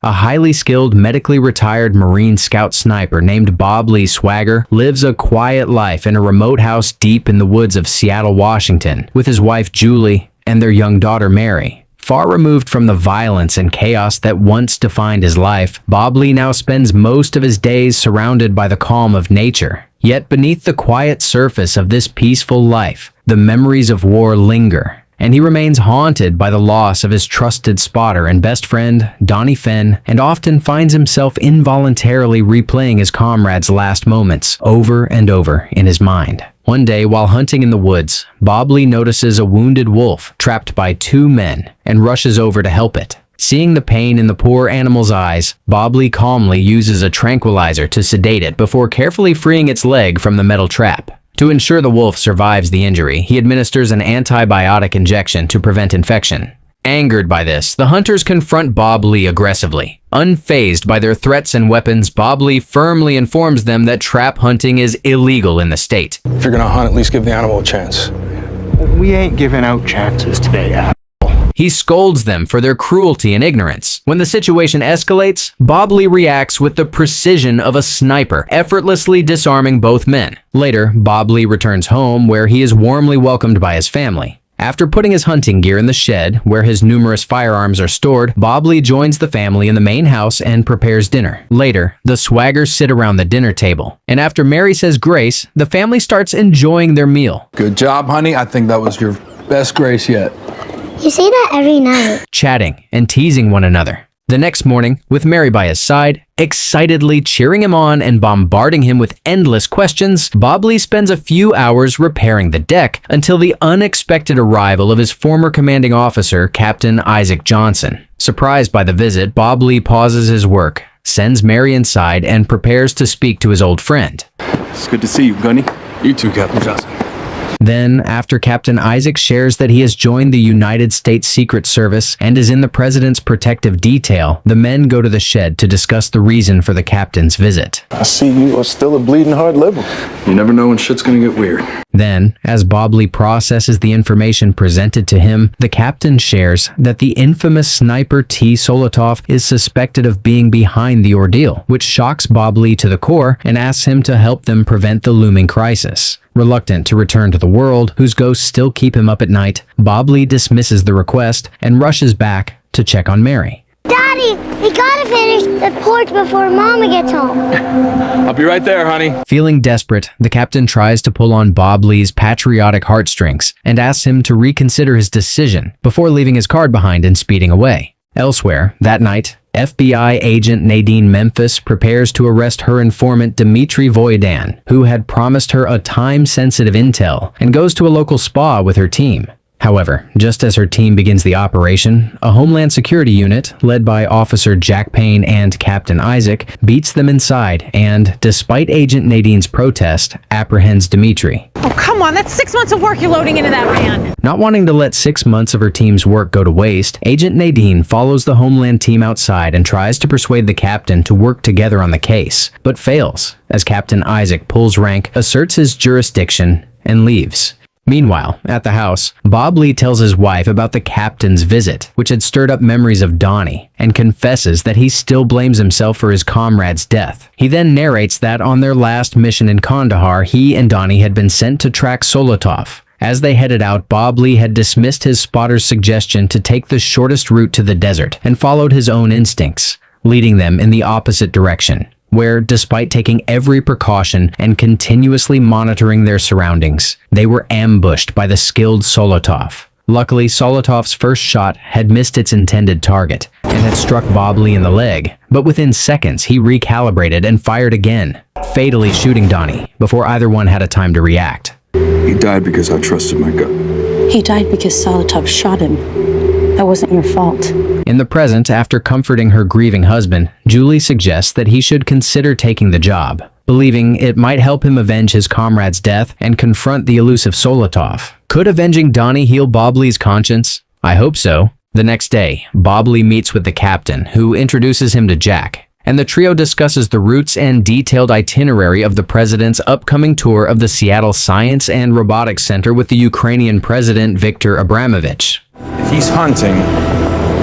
A highly skilled, medically retired Marine Scout sniper named Bob Lee Swagger lives a quiet life in a remote house deep in the woods of Seattle, Washington, with his wife Julie and their young daughter Mary. Far removed from the violence and chaos that once defined his life, Bob Lee now spends most of his days surrounded by the calm of nature. Yet beneath the quiet surface of this peaceful life, the memories of war linger, and he remains haunted by the loss of his trusted spotter and best friend, Donnie Fenn, and often finds himself involuntarily replaying his comrade's last moments over and over in his mind. One day, while hunting in the woods, Bob Lee notices a wounded wolf trapped by two men and rushes over to help it. Seeing the pain in the poor animal's eyes, Bob Lee calmly uses a tranquilizer to sedate it before carefully freeing its leg from the metal trap. To ensure the wolf survives the injury, he administers an antibiotic injection to prevent infection. Angered by this, the hunters confront Bob Lee aggressively. Unfazed by their threats and weapons, Bob Lee firmly informs them that trap hunting is illegal in the state. If you're gonna hunt, at least give the animal a chance. We ain't giving out chances today, He scolds them for their cruelty and ignorance. When the situation escalates, Bob Lee reacts with the precision of a sniper, effortlessly disarming both men. Later, Bob Lee returns home where he is warmly welcomed by his family. After putting his hunting gear in the shed, where his numerous firearms are stored, Bob Lee joins the family in the main house and prepares dinner. Later, the Swaggers sit around the dinner table, and after Mary says grace, the family starts enjoying their meal. Good job, honey. I think that was your best grace yet. You say that every night. Chatting and teasing one another. The next morning, with Mary by his side, excitedly cheering him on and bombarding him with endless questions, Bob Lee spends a few hours repairing the deck until the unexpected arrival of his former commanding officer, Captain Isaac Johnson. Surprised by the visit, Bob Lee pauses his work, sends Mary inside, and prepares to speak to his old friend. It's good to see you, Gunny. You too, Captain Johnson. Then, after Captain Isaac shares that he has joined the United States Secret Service and is in the President's protective detail, the men go to the shed to discuss the reason for the captain's visit. I see you are still a bleeding heart liberal. You never know when shit's gonna get weird. Then, as Bob Lee processes the information presented to him, the captain shares that the infamous sniper T. Solotov is suspected of being behind the ordeal, which shocks Bob Lee to the core and asks him to help them prevent the looming crisis. Reluctant to return to the world, whose ghosts still keep him up at night, Bob Lee dismisses the request and rushes back to check on Mary. Daddy, we gotta finish the porch before Mama gets home. I'll be right there, honey. Feeling desperate, the captain tries to pull on Bob Lee's patriotic heartstrings and asks him to reconsider his decision before leaving his card behind and speeding away. Elsewhere, that night, FBI agent Nadine Memphis prepares to arrest her informant Dmitry Voydan, who had promised her a time-sensitive intel, and goes to a local spa with her team. However, just as her team begins the operation, a Homeland Security unit, led by Officer Jack Payne and Captain Isaac, beats them inside and, despite Agent Nadine's protest, apprehends Dmitry. Oh, come on, that's 6 months of work you're loading into that van. Not wanting to let 6 months of her team's work go to waste, Agent Nadine follows the Homeland team outside and tries to persuade the captain to work together on the case, but fails, as Captain Isaac pulls rank, asserts his jurisdiction, and leaves. Meanwhile, at the house, Bob Lee tells his wife about the captain's visit, which had stirred up memories of Donnie, and confesses that he still blames himself for his comrade's death. He then narrates that on their last mission in Kandahar, he and Donnie had been sent to track Solotov. As they headed out, Bob Lee had dismissed his spotter's suggestion to take the shortest route to the desert and followed his own instincts, leading them in the opposite direction, where, despite taking every precaution and continuously monitoring their surroundings, they were ambushed by the skilled Solotov. Luckily, Solotov's first shot had missed its intended target and had struck Bob Lee in the leg, but within seconds he recalibrated and fired again, fatally shooting Donnie before either one had a time to react. He died because I trusted my gut. He died because Solotov shot him. That wasn't your fault. In the present, after comforting her grieving husband, Julie suggests that he should consider taking the job, believing it might help him avenge his comrade's death and confront the elusive Solotov. Could avenging Donnie heal Bob Lee's conscience? I hope so. The next day, Bob Lee meets with the captain, who introduces him to Jack, and the trio discusses the routes and detailed itinerary of the president's upcoming tour of the Seattle Science and Robotics Center with the Ukrainian president Viktor Abramovich. If he's hunting,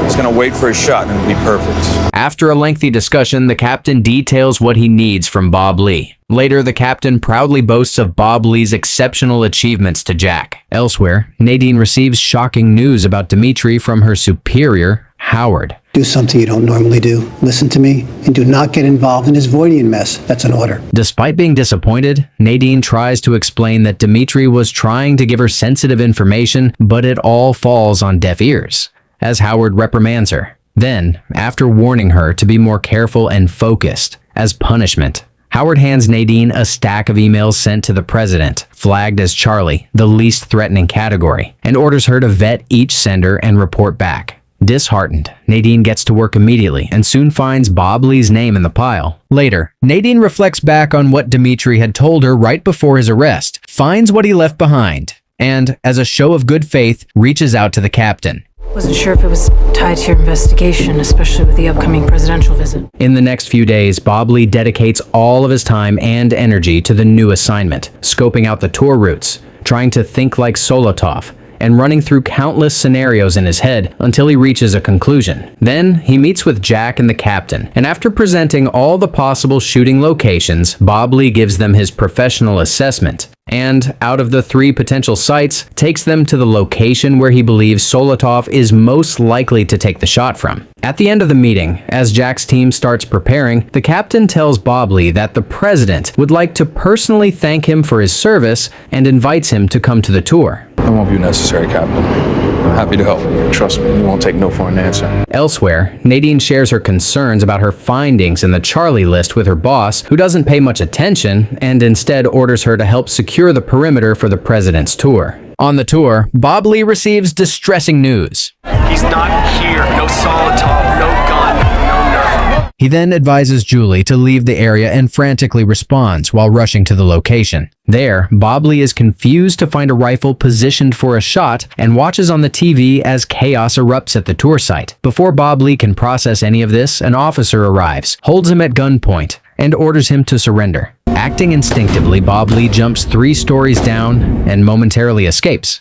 He's gonna wait for his shot and it'll be perfect. After a lengthy discussion, the captain details what he needs from Bob Lee. Later, the captain proudly boasts of Bob Lee's exceptional achievements to Jack. Elsewhere, Nadine receives shocking news about Dimitri from her superior, Howard. Do something you don't normally do. Listen to me, and do not get involved in his Voidian mess. That's an order. Despite being disappointed, Nadine tries to explain that Dimitri was trying to give her sensitive information, but it all falls on deaf ears, as Howard reprimands her. Then, after warning her to be more careful and focused, as punishment, Howard hands Nadine a stack of emails sent to the president, flagged as Charlie, the least threatening category, and orders her to vet each sender and report back. Disheartened, Nadine gets to work immediately and soon finds Bob Lee's name in the pile. Later, Nadine reflects back on what Dimitri had told her right before his arrest, finds what he left behind, and, as a show of good faith, reaches out to the captain. Wasn't sure if it was tied to your investigation, especially with the upcoming presidential visit. In the next few days, Bob Lee dedicates all of his time and energy to the new assignment, scoping out the tour routes, trying to think like Solotov, and running through countless scenarios in his head until he reaches a conclusion. Then, he meets with Jack and the captain, and after presenting all the possible shooting locations, Bob Lee gives them his professional assessment, and, out of the 3 potential sites, takes them to the location where he believes Solotov is most likely to take the shot from. At the end of the meeting, as Jack's team starts preparing, the captain tells Bob Lee that the president would like to personally thank him for his service and invites him to come to the tour. It won't be necessary, Captain. I'm happy to help. Trust me, you won't take no for an answer. Elsewhere, Nadine shares her concerns about her findings in the Charlie list with her boss, who doesn't pay much attention and instead orders her to help secure the perimeter for the president's tour. On the tour, Bob Lee receives distressing news. He's not here. No Solotov, no gun, no nothing. He then advises Julie to leave the area and frantically responds while rushing to the location. There, Bob Lee is confused to find a rifle positioned for a shot and watches on the TV as chaos erupts at the tour site. Before Bob Lee can process any of this, an officer arrives, holds him at gunpoint, and orders him to surrender. Acting instinctively, Bob Lee jumps 3 stories down and momentarily escapes.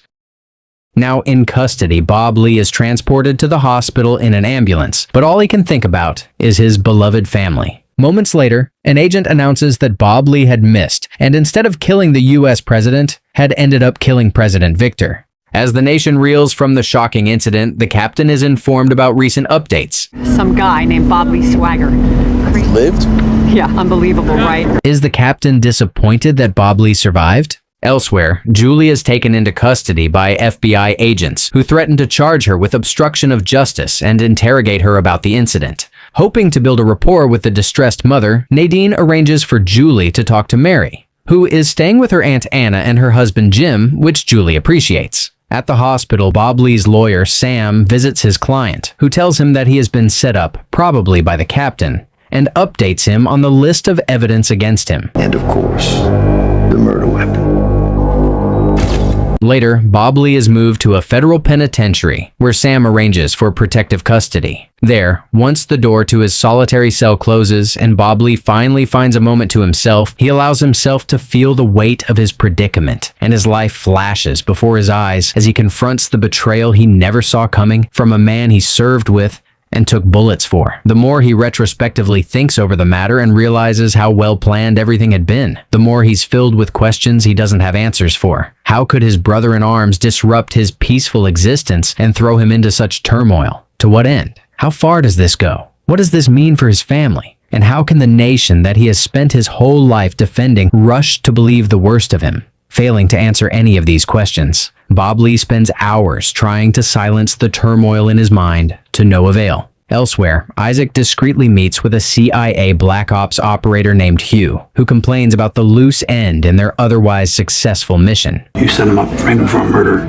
Now in custody, Bob Lee is transported to the hospital in an ambulance, but all he can think about is his beloved family. Moments later, an agent announces that Bob Lee had missed, and instead of killing the US president, had ended up killing President Victor. As the nation reels from the shocking incident, the captain is informed about recent updates. Some guy named Bob Lee Swagger. Lived? Yeah, unbelievable, right? Is the captain disappointed that Bob Lee survived? Elsewhere, Julie is taken into custody by FBI agents who threaten to charge her with obstruction of justice and interrogate her about the incident. Hoping to build a rapport with the distressed mother, Nadine arranges for Julie to talk to Mary, who is staying with her Aunt Anna and her husband Jim, which Julie appreciates. At the hospital, Bob Lee's lawyer, Sam, visits his client, who tells him that he has been set up, probably by the captain, and updates him on the list of evidence against him. And of course, the murder weapon. Later, Bob Lee is moved to a federal penitentiary, where Sam arranges for protective custody. There, once the door to his solitary cell closes and Bob Lee finally finds a moment to himself, he allows himself to feel the weight of his predicament, and his life flashes before his eyes as he confronts the betrayal he never saw coming from a man he served with and took bullets for. The more he retrospectively thinks over the matter and realizes how well planned everything had been, the more he's filled with questions he doesn't have answers for. How could his brother-in-arms disrupt his peaceful existence and throw him into such turmoil? To what end? How far does this go? What does this mean for his family? And how can the nation that he has spent his whole life defending rush to believe the worst of him? Failing to answer any of these questions, Bob Lee spends hours trying to silence the turmoil in his mind, to no avail. Elsewhere, Isaac discreetly meets with a CIA Black Ops operator named Hugh, who complains about the loose end in their otherwise successful mission. You set him up, framed him for a murder,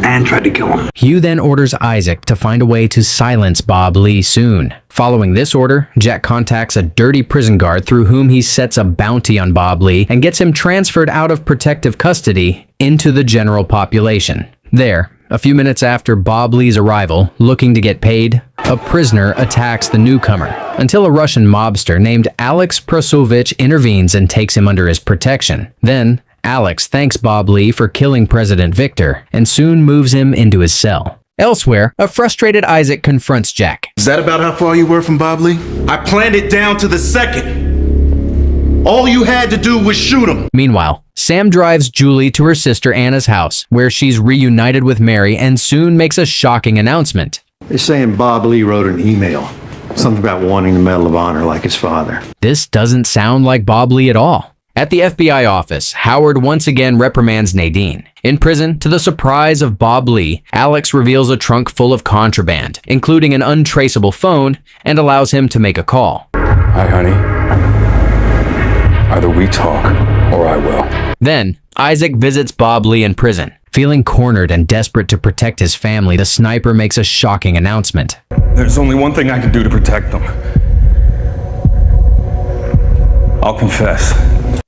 and tried to kill him. Hugh then orders Isaac to find a way to silence Bob Lee soon. Following this order, Jack contacts a dirty prison guard through whom he sets a bounty on Bob Lee and gets him transferred out of protective custody into the general population. There, a few minutes after Bob Lee's arrival, looking to get paid, a prisoner attacks the newcomer, until a Russian mobster named Alex Prosovich intervenes and takes him under his protection. Then, Alex thanks Bob Lee for killing President Victor and soon moves him into his cell. Elsewhere, a frustrated Isaac confronts Jack. Is that about how far you were from Bob Lee? I planned it down to the second. All you had to do was shoot him. Meanwhile, Sam drives Julie to her sister Anna's house, where she's reunited with Mary and soon makes a shocking announcement. They're saying Bob Lee wrote an email. Something about wanting the Medal of Honor like his father. This doesn't sound like Bob Lee at all. At the FBI office, Howard once again reprimands Nadine. In prison, to the surprise of Bob Lee, Alex reveals a trunk full of contraband, including an untraceable phone, and allows him to make a call. Hi, honey. Either we talk, or I will. Then, Isaac visits Bob Lee in prison. Feeling cornered and desperate to protect his family, the sniper makes a shocking announcement. There's only one thing I can do to protect them. I'll confess.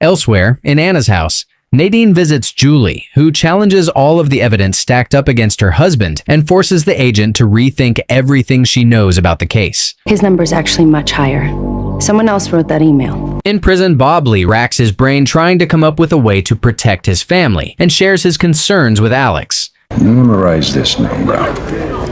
Elsewhere, in Anna's house, Nadine visits Julie, who challenges all of the evidence stacked up against her husband and forces the agent to rethink everything she knows about the case. His number's actually much higher. Someone else wrote that email. In prison, Bob Lee racks his brain trying to come up with a way to protect his family and shares his concerns with Alex. Memorize this number,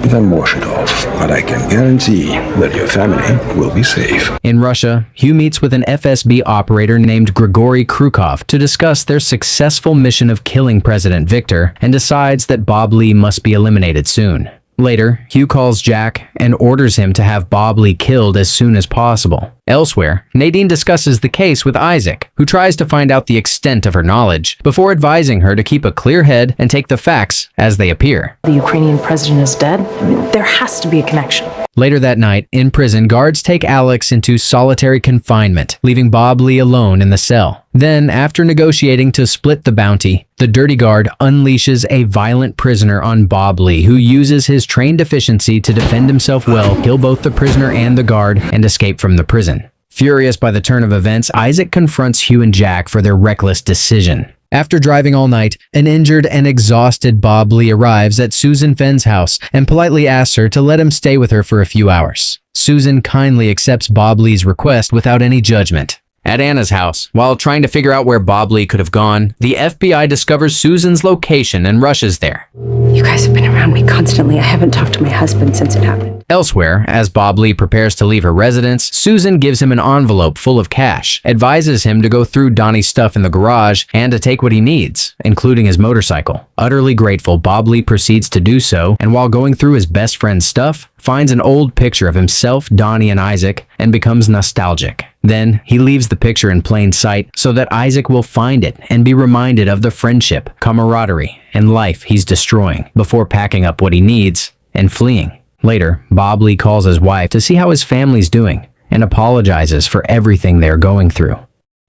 then wash it off. But I can guarantee that your family will be safe. In Russia, Hugh meets with an FSB operator named Grigory Krukov to discuss their successful mission of killing President Victor and decides that Bob Lee must be eliminated soon. Later, Hugh calls Jack and orders him to have Bob Lee killed as soon as possible. Elsewhere, Nadine discusses the case with Isaac, who tries to find out the extent of her knowledge before advising her to keep a clear head and take the facts as they appear. The Ukrainian president is dead. There has to be a connection. Later that night, in prison, guards take Alex into solitary confinement, leaving Bob Lee alone in the cell. Then, after negotiating to split the bounty, the dirty guard unleashes a violent prisoner on Bob Lee, who uses his trained efficiency to defend himself well, kill both the prisoner and the guard, and escape from the prison. Furious by the turn of events, Isaac confronts Hugh and Jack for their reckless decision. After driving all night, an injured and exhausted Bob Lee arrives at Susan Fenn's house and politely asks her to let him stay with her for a few hours. Susan kindly accepts Bob Lee's request without any judgment. At Anna's house, while trying to figure out where Bob Lee could have gone, the FBI discovers Susan's location and rushes there. You guys have been around me constantly. I haven't talked to my husband since it happened. Elsewhere, as Bob Lee prepares to leave her residence, Susan gives him an envelope full of cash, advises him to go through Donnie's stuff in the garage and to take what he needs, including his motorcycle. Utterly grateful, Bob Lee proceeds to do so, and while going through his best friend's stuff, finds an old picture of himself, Donnie, and Isaac, and becomes nostalgic. Then, he leaves the picture in plain sight so that Isaac will find it and be reminded of the friendship, camaraderie, and life he's destroying before packing up what he needs and fleeing. Later, Bob Lee calls his wife to see how his family's doing and apologizes for everything they're going through.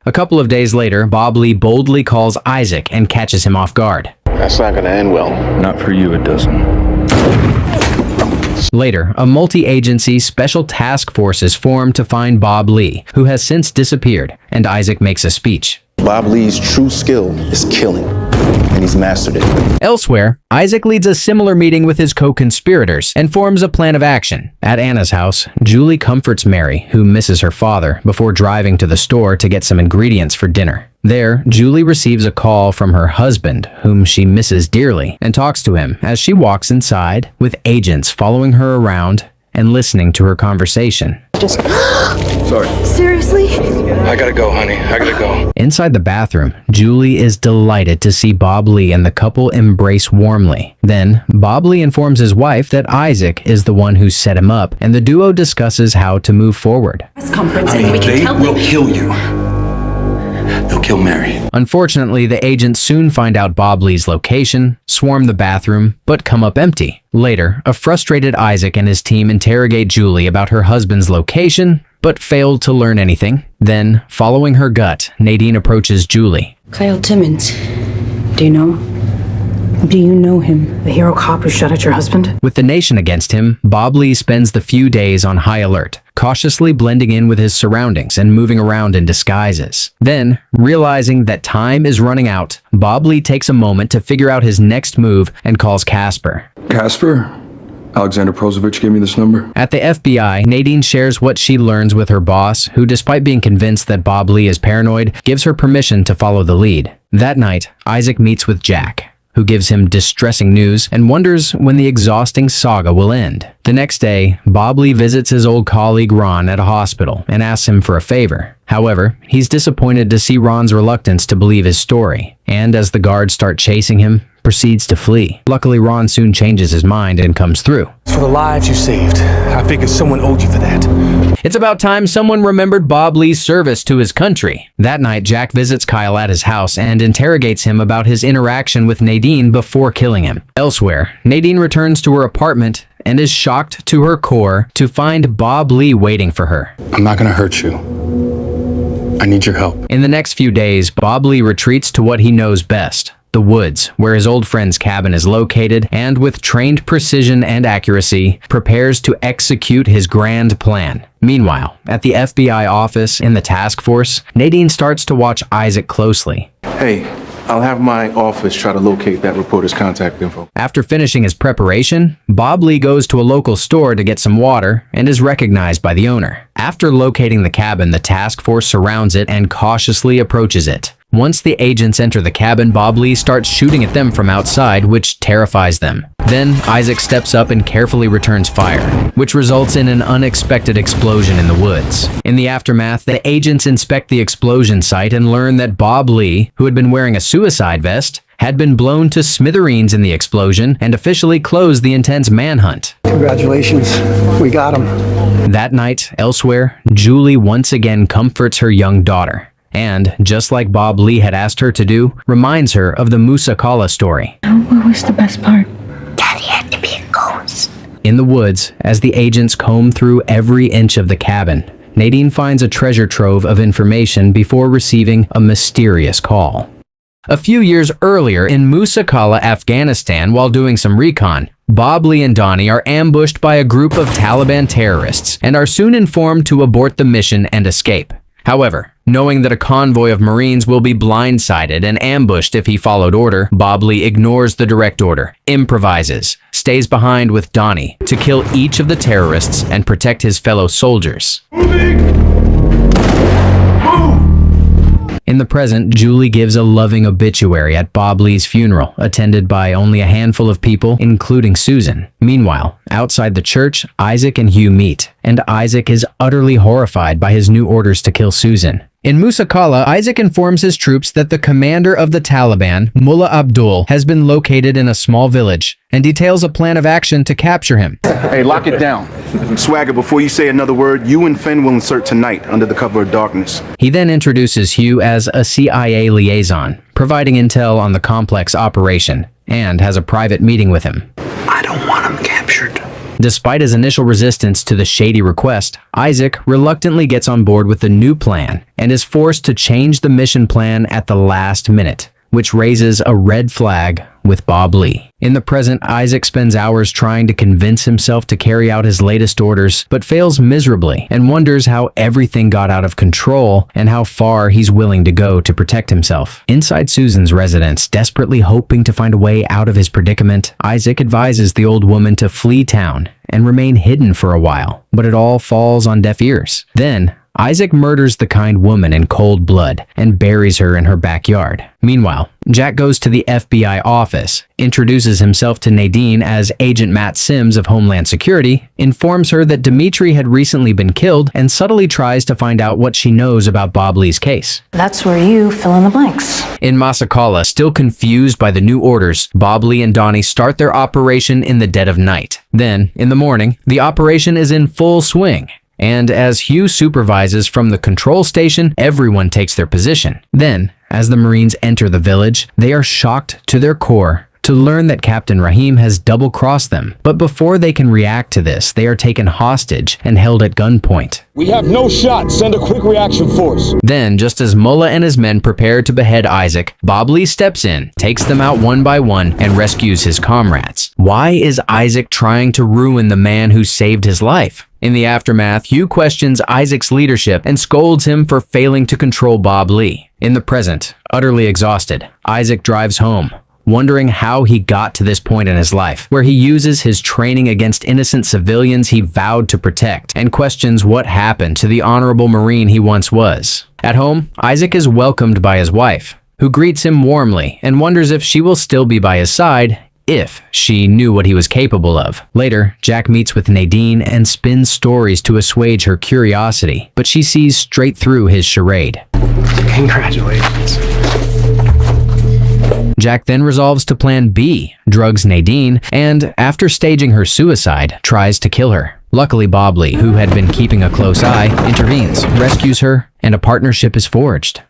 A couple of days later, Bob Lee boldly calls Isaac and catches him off guard. That's not gonna end well. Not for you, it doesn't. Later, a multi-agency special task force is formed to find Bob Lee, who has since disappeared, and Isaac makes a speech. Bob Lee's true skill is killing, and he's mastered it. Elsewhere, Isaac leads a similar meeting with his co-conspirators and forms a plan of action. At Anna's house, Julie comforts Mary, who misses her father, before driving to the store to get some ingredients for dinner. There, Julie receives a call from her husband, whom she misses dearly, and talks to him as she walks inside, with agents following her around and listening to her conversation. Sorry. Seriously? I gotta go, honey. I gotta go. Inside the bathroom, Julie is delighted to see Bob Lee and the couple embrace warmly. Then, Bob Lee informs his wife that Isaac is the one who set him up, and the duo discusses how to move forward. They will kill you. They'll kill Mary. Unfortunately, the agents soon find out Bob Lee's location, swarm the bathroom, but come up empty. Later, a frustrated Isaac and his team interrogate Julie about her husband's location, but failed to learn anything. Then, following her gut, Nadine approaches Julie. Kyle Timmons. Do you know? Do you know him? The hero cop who shot at your husband? With the nation against him, Bob Lee spends the few days on high alert, cautiously blending in with his surroundings and moving around in disguises. Then, realizing that time is running out, Bob Lee takes a moment to figure out his next move and calls Casper. Casper? Alexander Prosovich gave me this number. At the FBI, Nadine shares what she learns with her boss, who, despite being convinced that Bob Lee is paranoid, gives her permission to follow the lead. That night, Isaac meets with Jack, who gives him distressing news and wonders when the exhausting saga will end. The next day, Bob Lee visits his old colleague Ron at a hospital and asks him for a favor. However, he's disappointed to see Ron's reluctance to believe his story, and as the guards start chasing him, proceeds to flee. Luckily, Ron soon changes his mind and comes through. For the lives you saved, I figured someone owed you for that. It's about time someone remembered Bob Lee's service to his country. That night, Jack visits Kyle at his house and interrogates him about his interaction with Nadine before killing him. Elsewhere, Nadine returns to her apartment and is shocked to her core to find Bob Lee waiting for her. I'm not gonna hurt you. I need your help. In the next few days, Bob Lee retreats to what he knows best, the woods, where his old friend's cabin is located, and with trained precision and accuracy, prepares to execute his grand plan. Meanwhile, at the FBI office in the task force, Nadine starts to watch Isaac closely. Hey, I'll have my office try to locate that reporter's contact info. After finishing his preparation, Bob Lee goes to a local store to get some water and is recognized by the owner. After locating the cabin, the task force surrounds it and cautiously approaches it. Once the agents enter the cabin, Bob Lee starts shooting at them from outside, which terrifies them. Then, Isaac steps up and carefully returns fire, which results in an unexpected explosion in the woods. In the aftermath, the agents inspect the explosion site and learn that Bob Lee, who had been wearing a suicide vest, had been blown to smithereens in the explosion and officially closed the intense manhunt. Congratulations, we got him. That night, elsewhere, Julie once again comforts her young daughter. And, just like Bob Lee had asked her to do, reminds her of the Musa Kala story. What was the best part? Daddy had to be a ghost. In the woods, as the agents comb through every inch of the cabin, Nadine finds a treasure trove of information before receiving a mysterious call. A few years earlier in Musa Kala, Afghanistan, while doing some recon, Bob Lee and Donnie are ambushed by a group of Taliban terrorists and are soon informed to abort the mission and escape. However, knowing that a convoy of Marines will be blindsided and ambushed if he followed order, Bob Lee ignores the direct order, improvises, stays behind with Donnie to kill each of the terrorists and protect his fellow soldiers. In the present, Julie gives a loving obituary at Bob Lee's funeral, attended by only a handful of people, including Susan. Meanwhile, outside the church, Isaac and Hugh meet, and Isaac is utterly horrified by his new orders to kill Susan. In Musa Kala, Isaac informs his troops that the commander of the Taliban, Mullah Abdul, has been located in a small village and details a plan of action to capture him. Hey, lock it down. Swagger, before you say another word, you and Finn will insert tonight under the cover of darkness. He then introduces Hugh as a CIA liaison, providing intel on the complex operation, and has a private meeting with him. I don't want him captured. Despite his initial resistance to the shady request, Isaac reluctantly gets on board with the new plan and is forced to change the mission plan at the last minute, which raises a red flag with Bob Lee. In the present, Isaac spends hours trying to convince himself to carry out his latest orders, but fails miserably and wonders how everything got out of control and how far he's willing to go to protect himself. Inside Susan's residence, desperately hoping to find a way out of his predicament, Isaac advises the old woman to flee town and remain hidden for a while, but it all falls on deaf ears. Then, Isaac murders the kind woman in cold blood and buries her in her backyard. Meanwhile, Jack goes to the FBI office, introduces himself to Nadine as Agent Matt Sims of Homeland Security, informs her that Dimitri had recently been killed, and subtly tries to find out what she knows about Bob Lee's case. That's where you fill in the blanks. In Masakala, still confused by the new orders, Bob Lee and Donnie start their operation in the dead of night. Then, in the morning, the operation is in full swing. And as Hugh supervises from the control station, everyone takes their position. Then, as the Marines enter the village, they are shocked to their core to learn that Captain Rahim has double-crossed them. But before they can react to this, they are taken hostage and held at gunpoint. We have no shot. Send a quick reaction force. Then, just as Mullah and his men prepare to behead Isaac, Bob Lee steps in, takes them out one by one, and rescues his comrades. Why is Isaac trying to ruin the man who saved his life? In the aftermath, Hugh questions Isaac's leadership and scolds him for failing to control Bob Lee. In the present, utterly exhausted, Isaac drives home, wondering how he got to this point in his life, where he uses his training against innocent civilians he vowed to protect, and questions what happened to the honorable Marine he once was. At home, Isaac is welcomed by his wife, who greets him warmly and wonders if she will still be by his side if she knew what he was capable of. Later, Jack meets with Nadine and spins stories to assuage her curiosity, but she sees straight through his charade. Congratulations. Jack then resolves to plan B, drugs Nadine, and after staging her suicide, tries to kill her. Luckily, Bob Lee, who had been keeping a close eye, intervenes, rescues her, and a partnership is forged.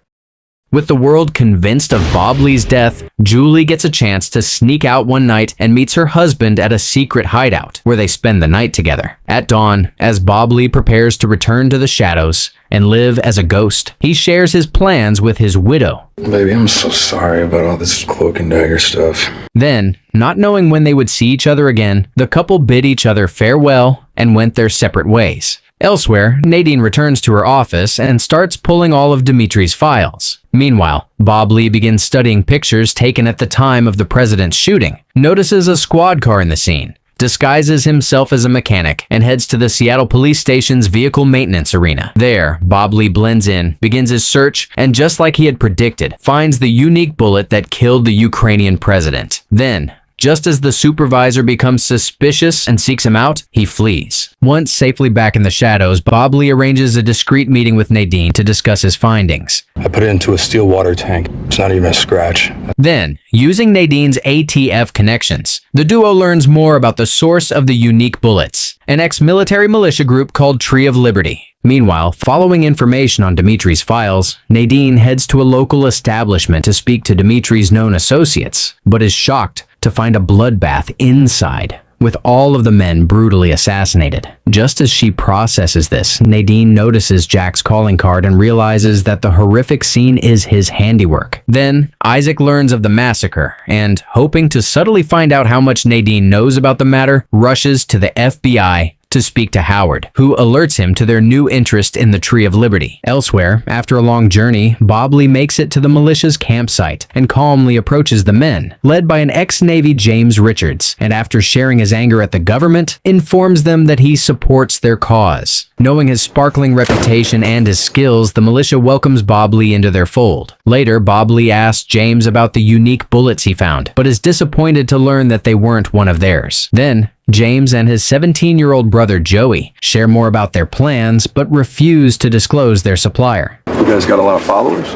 With the world convinced of Bob Lee's death, Julie gets a chance to sneak out one night and meets her husband at a secret hideout, where they spend the night together. At dawn, as Bob Lee prepares to return to the shadows and live as a ghost, he shares his plans with his widow. Baby, I'm so sorry about all this cloak and dagger stuff. Then, not knowing when they would see each other again, the couple bid each other farewell and went their separate ways. Elsewhere, Nadine returns to her office and starts pulling all of Dimitri's files. Meanwhile, Bob Lee begins studying pictures taken at the time of the president's shooting, notices a squad car in the scene, disguises himself as a mechanic, and heads to the Seattle police station's vehicle maintenance arena. There, Bob Lee blends in, begins his search, and just like he had predicted, finds the unique bullet that killed the Ukrainian president. Then, just as the supervisor becomes suspicious and seeks him out, he flees. Once safely back in the shadows, Bob Lee arranges a discreet meeting with Nadine to discuss his findings. I put it into a steel water tank. It's not even a scratch. Then, using Nadine's ATF connections, the duo learns more about the source of the unique bullets, an ex-military militia group called Tree of Liberty. Meanwhile, following information on Dimitri's files, Nadine heads to a local establishment to speak to Dimitri's known associates, but is shocked to find a bloodbath inside, with all of the men brutally assassinated. Just as she processes this, Nadine notices Jack's calling card and realizes that the horrific scene is his handiwork. Then, Isaac learns of the massacre and, hoping to subtly find out how much Nadine knows about the matter, rushes to the FBI to speak to Howard, who alerts him to their new interest in the Tree of Liberty. Elsewhere, after a long journey, Bob Lee makes it to the militia's campsite and calmly approaches the men, led by an ex-Navy James Richards, and after sharing his anger at the government, informs them that he supports their cause. Knowing his sparkling reputation and his skills, the militia welcomes Bob Lee into their fold. Later, Bob Lee asks James about the unique bullets he found, but is disappointed to learn that they weren't one of theirs. Then, James and his 17-year-old brother Joey share more about their plans, but refuse to disclose their supplier. You guys got a lot of followers?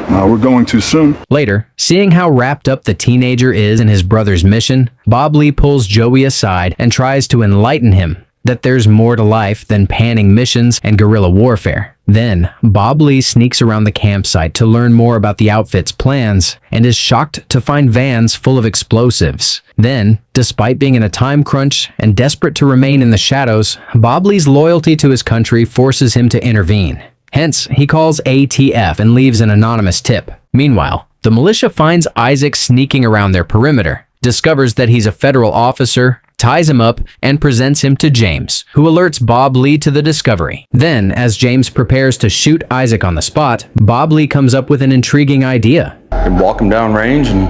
We're going too soon. Later, seeing how wrapped up the teenager is in his brother's mission, Bob Lee pulls Joey aside and tries to enlighten him that there's more to life than panning missions and guerrilla warfare. Then, Bob Lee sneaks around the campsite to learn more about the outfit's plans and is shocked to find vans full of explosives. Then, despite being in a time crunch and desperate to remain in the shadows, Bob Lee's loyalty to his country forces him to intervene. Hence, he calls ATF and leaves an anonymous tip. Meanwhile, the militia finds Isaac sneaking around their perimeter, discovers that he's a federal officer, ties him up, and presents him to James, who alerts Bob Lee to the discovery. Then, as James prepares to shoot Isaac on the spot, Bob Lee comes up with an intriguing idea. You can walk him down range and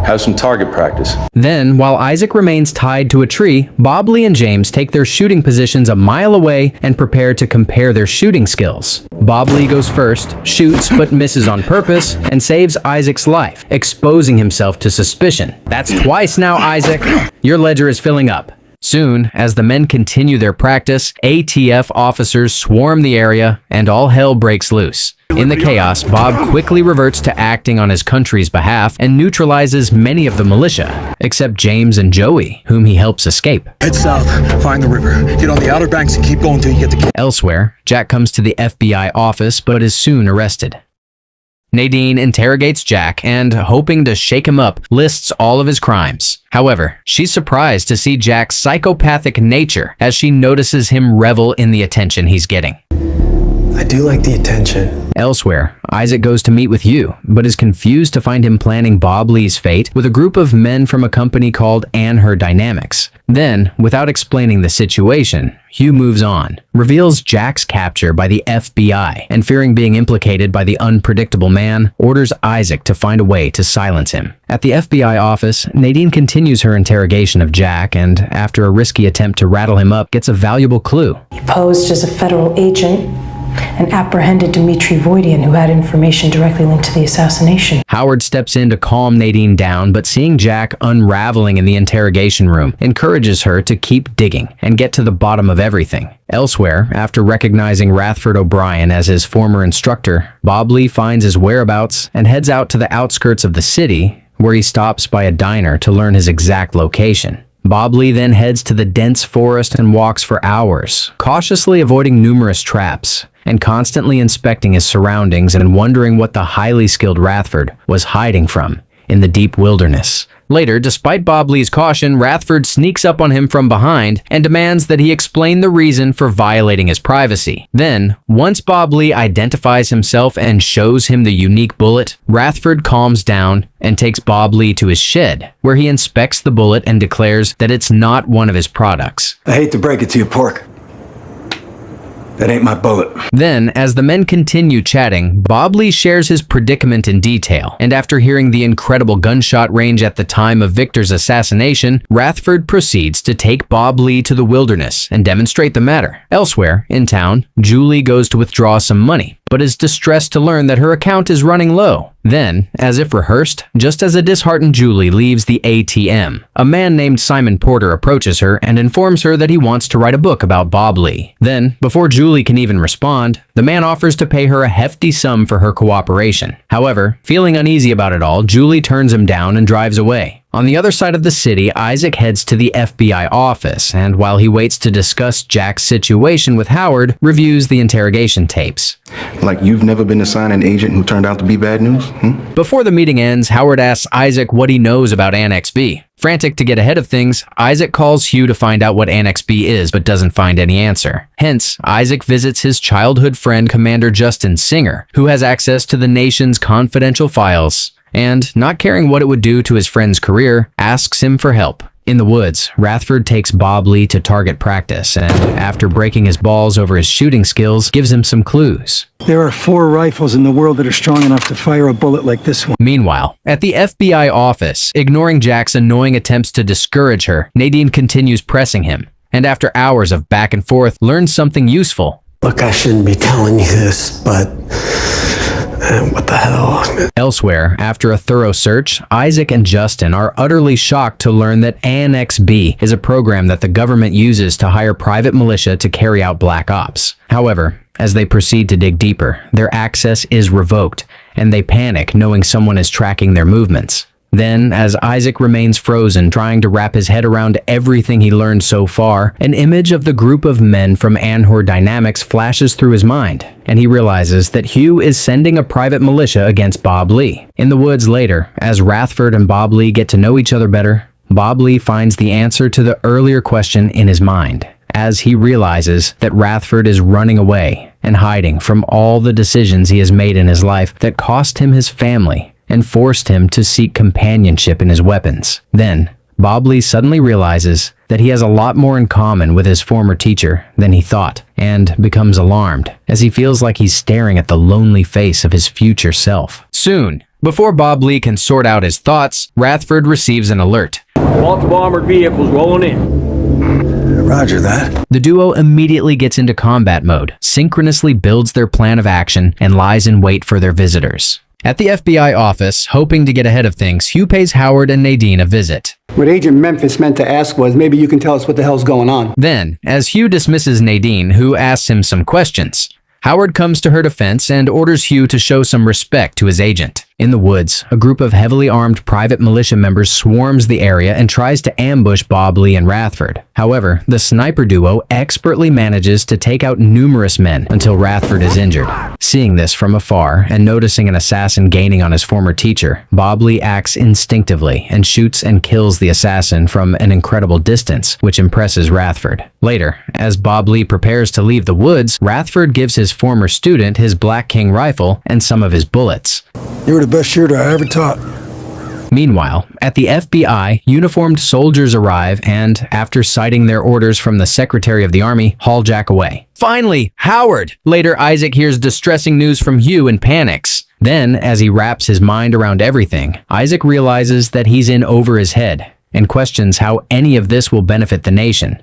have some target practice. Then, while Isaac remains tied to a tree, Bob Lee and James take their shooting positions a mile away and prepare to compare their shooting skills. Bob Lee goes first, shoots but misses on purpose, and saves Isaac's life, exposing himself to suspicion. That's twice now, Isaac. Your ledger is filling up. Soon, as the men continue their practice, ATF officers swarm the area and all hell breaks loose. In the chaos, Bob quickly reverts to acting on his country's behalf and neutralizes many of the militia, except James and Joey, whom he helps escape. Head south, find the river, get on the outer banks and keep going till you get to... Elsewhere, Jack comes to the FBI office but is soon arrested. Nadine interrogates Jack and, hoping to shake him up, lists all of his crimes. However, she's surprised to see Jack's psychopathic nature as she notices him revel in the attention he's getting. I do like the attention. Elsewhere, Isaac goes to meet with Hugh, but is confused to find him planning Bob Lee's fate with a group of men from a company called Anher Dynamics. Then, without explaining the situation, Hugh moves on, reveals Jack's capture by the FBI, and fearing being implicated by the unpredictable man, orders Isaac to find a way to silence him. At the FBI office, Nadine continues her interrogation of Jack and, after a risky attempt to rattle him up, gets a valuable clue. He posed as a federal agent, and apprehended Dmitry Voidian, who had information directly linked to the assassination. Howard steps in to calm Nadine down, but seeing Jack unraveling in the interrogation room encourages her to keep digging and get to the bottom of everything. Elsewhere, after recognizing Rathford O'Brien as his former instructor, Bob Lee finds his whereabouts and heads out to the outskirts of the city, where he stops by a diner to learn his exact location. Bob Lee then heads to the dense forest and walks for hours, cautiously avoiding numerous traps and constantly inspecting his surroundings and wondering what the highly skilled Rathford was hiding from in the deep wilderness. Later, despite Bob Lee's caution, Rathford sneaks up on him from behind and demands that he explain the reason for violating his privacy. Then, once Bob Lee identifies himself and shows him the unique bullet, Rathford calms down and takes Bob Lee to his shed, where he inspects the bullet and declares that it's not one of his products. I hate to break it to you, Pork. That ain't my bullet. Then, as the men continue chatting, Bob Lee shares his predicament in detail, and after hearing the incredible gunshot range at the time of Victor's assassination, Rathford proceeds to take Bob Lee to the wilderness and demonstrate the matter. Elsewhere, in town, Julie goes to withdraw some money, but is distressed to learn that her account is running low. Then, as if rehearsed, just as a disheartened Julie leaves the ATM, a man named Simon Porter approaches her and informs her that he wants to write a book about Bob Lee. Then, before Julie can even respond, the man offers to pay her a hefty sum for her cooperation. However, feeling uneasy about it all, Julie turns him down and drives away. On the other side of the city, Isaac heads to the FBI office, and while he waits to discuss Jack's situation with Howard, reviews the interrogation tapes. Like you've never been assigned an agent who turned out to be bad news? Before the meeting ends, Howard asks Isaac what he knows about Annex B. Frantic to get ahead of things, Isaac calls Hugh to find out what Annex B is, but doesn't find any answer. Hence, Isaac visits his childhood friend Commander Justin Singer, who has access to the nation's confidential files, and, not caring what it would do to his friend's career, asks him for help. In the woods, Rathford takes Bob Lee to target practice and, after breaking his balls over his shooting skills, gives him some clues. There are 4 rifles in the world that are strong enough to fire a bullet like this one. Meanwhile, at the FBI office, ignoring Jack's annoying attempts to discourage her, Nadine continues pressing him, and after hours of back and forth, learns something useful. Look, I shouldn't be telling you this, but what the hell? Elsewhere, after a thorough search, Isaac and Justin are utterly shocked to learn that Annex B is a program that the government uses to hire private militia to carry out black ops. However, as they proceed to dig deeper, their access is revoked, and they panic knowing someone is tracking their movements. Then, as Isaac remains frozen trying to wrap his head around everything he learned so far, an image of the group of men from Anhor Dynamics flashes through his mind, and he realizes that Hugh is sending a private militia against Bob Lee. In the woods later, as Rathford and Bob Lee get to know each other better, Bob Lee finds the answer to the earlier question in his mind, as he realizes that Rathford is running away and hiding from all the decisions he has made in his life that cost him his family and forced him to seek companionship in his weapons. Then, Bob Lee suddenly realizes that he has a lot more in common with his former teacher than he thought, and becomes alarmed as he feels like he's staring at the lonely face of his future self. Soon, before Bob Lee can sort out his thoughts, Rathford receives an alert. Multiple armored vehicles rolling in. Roger that. The duo immediately gets into combat mode, synchronously builds their plan of action, and lies in wait for their visitors. At the FBI office, hoping to get ahead of things, Hugh pays Howard and Nadine a visit. What Agent Memphis meant to ask was, maybe you can tell us what the hell's going on. Then, as Hugh dismisses Nadine, who asks him some questions, Howard comes to her defense and orders Hugh to show some respect to his agent. In the woods, a group of heavily armed private militia members swarms the area and tries to ambush Bob Lee and Rathford. However, the sniper duo expertly manages to take out numerous men until Rathford is injured. Seeing this from afar and noticing an assassin gaining on his former teacher, Bob Lee acts instinctively and shoots and kills the assassin from an incredible distance, which impresses Rathford. Later, as Bob Lee prepares to leave the woods, Rathford gives his former student his Black King rifle and some of his bullets. You were the best shooter I ever taught. Meanwhile, at the FBI, uniformed soldiers arrive and, after citing their orders from the Secretary of the Army, haul Jack away. Finally, Howard! Later, Isaac hears distressing news from Hugh and panics. Then, as he wraps his mind around everything, Isaac realizes that he's in over his head and questions how any of this will benefit the nation.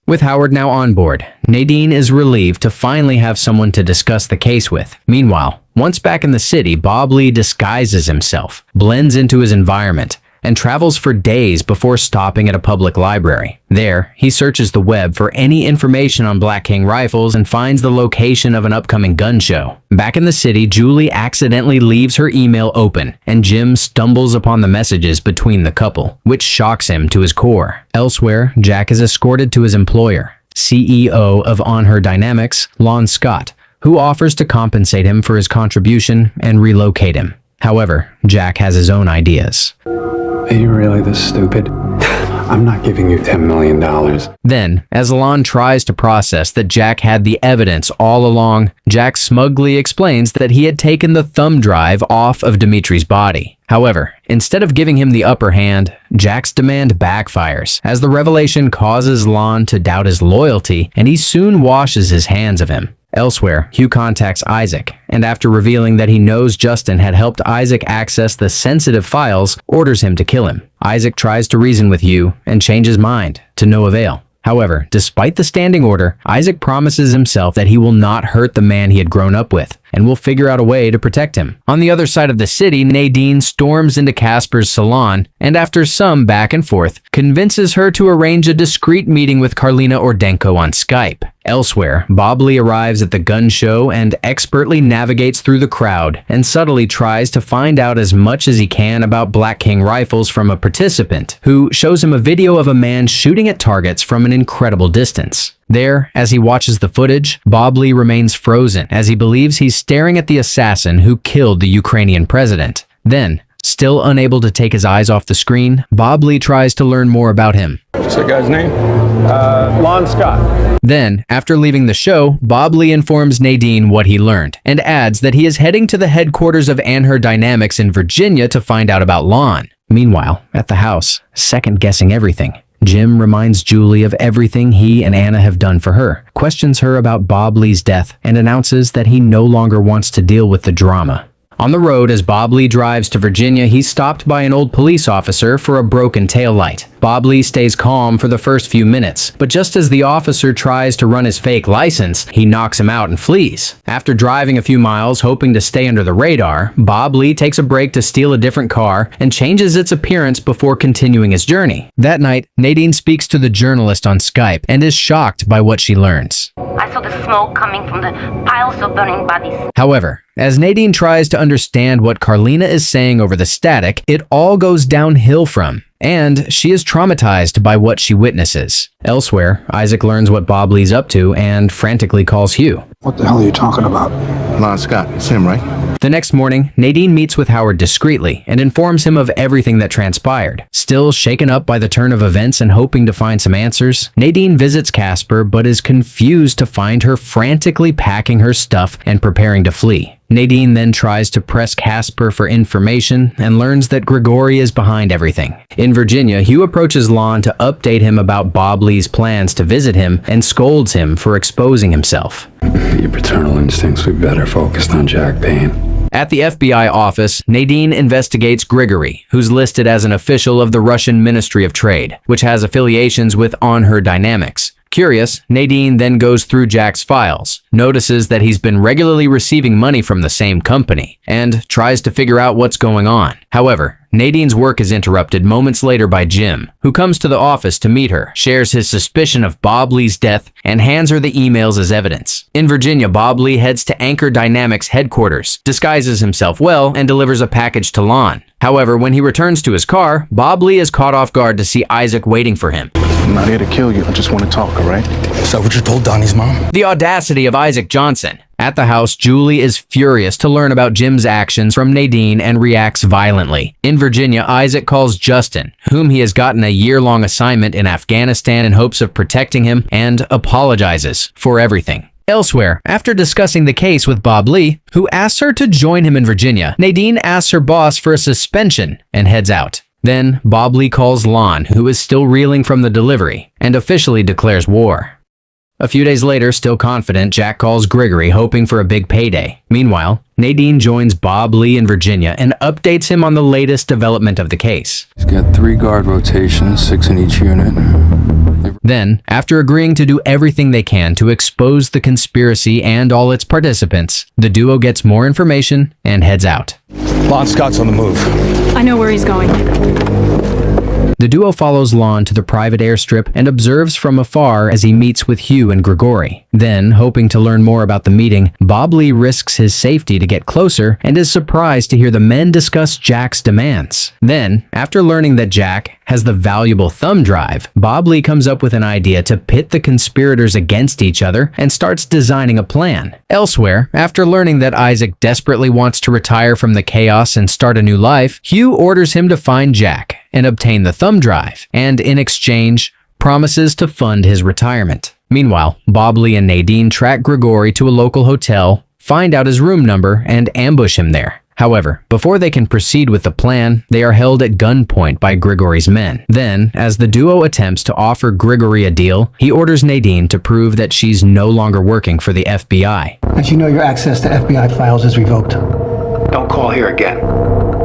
With Howard now on board, Nadine is relieved to finally have someone to discuss the case with. Meanwhile, once back in the city, Bob Lee disguises himself, blends into his environment, and travels for days before stopping at a public library. There, he searches the web for any information on Black King rifles and finds the location of an upcoming gun show. Back in the city, Julie accidentally leaves her email open, and Jim stumbles upon the messages between the couple, which shocks him to his core. Elsewhere, Jack is escorted to his employer, CEO of On Her Dynamics, Lon Scott, who offers to compensate him for his contribution and relocate him. However, Jack has his own ideas. Are you really this stupid? I'm not giving you $10 million. Then, as Lon tries to process that Jack had the evidence all along, Jack smugly explains that he had taken the thumb drive off of Dimitri's body. However, instead of giving him the upper hand, Jack's demand backfires, as the revelation causes Lon to doubt his loyalty, and he soon washes his hands of him. Elsewhere, Hugh contacts Isaac, and after revealing that he knows Justin had helped Isaac access the sensitive files, orders him to kill him. Isaac tries to reason with Hugh and change his mind, to no avail. However, despite the standing order, Isaac promises himself that he will not hurt the man he had grown up with, and will figure out a way to protect him. On the other side of the city, Nadine storms into Casper's salon, and after some back and forth, convinces her to arrange a discreet meeting with Karlina Ordenko on Skype. Elsewhere, Bob Lee arrives at the gun show and expertly navigates through the crowd and subtly tries to find out as much as he can about Black King rifles from a participant, who shows him a video of a man shooting at targets from an incredible distance. There, as he watches the footage, Bob Lee remains frozen as he believes he's staring at the assassin who killed the Ukrainian president. Then, still unable to take his eyes off the screen, Bob Lee tries to learn more about him. What's that guy's name? Lon Scott. Then, after leaving the show, Bob Lee informs Nadine what he learned, and adds that he is heading to the headquarters of Anher Dynamics in Virginia to find out about Lon. Meanwhile, at the house, second-guessing everything, Jim reminds Julie of everything he and Anna have done for her, questions her about Bob Lee's death, and announces that he no longer wants to deal with the drama. On the road, as Bob Lee drives to Virginia, he's stopped by an old police officer for a broken taillight. Bob Lee stays calm for the first few minutes, but just as the officer tries to run his fake license, he knocks him out and flees. After driving a few miles, hoping to stay under the radar, Bob Lee takes a break to steal a different car and changes its appearance before continuing his journey. That night, Nadine speaks to the journalist on Skype and is shocked by what she learns. I saw the smoke coming from the piles of burning bodies. However, as Nadine tries to understand what Karlina is saying over the static, it all goes downhill from, and she is traumatized by what she witnesses. Elsewhere, Isaac learns what Bob Lee's up to and frantically calls Hugh. What the hell are you talking about? Lon Scott, it's him, right? The next morning, Nadine meets with Howard discreetly and informs him of everything that transpired. Still shaken up by the turn of events and hoping to find some answers, Nadine visits Casper but is confused to find her frantically packing her stuff and preparing to flee. Nadine then tries to press Casper for information and learns that Grigori is behind everything. In Virginia, Hugh approaches Lon to update him about Bob Lee's plans to visit him and scolds him for exposing himself. Your paternal instincts would be better focused on Jack Payne. At the FBI office, Nadine investigates Grigori, who's listed as an official of the Russian Ministry of Trade, which has affiliations with On Her Dynamics. Curious, Nadine then goes through Jack's files, notices that he's been regularly receiving money from the same company, and tries to figure out what's going on. However, Nadine's work is interrupted moments later by Jim, who comes to the office to meet her, shares his suspicion of Bob Lee's death, and hands her the emails as evidence. In Virginia, Bob Lee heads to Anchor Dynamics headquarters, disguises himself well, and delivers a package to Lon. However, when he returns to his car, Bob Lee is caught off guard to see Isaac waiting for him. I'm not here to kill you. I just want to talk, all right? Is that what you told Donnie's mom? The audacity of Isaac Johnson. At the house, Julie is furious to learn about Jim's actions from Nadine and reacts violently. In Virginia, Isaac calls Justin, whom he has gotten a year-long assignment in Afghanistan in hopes of protecting him, and apologizes for everything. Elsewhere, after discussing the case with Bob Lee, who asks her to join him in Virginia, Nadine asks her boss for a suspension and heads out. Then, Bob Lee calls Lon, who is still reeling from the delivery, and officially declares war. A few days later, still confident, Jack calls Grigori, hoping for a big payday. Meanwhile, Nadine joins Bob Lee in Virginia and updates him on the latest development of the case. He's got 3 guard rotations, 6 in each unit. Then, after agreeing to do everything they can to expose the conspiracy and all its participants, the duo gets more information and heads out. Lon Scott's on the move. I know where he's going. The duo follows Lon to the private airstrip and observes from afar as he meets with Hugh and Grigori. Then, hoping to learn more about the meeting, Bob Lee risks his safety to get closer and is surprised to hear the men discuss Jack's demands. Then, after learning that Jack has the valuable thumb drive, Bob Lee comes up with an idea to pit the conspirators against each other and starts designing a plan. Elsewhere, after learning that Isaac desperately wants to retire from the chaos and start a new life, Hugh orders him to find Jack and obtain the thumb drive, and in exchange, promises to fund his retirement. Meanwhile, Bob Lee and Nadine track Grigori to a local hotel, find out his room number, and ambush him there. However, before they can proceed with the plan, they are held at gunpoint by Grigori's men. Then, as the duo attempts to offer Grigori a deal, he orders Nadine to prove that she's no longer working for the FBI. As you know, your access to FBI files is revoked. Don't call here again.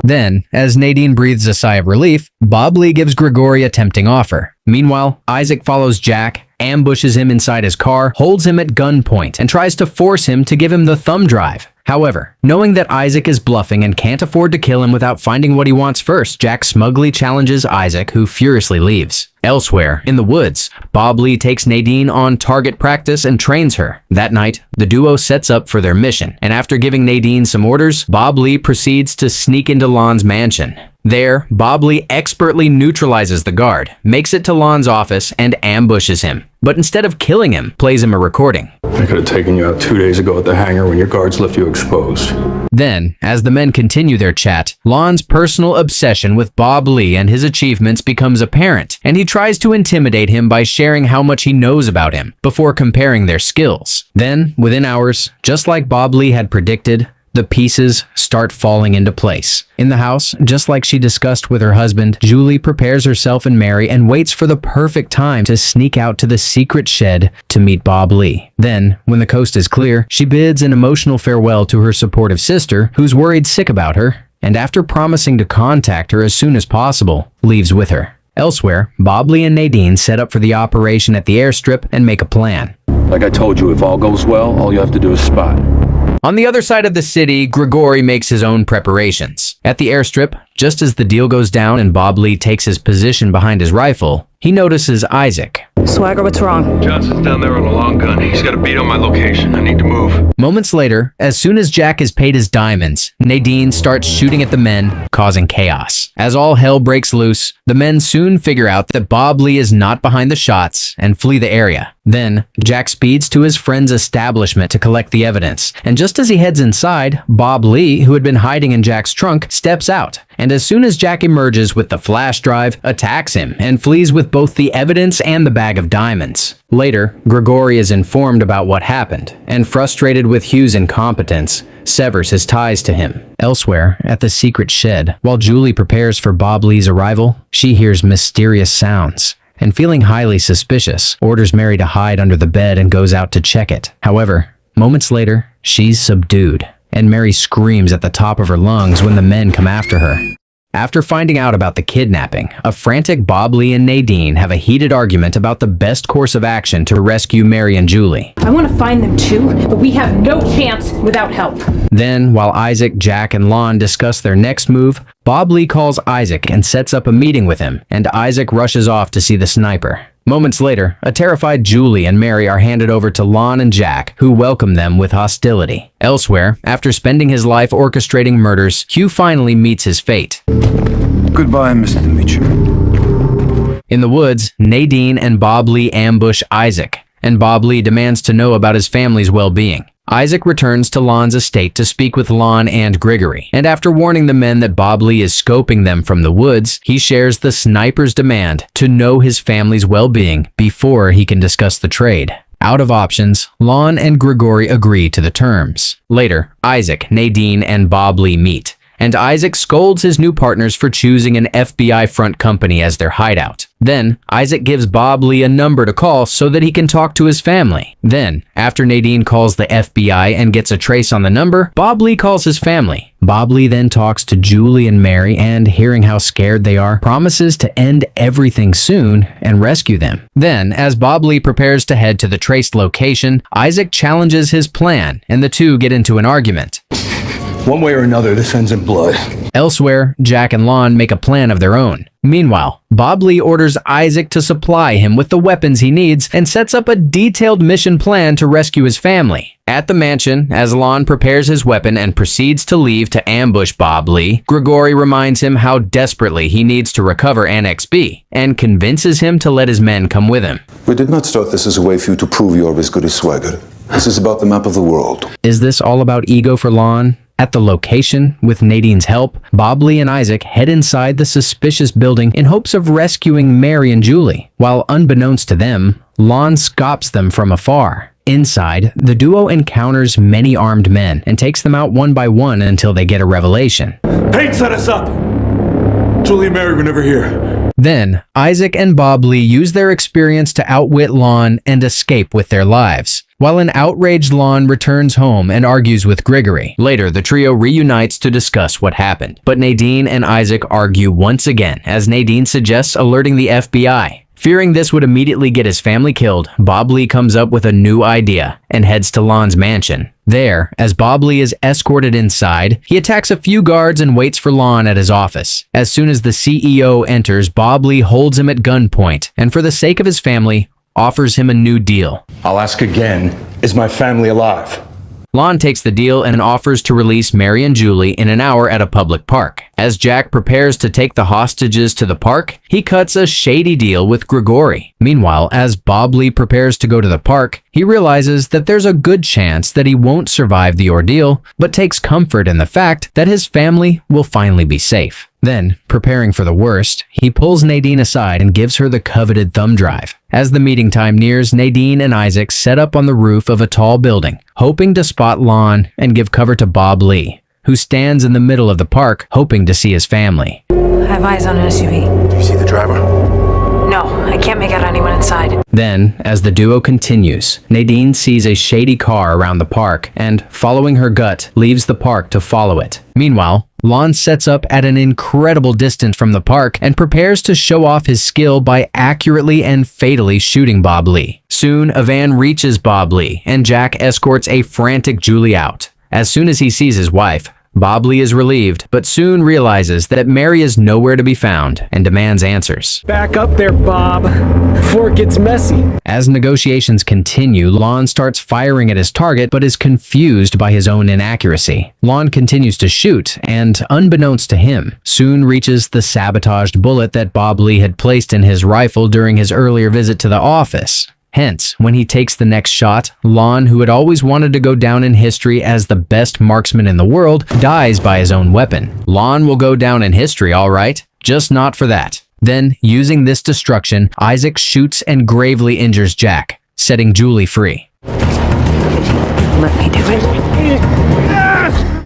Then, as Nadine breathes a sigh of relief, Bob Lee gives Grigori a tempting offer. Meanwhile, Isaac follows Jack, ambushes him inside his car, holds him at gunpoint, and tries to force him to give him the thumb drive. However, knowing that Isaac is bluffing and can't afford to kill him without finding what he wants first, Jack smugly challenges Isaac, who furiously leaves. Elsewhere, in the woods, Bob Lee takes Nadine on target practice and trains her. That night, the duo sets up for their mission, and after giving Nadine some orders, Bob Lee proceeds to sneak into Lon's mansion. There, Bob Lee expertly neutralizes the guard, makes it to Lon's office, and ambushes him. But instead of killing him, plays him a recording. I could have taken you out 2 days ago at the hangar when your guards left you exposed. Then, as the men continue their chat, Lon's personal obsession with Bob Lee and his achievements becomes apparent, and he tries to intimidate him by sharing how much he knows about him, before comparing their skills. Then, within hours, just like Bob Lee had predicted, the pieces start falling into place. In the house, just like she discussed with her husband, Julie prepares herself and Mary and waits for the perfect time to sneak out to the secret shed to meet Bob Lee. Then, when the coast is clear, she bids an emotional farewell to her supportive sister, who's worried sick about her, and after promising to contact her as soon as possible, leaves with her. Elsewhere, Bob Lee and Nadine set up for the operation at the airstrip and make a plan. Like I told you, if all goes well, all you have to do is spot. On the other side of the city, Grigori makes his own preparations. At the airstrip, just as the deal goes down and Bob Lee takes his position behind his rifle, he notices Isaac. Swagger, what's wrong? Johnson's down there on a long gun. He's got a beat on my location. I need to move. Moments later, as soon as Jack is paid his diamonds, Nadine starts shooting at the men, causing chaos. As all hell breaks loose, the men soon figure out that Bob Lee is not behind the shots and flee the area. Then, Jack speeds to his friend's establishment to collect the evidence, and just as he heads inside, Bob Lee, who had been hiding in Jack's trunk, steps out, and as soon as Jack emerges with the flash drive, attacks him and flees with both the evidence and the bag of diamonds. Later, Grigori is informed about what happened, and frustrated with Hugh's incompetence, severs his ties to him. Elsewhere, at the secret shed, while Julie prepares for Bob Lee's arrival, she hears mysterious sounds, and feeling highly suspicious, orders Mary to hide under the bed and goes out to check it. However, moments later, she's subdued, and Mary screams at the top of her lungs when the men come after her. After finding out about the kidnapping, a frantic Bob Lee and Nadine have a heated argument about the best course of action to rescue Mary and Julie. I want to find them too, but we have no chance without help. Then, while Isaac, Jack, and Lon discuss their next move, Bob Lee calls Isaac and sets up a meeting with him, and Isaac rushes off to see the sniper. Moments later, a terrified Julie and Mary are handed over to Lon and Jack, who welcome them with hostility. Elsewhere, after spending his life orchestrating murders, Hugh finally meets his fate. Goodbye, Mr. Mitchell. In the woods, Nadine and Bob Lee ambush Isaac, and Bob Lee demands to know about his family's well-being. Isaac returns to Lon's estate to speak with Lon and Grigori, and after warning the men that Bob Lee is scoping them from the woods, he shares the sniper's demand to know his family's well-being before he can discuss the trade. Out of options, Lon and Grigori agree to the terms. Later, Isaac, Nadine, and Bob Lee meet, and Isaac scolds his new partners for choosing an FBI front company as their hideout. Then, Isaac gives Bob Lee a number to call so that he can talk to his family. Then, after Nadine calls the FBI and gets a trace on the number, Bob Lee calls his family. Bob Lee then talks to Julie and Mary and, hearing how scared they are, promises to end everything soon and rescue them. Then, as Bob Lee prepares to head to the traced location, Isaac challenges his plan and the two get into an argument. One way or another, this ends in blood. Elsewhere, Jack and Lon make a plan of their own. Meanwhile, Bob Lee orders Isaac to supply him with the weapons he needs and sets up a detailed mission plan to rescue his family. At the mansion, as Lon prepares his weapon and proceeds to leave to ambush Bob Lee, Grigori reminds him how desperately he needs to recover Annex B and convinces him to let his men come with him. We did not start this as a way for you to prove you are as good as Swagger. This is about the map of the world. Is this all about ego for Lon? At the location, with Nadine's help, Bob Lee and Isaac head inside the suspicious building in hopes of rescuing Mary and Julie. While unbeknownst to them, Lon scops them from afar. Inside, the duo encounters many armed men and takes them out one by one until they get a revelation. Payne set us up! Julie and Mary were never here. Then, Isaac and Bob Lee use their experience to outwit Lon and escape with their lives, while an outraged Lon returns home and argues with Grigori. Later, the trio reunites to discuss what happened, but Nadine and Isaac argue once again as Nadine suggests alerting the FBI. Fearing this would immediately get his family killed, Bob Lee comes up with a new idea and heads to Lon's mansion. There, as Bob Lee is escorted inside, he attacks a few guards and waits for Lon at his office. As soon as the CEO enters, Bob Lee holds him at gunpoint and, for the sake of his family, offers him a new deal. I'll ask again, is my family alive? Lon takes the deal and offers to release Mary and Julie in an hour at a public park. As Jack prepares to take the hostages to the park, he cuts a shady deal with Grigori. Meanwhile, as Bob Lee prepares to go to the park, he realizes that there's a good chance that he won't survive the ordeal, but takes comfort in the fact that his family will finally be safe. Then, preparing for the worst, he pulls Nadine aside and gives her the coveted thumb drive. As the meeting time nears, Nadine and Isaac set up on the roof of a tall building, hoping to spot Lon and give cover to Bob Lee, who stands in the middle of the park, hoping to see his family. I have eyes on an SUV. Do you see the driver? No, I can't make out anyone inside. Then, as the duo continues, Nadine sees a shady car around the park and, following her gut, leaves the park to follow it. Meanwhile, Lon sets up at an incredible distance from the park and prepares to show off his skill by accurately and fatally shooting Bob Lee. Soon, a van reaches Bob Lee, and Jack escorts a frantic Julie out. As soon as he sees his wife, Bob Lee is relieved, but soon realizes that Mary is nowhere to be found and demands answers. Back up there, Bob, before it gets messy. As negotiations continue, Lon starts firing at his target but is confused by his own inaccuracy. Lon continues to shoot and, unbeknownst to him, soon reaches the sabotaged bullet that Bob Lee had placed in his rifle during his earlier visit to the office. Hence, when he takes the next shot, Lon, who had always wanted to go down in history as the best marksman in the world, dies by his own weapon. Lon will go down in history, all right, just not for that. Then, using this destruction, Isaac shoots and gravely injures Jack, setting Julie free. Let me do it.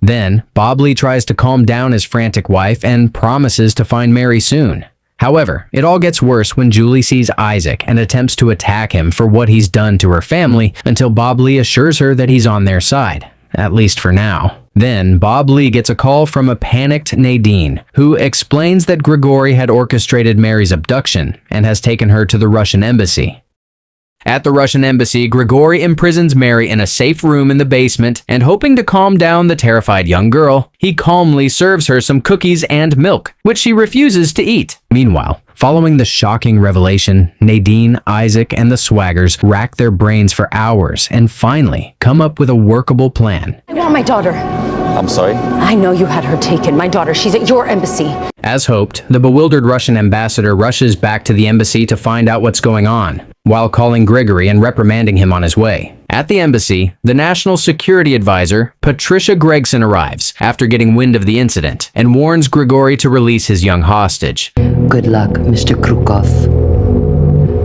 Then, Bob Lee tries to calm down his frantic wife and promises to find Mary soon. However, it all gets worse when Julie sees Isaac and attempts to attack him for what he's done to her family until Bob Lee assures her that he's on their side, at least for now. Then, Bob Lee gets a call from a panicked Nadine, who explains that Grigori had orchestrated Mary's abduction and has taken her to the Russian embassy. At the Russian embassy, Grigori imprisons Mary in a safe room in the basement, and hoping to calm down the terrified young girl, he calmly serves her some cookies and milk, which she refuses to eat. Meanwhile, following the shocking revelation, Nadine, Isaac, and the Swaggers rack their brains for hours and finally come up with a workable plan. I want my daughter. I'm sorry? I know you had her taken. My daughter, she's at your embassy. As hoped, the bewildered Russian ambassador rushes back to the embassy to find out what's going on, while calling Grigori and reprimanding him on his way. At the embassy, the national security advisor, Patricia Gregson, arrives after getting wind of the incident and warns Grigori to release his young hostage. Good luck, Mr. Krukov.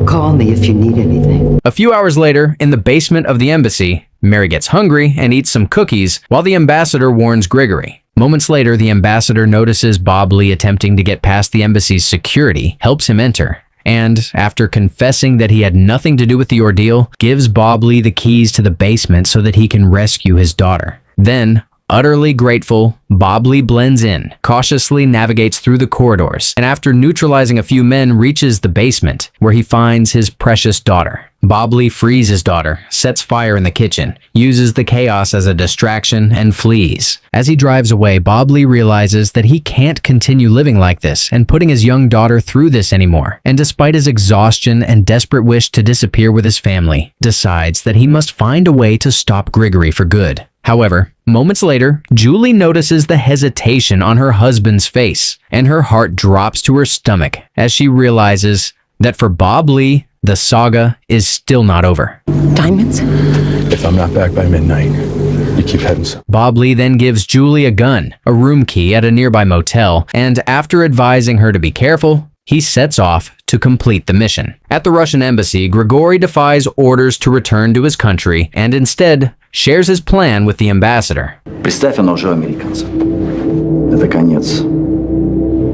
Call me if you need anything. A few hours later, in the basement of the embassy, Mary gets hungry and eats some cookies while the ambassador warns Grigori. Moments later, the ambassador notices Bob Lee attempting to get past the embassy's security, helps him enter, and, after confessing that he had nothing to do with the ordeal, gives Bob Lee the keys to the basement so that he can rescue his daughter. Then, utterly grateful, Bob Lee blends in, cautiously navigates through the corridors, and after neutralizing a few men, reaches the basement, where he finds his precious daughter. Bob Lee frees his daughter, sets fire in the kitchen, uses the chaos as a distraction, and flees. As he drives away, Bob Lee realizes that he can't continue living like this and putting his young daughter through this anymore, and despite his exhaustion and desperate wish to disappear with his family, decides that he must find a way to stop Grigory for good. However, moments later, Julie notices the hesitation on her husband's face, and her heart drops to her stomach as she realizes that for Bob Lee, the saga is still not over. Diamonds? If I'm not back by midnight, you keep heading south. Bob Lee then gives Julie a gun, a room key at a nearby motel, and after advising her to be careful, he sets off to complete the mission. At the Russian embassy, Grigory defies orders to return to his country and instead shares his plan with the ambassador. Представь, она уже американцев. Это конец.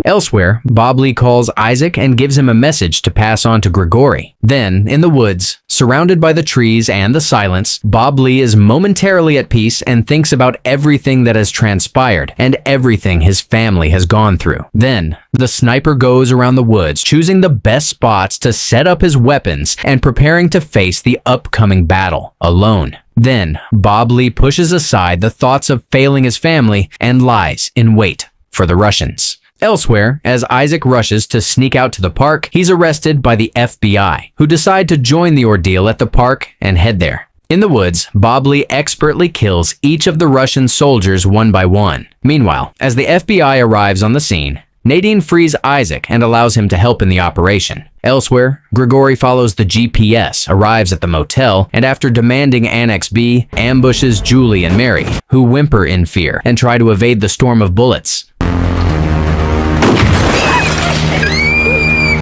Elsewhere, Bob Lee calls Isaac and gives him a message to pass on to Grigory. Then, in the woods, surrounded by the trees and the silence, Bob Lee is momentarily at peace and thinks about everything that has transpired and everything his family has gone through. Then, the sniper goes around the woods, choosing the best spots to set up his weapons and preparing to face the upcoming battle alone. Then, Bob Lee pushes aside the thoughts of failing his family and lies in wait for the Russians. Elsewhere, as Isaac rushes to sneak out to the park, he's arrested by the FBI, who decide to join the ordeal at the park and head there. In the woods, Bob Lee expertly kills each of the Russian soldiers one by one. Meanwhile, as the FBI arrives on the scene, Nadine frees Isaac and allows him to help in the operation. Elsewhere, Grigory follows the GPS, arrives at the motel, and after demanding Annex B, ambushes Julie and Mary, who whimper in fear and try to evade the storm of bullets.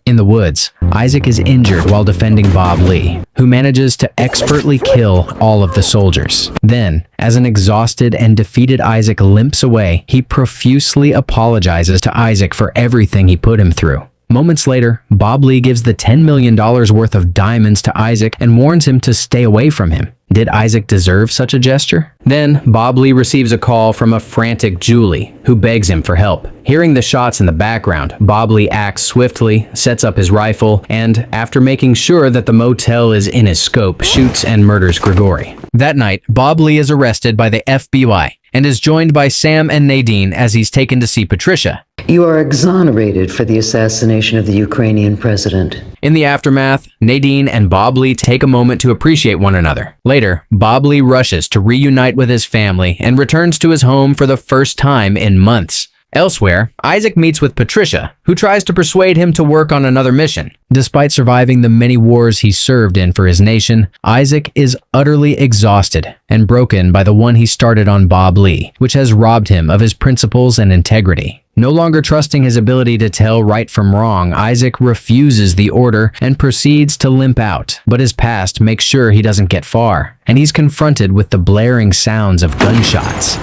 In the woods, Isaac is injured while defending Bob Lee, who manages to expertly kill all of the soldiers. Then, as an exhausted and defeated Isaac limps away, he profusely apologizes to Isaac for everything he put him through. Moments later, Bob Lee gives the $10 million worth of diamonds to Isaac and warns him to stay away from him. Did Isaac deserve such a gesture? Then, Bob Lee receives a call from a frantic Julie, who begs him for help. Hearing the shots in the background, Bob Lee acts swiftly, sets up his rifle, and, after making sure that the motel is in his scope, shoots and murders Grigory. That night, Bob Lee is arrested by the FBI and is joined by Sam and Nadine as he's taken to see Patricia. You are exonerated for the assassination of the Ukrainian president. In the aftermath, Nadine and Bob Lee take a moment to appreciate one another. Later, Bob Lee rushes to reunite with his family and returns to his home for the first time in months. Elsewhere, Isaac meets with Patricia, who tries to persuade him to work on another mission. Despite surviving the many wars he served in for his nation, Isaac is utterly exhausted and broken by the one he started on Bob Lee, which has robbed him of his principles and integrity. No longer trusting his ability to tell right from wrong, Isaac refuses the order and proceeds to limp out. But his past makes sure he doesn't get far, and he's confronted with the blaring sounds of gunshots.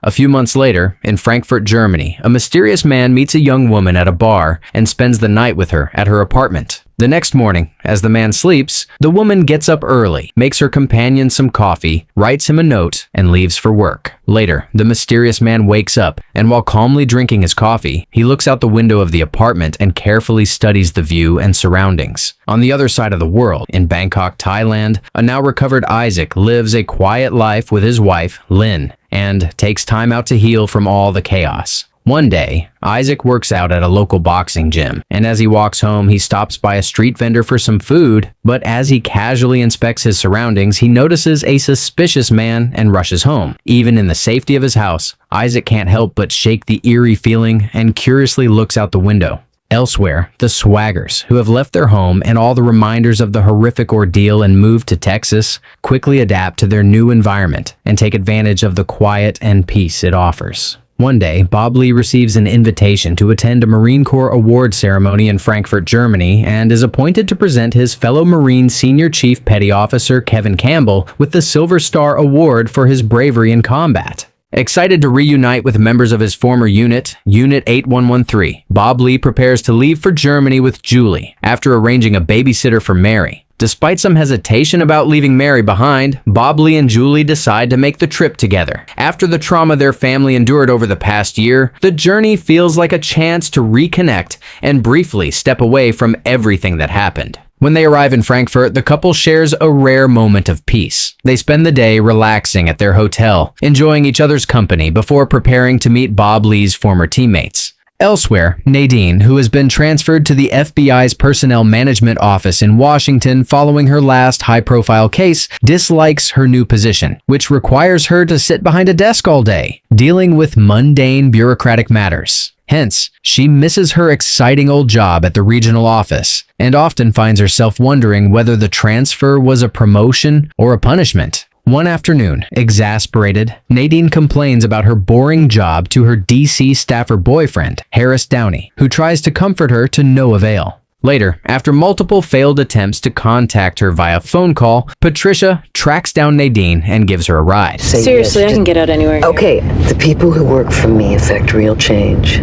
A few months later, in Frankfurt, Germany, a mysterious man meets a young woman at a bar and spends the night with her at her apartment. The next morning, as the man sleeps, the woman gets up early, makes her companion some coffee, writes him a note, and leaves for work. Later, the mysterious man wakes up, and while calmly drinking his coffee, he looks out the window of the apartment and carefully studies the view and surroundings. On the other side of the world, in Bangkok, Thailand, a now recovered Isaac lives a quiet life with his wife, Lynn, and takes time out to heal from all the chaos. One day, Isaac works out at a local boxing gym, and as he walks home, he stops by a street vendor for some food, but as he casually inspects his surroundings, he notices a suspicious man and rushes home. Even in the safety of his house, Isaac can't help but shake the eerie feeling and curiously looks out the window. Elsewhere, the Swaggers, who have left their home and all the reminders of the horrific ordeal and moved to Texas, quickly adapt to their new environment and take advantage of the quiet and peace it offers. One day, Bob Lee receives an invitation to attend a Marine Corps award ceremony in Frankfurt, Germany, and is appointed to present his fellow Marine Senior Chief Petty Officer Kevin Campbell with the Silver Star Award for his bravery in combat. Excited to reunite with members of his former unit, Unit 8113, Bob Lee prepares to leave for Germany with Julie after arranging a babysitter for Mary. Despite some hesitation about leaving Mary behind, Bob Lee and Julie decide to make the trip together. After the trauma their family endured over the past year, the journey feels like a chance to reconnect and briefly step away from everything that happened. When they arrive in Frankfurt, the couple shares a rare moment of peace. They spend the day relaxing at their hotel, enjoying each other's company before preparing to meet Bob Lee's former teammates. Elsewhere, Nadine, who has been transferred to the FBI's Personnel Management Office in Washington following her last high-profile case, dislikes her new position, which requires her to sit behind a desk all day, dealing with mundane bureaucratic matters. Hence, she misses her exciting old job at the regional office and often finds herself wondering whether the transfer was a promotion or a punishment. One afternoon, exasperated, Nadine complains about her boring job to her DC staffer boyfriend, Harris Downey, who tries to comfort her to no avail. Later, after multiple failed attempts to contact her via phone call, Patricia tracks down Nadine and gives her a ride. Seriously, I can get out anywhere. Okay, the people who work for me affect real change.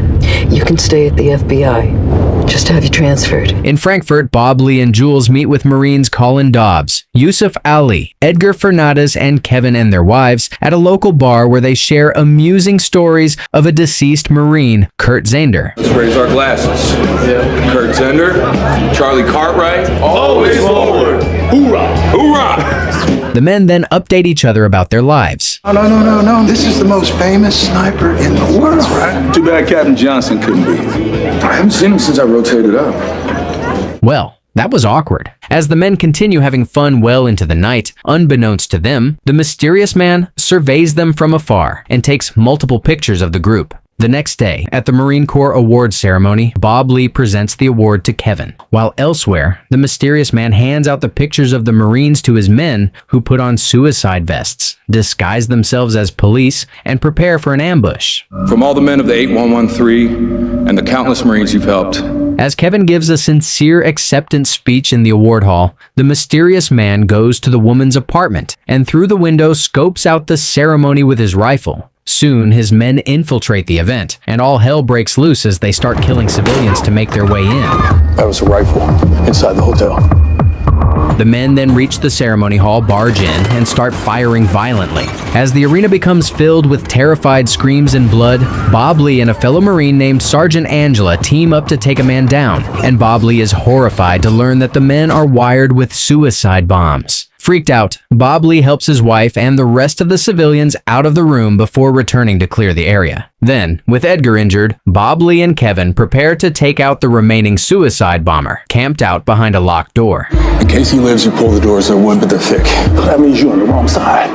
You can stay at the FBI. Just have you transferred. In Frankfurt, Bob Lee and Jules meet with Marines Colin Dobbs, Yusuf Ali, Edgar Fernandez, and Kevin and their wives at a local bar where they share amusing stories of a deceased Marine, Kurt Zander. Let's raise our glasses. Kurt Zender, Charlie Cartwright, always forward. Hoorah! Hoorah! The men then update each other about their lives. No. This is the most famous sniper in the world, right? Too bad Captain Johnson couldn't be here. I haven't seen him since I rotated up. Well, that was awkward. As the men continue having fun well into the night, unbeknownst to them, the mysterious man surveys them from afar and takes multiple pictures of the group. The next day, at the Marine Corps Awards ceremony, Bob Lee presents the award to Kevin, while elsewhere, the mysterious man hands out the pictures of the Marines to his men who put on suicide vests, disguise themselves as police, and prepare for an ambush. From all the men of the 8113 and the countless Marines you've helped, as Kevin gives a sincere acceptance speech in the award hall, the mysterious man goes to the woman's apartment and through the window scopes out the ceremony with his rifle. Soon, his men infiltrate the event, and all hell breaks loose as they start killing civilians to make their way in. That was a rifle inside the hotel. The men then reach the ceremony hall, barge in, and start firing violently. As the arena becomes filled with terrified screams and blood, Bob Lee and a fellow Marine named Sergeant Angela team up to take a man down, and Bob Lee is horrified to learn that the men are wired with suicide bombs. Freaked out, Bob Lee helps his wife and the rest of the civilians out of the room before returning to clear the area. Then, with Edgar injured, Bob Lee and Kevin prepare to take out the remaining suicide bomber, camped out behind a locked door. In case he lives, you pull the doors, they're wood, but they're thick. That means you're on the wrong side.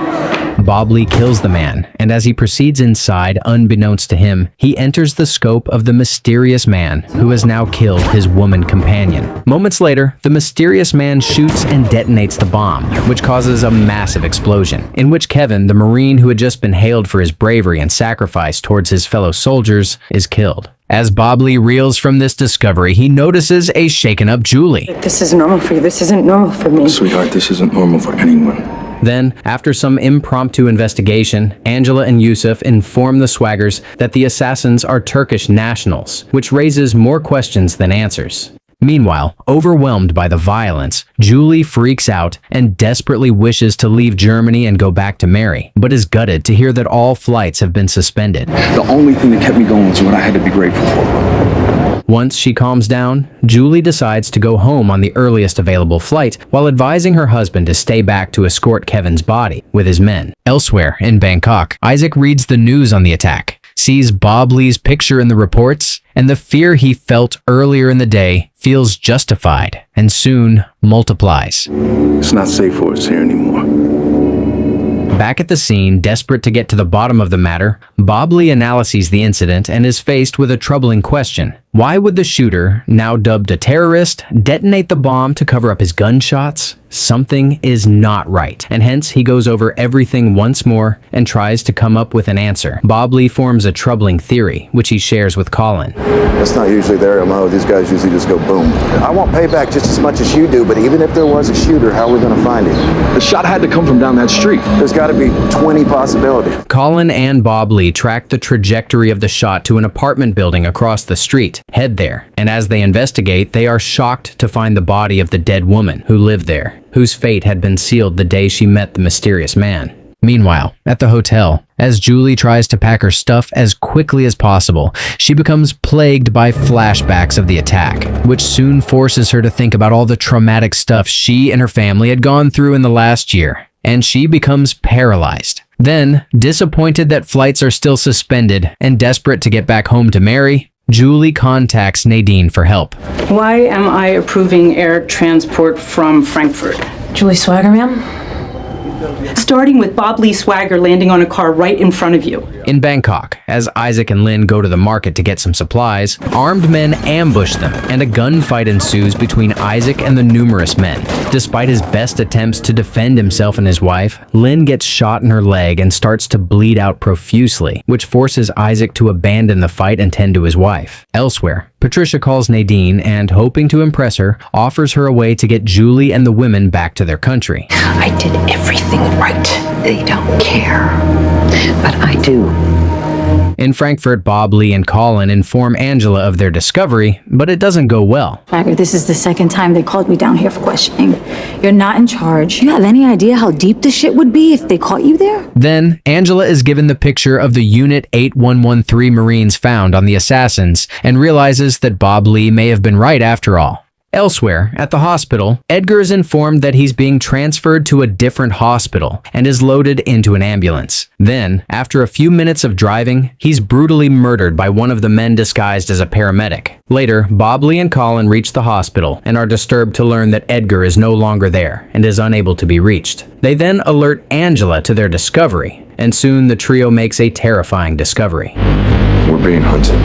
Bob Lee kills the man, and as he proceeds inside, unbeknownst to him, he enters the scope of the mysterious man who has now killed his woman companion. Moments later, the mysterious man shoots and detonates the bomb, which causes a massive explosion, in which Kevin, the Marine who had just been hailed for his bravery and sacrifice towards his fellow soldiers, is killed. As Bob Lee reels from this discovery, he notices a shaken-up Julie. This is normal for you. This isn't normal for me. Sweetheart, this isn't normal for anyone. Then, after some impromptu investigation, Angela and Yusuf inform the Swaggers that the assassins are Turkish nationals, which raises more questions than answers. Meanwhile, overwhelmed by the violence, Julie freaks out and desperately wishes to leave Germany and go back to Mary, but is gutted to hear that all flights have been suspended. The only thing that kept me going was what I had to be grateful for. Once she calms down, Julie decides to go home on the earliest available flight while advising her husband to stay back to escort Kevin's body with his men. Elsewhere, in Bangkok, Isaac reads the news on the attack, sees Bob Lee's picture in the reports, and the fear he felt earlier in the day feels justified and soon multiplies. It's not safe for us here anymore. Back at the scene, desperate to get to the bottom of the matter, Bob Lee analyzes the incident and is faced with a troubling question. Why would the shooter, now dubbed a terrorist, detonate the bomb to cover up his gunshots? Something is not right, and hence he goes over everything once more and tries to come up with an answer. Bob Lee forms a troubling theory, which he shares with Colin. That's not usually their MO. These guys usually just go boom. I want payback just as much as you do, but even if there was a shooter, how are we going to find him? The shot had to come from down that street. There's got to be 20 possibilities. Colin and Bob Lee track the trajectory of the shot to an apartment building across the street, head there, and as they investigate, they are shocked to find the body of the dead woman who lived there, whose fate had been sealed the day she met the mysterious man. Meanwhile, at the hotel, as Julie tries to pack her stuff as quickly as possible, she becomes plagued by flashbacks of the attack, which soon forces her to think about all the traumatic stuff she and her family had gone through in the last year, and she becomes paralyzed. Then, disappointed that flights are still suspended and desperate to get back home to Mary, Julie contacts Nadine for help. Why am I approving air transport from Frankfurt? Julie Swagger, ma'am? Starting with Bob Lee Swagger landing on a car right in front of you. In Bangkok, as Isaac and Lynn go to the market to get some supplies, armed men ambush them, and a gunfight ensues between Isaac and the numerous men. Despite his best attempts to defend himself and his wife, Lynn gets shot in her leg and starts to bleed out profusely, which forces Isaac to abandon the fight and tend to his wife. Elsewhere, Patricia calls Nadine and, hoping to impress her, offers her a way to get Julie and the women back to their country. I did everything right. They don't care. But I do. In Frankfurt, Bob Lee and Colin inform Angela of their discovery, but it doesn't go well. Swagger, this is the second time they called me down here for questioning. You're not in charge. You have any idea how deep this shit would be if they caught you there? Then, Angela is given the picture of the Unit 8113 Marines found on the assassins and realizes that Bob Lee may have been right after all. Elsewhere, at the hospital, Edgar is informed that he's being transferred to a different hospital and is loaded into an ambulance. Then, after a few minutes of driving, he's brutally murdered by one of the men disguised as a paramedic. Later, Bob Lee and Colin reach the hospital and are disturbed to learn that Edgar is no longer there and is unable to be reached. They then alert Angela to their discovery, and soon the trio makes a terrifying discovery. We're being hunted.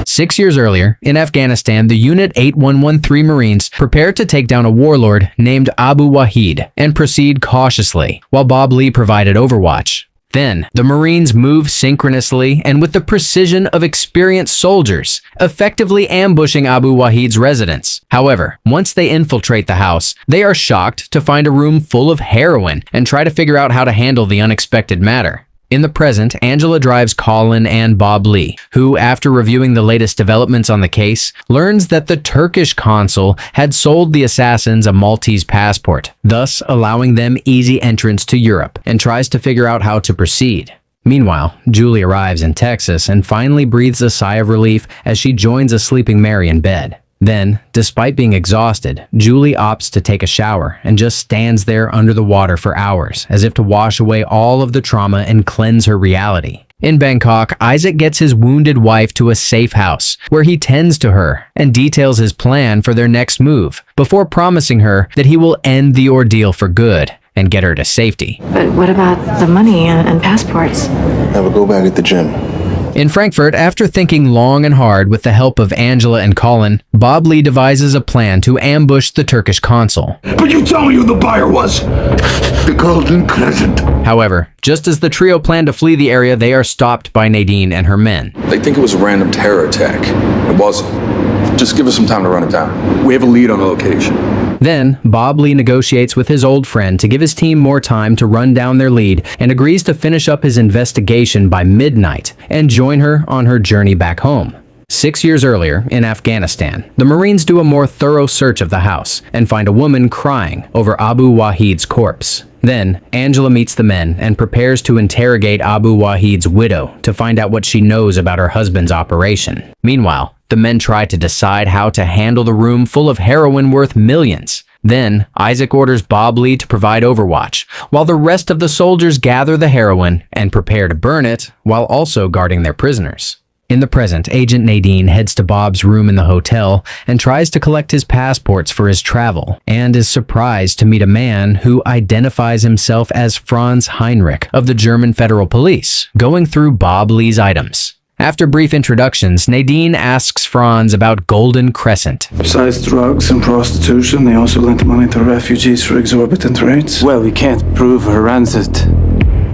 6 years earlier, in Afghanistan, the Unit 8113 Marines prepare to take down a warlord named Abu Wahid and proceed cautiously, while Bob Lee provided overwatch. Then, the Marines move synchronously and with the precision of experienced soldiers, effectively ambushing Abu Wahid's residence. However, once they infiltrate the house, they are shocked to find a room full of heroin and try to figure out how to handle the unexpected matter. In the present, Angela drives Colin and Bob Lee, who, after reviewing the latest developments on the case, learns that the Turkish consul had sold the assassins a Maltese passport, thus allowing them easy entrance to Europe, and tries to figure out how to proceed. Meanwhile, Julie arrives in Texas and finally breathes a sigh of relief as she joins a sleeping Mary in bed. Then, despite being exhausted, Julie opts to take a shower and just stands there under the water for hours, as if to wash away all of the trauma and cleanse her reality. In Bangkok, Isaac gets his wounded wife to a safe house, where he tends to her and details his plan for their next move, before promising her that he will end the ordeal for good and get her to safety. But what about the money and passports? Have a go back at the gym. In Frankfurt, after thinking long and hard with the help of Angela and Colin, Bob Lee devises a plan to ambush the Turkish consul. But you tell me who the buyer was! The Golden Crescent. However, just as the trio plan to flee the area, they are stopped by Nadine and her men. They think it was a random terror attack. It wasn't. Just give us some time to run it down. We have a lead on the location. Then, Bob Lee negotiates with his old friend to give his team more time to run down their lead and agrees to finish up his investigation by midnight and join her on her journey back home. 6 years earlier, in Afghanistan, the Marines do a more thorough search of the house and find a woman crying over Abu Wahid's corpse. Then, Angela meets the men and prepares to interrogate Abu Wahid's widow to find out what she knows about her husband's operation. Meanwhile, the men try to decide how to handle the room full of heroin worth millions. Then, Isaac orders Bob Lee to provide overwatch, while the rest of the soldiers gather the heroin and prepare to burn it, while also guarding their prisoners. In the present, Agent Nadine heads to Bob's room in the hotel and tries to collect his passports for his travel, and is surprised to meet a man who identifies himself as Franz Heinrich of the German Federal Police, going through Bob Lee's items. After brief introductions, Nadine asks Franz about Golden Crescent. Besides drugs and prostitution, they also lent money to refugees for exorbitant rates. Well, we can't prove her ransom.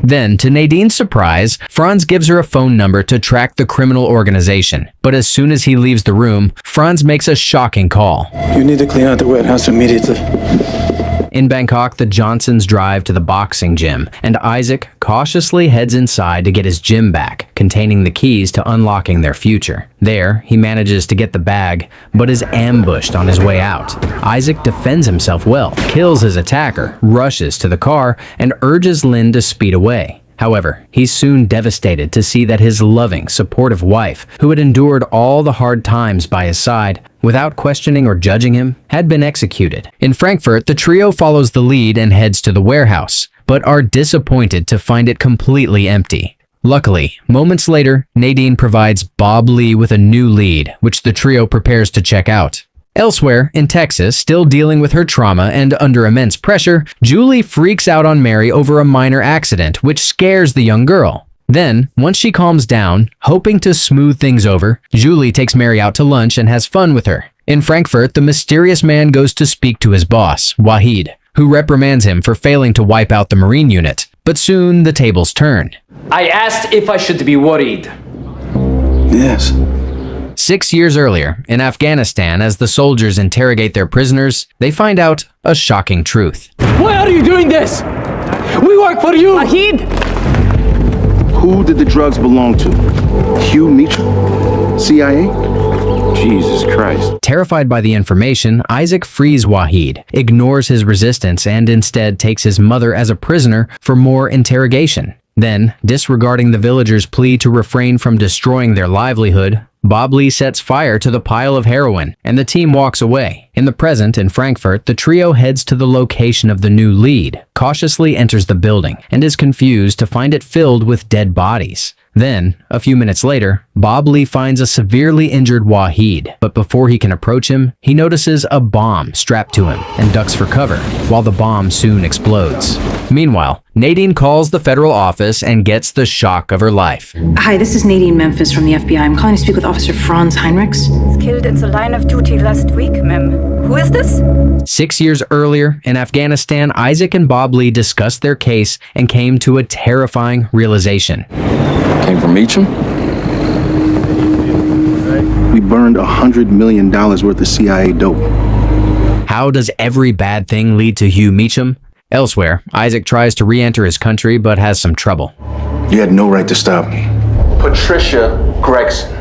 Then, to Nadine's surprise, Franz gives her a phone number to track the criminal organization. But as soon as he leaves the room, Franz makes a shocking call. You need to clean out the warehouse immediately. In Bangkok, the Johnsons drive to the boxing gym, and Isaac cautiously heads inside to get his gym back, containing the keys to unlocking their future. There, he manages to get the bag, but is ambushed on his way out. Isaac defends himself well, kills his attacker, rushes to the car, and urges Lynn to speed away. However, he's soon devastated to see that his loving, supportive wife, who had endured all the hard times by his side, without questioning or judging him, had been executed. In Frankfurt, the trio follows the lead and heads to the warehouse, but are disappointed to find it completely empty. Luckily, moments later, Nadine provides Bob Lee with a new lead, which the trio prepares to check out. Elsewhere, in Texas, still dealing with her trauma and under immense pressure, Julie freaks out on Mary over a minor accident, which scares the young girl. Then, once she calms down, hoping to smooth things over, Julie takes Mary out to lunch and has fun with her. In Frankfurt, the mysterious man goes to speak to his boss, Wahid, who reprimands him for failing to wipe out the Marine unit. But soon, the tables turn. I asked if I should be worried. Yes. 6 years earlier, in Afghanistan, as the soldiers interrogate their prisoners, they find out a shocking truth. Why are you doing this? We work for you! Wahid! Who did the drugs belong to? Hugh Meacham? CIA? Jesus Christ. Terrified by the information, Isaac frees Wahid, ignores his resistance, and instead takes his mother as a prisoner for more interrogation. Then, disregarding the villagers' plea to refrain from destroying their livelihood, Bob Lee sets fire to the pile of heroin, and the team walks away. In the present, in Frankfurt, the trio heads to the location of the new lead, cautiously enters the building, and is confused to find it filled with dead bodies. Then, a few minutes later, Bob Lee finds a severely injured Wahid, but before he can approach him, he notices a bomb strapped to him and ducks for cover, while the bomb soon explodes. Meanwhile, Nadine calls the federal office and gets the shock of her life. Hi, this is Nadine Memphis from the FBI. I'm calling to speak with Officer Franz Heinrichs. Killed in the line of duty last week, ma'am. Who is this? 6 years earlier, in Afghanistan, Isaac and Bob Lee discussed their case and came to a terrifying realization. Came from Meacham? We burned $100 million worth of CIA dope. How does every bad thing lead to Hugh Meacham? Elsewhere, Isaac tries to re-enter his country but has some trouble. You had no right to stop me. Patricia Gregson.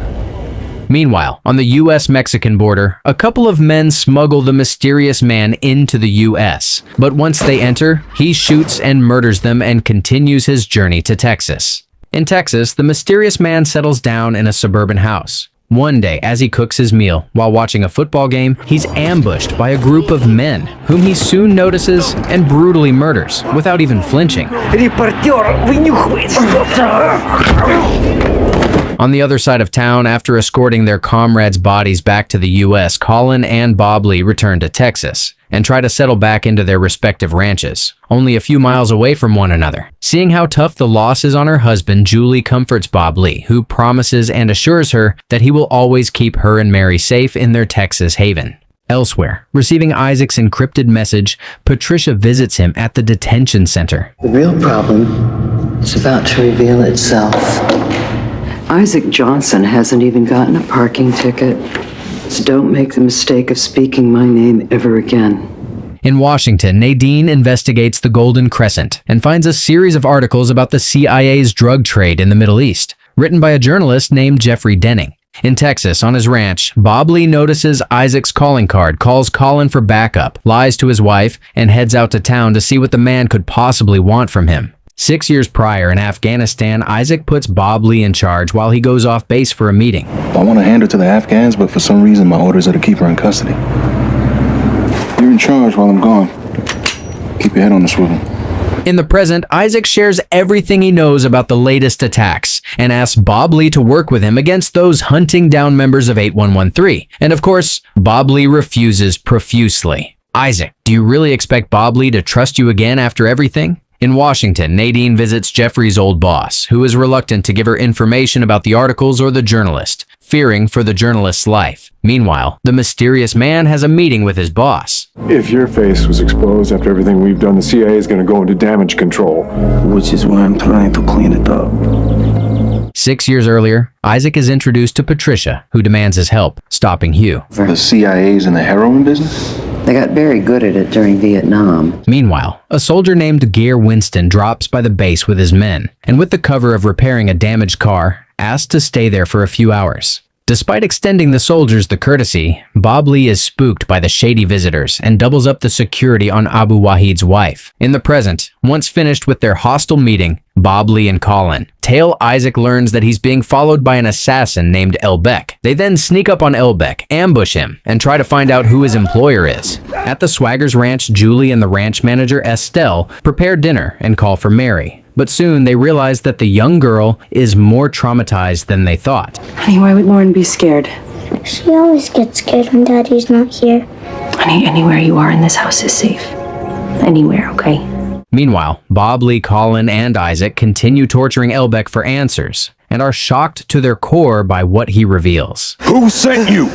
Meanwhile, on the US-Mexican border, a couple of men smuggle the mysterious man into the US. But once they enter, he shoots and murders them and continues his journey to Texas. In Texas, the mysterious man settles down in a suburban house. One day, as he cooks his meal while watching a football game, he's ambushed by a group of men, whom he soon notices and brutally murders, without even flinching. On the other side of town, after escorting their comrades' bodies back to the US, Colin and Bob Lee return to Texas and try to settle back into their respective ranches, only a few miles away from one another. Seeing how tough the loss is on her husband, Julie comforts Bob Lee, who promises and assures her that he will always keep her and Mary safe in their Texas haven. Elsewhere, receiving Isaac's encrypted message, Patricia visits him at the detention center. The real problem is about to reveal itself. Isaac Johnson hasn't even gotten a parking ticket. So don't make the mistake of speaking my name ever again. In Washington, Nadine investigates the Golden Crescent and finds a series of articles about the CIA's drug trade in the Middle East, written by a journalist named Jeffrey Denning. In Texas, on his ranch, Bob Lee notices Isaac's calling card, calls Colin for backup, lies to his wife, and heads out to town to see what the man could possibly want from him. 6 years prior in Afghanistan, Isaac puts Bob Lee in charge while he goes off base for a meeting. I want to hand her to the Afghans, but for some reason my orders are to keep her in custody. You're in charge while I'm gone. Keep your head on the swivel. In the present, Isaac shares everything he knows about the latest attacks and asks Bob Lee to work with him against those hunting down members of 8113. And of course, Bob Lee refuses profusely. Isaac, do you really expect Bob Lee to trust you again after everything? In Washington, Nadine visits Jeffrey's old boss, who is reluctant to give her information about the articles or the journalist, fearing for the journalist's life. Meanwhile, the mysterious man has a meeting with his boss. If your face was exposed after everything we've done, the CIA is going to go into damage control. Which is why I'm trying to clean it up. 6 years earlier, Isaac is introduced to Patricia, who demands his help, stopping Hugh. The CIA's in the heroin business? They got very good at it during Vietnam. Meanwhile, a soldier named Gare Winston drops by the base with his men, and with the cover of repairing a damaged car, asked to stay there for a few hours. Despite extending the soldiers the courtesy, Bob Lee is spooked by the shady visitors and doubles up the security on Abu Wahid's wife. In the present, once finished with their hostile meeting, Bob Lee and Colin tell Isaac learns that he's being followed by an assassin named Elbeck. They then sneak up on Elbeck, ambush him, and try to find out who his employer is. At the Swaggers Ranch, Julie and the ranch manager Estelle prepare dinner and call for Mary. But soon they realize that the young girl is more traumatized than they thought. Honey, why would Lauren be scared? She always gets scared when Daddy's not here. Honey, anywhere you are in this house is safe. Anywhere, okay? Meanwhile, Bob Lee, Colin, and Isaac continue torturing Elbeck for answers and are shocked to their core by what he reveals. Who sent you?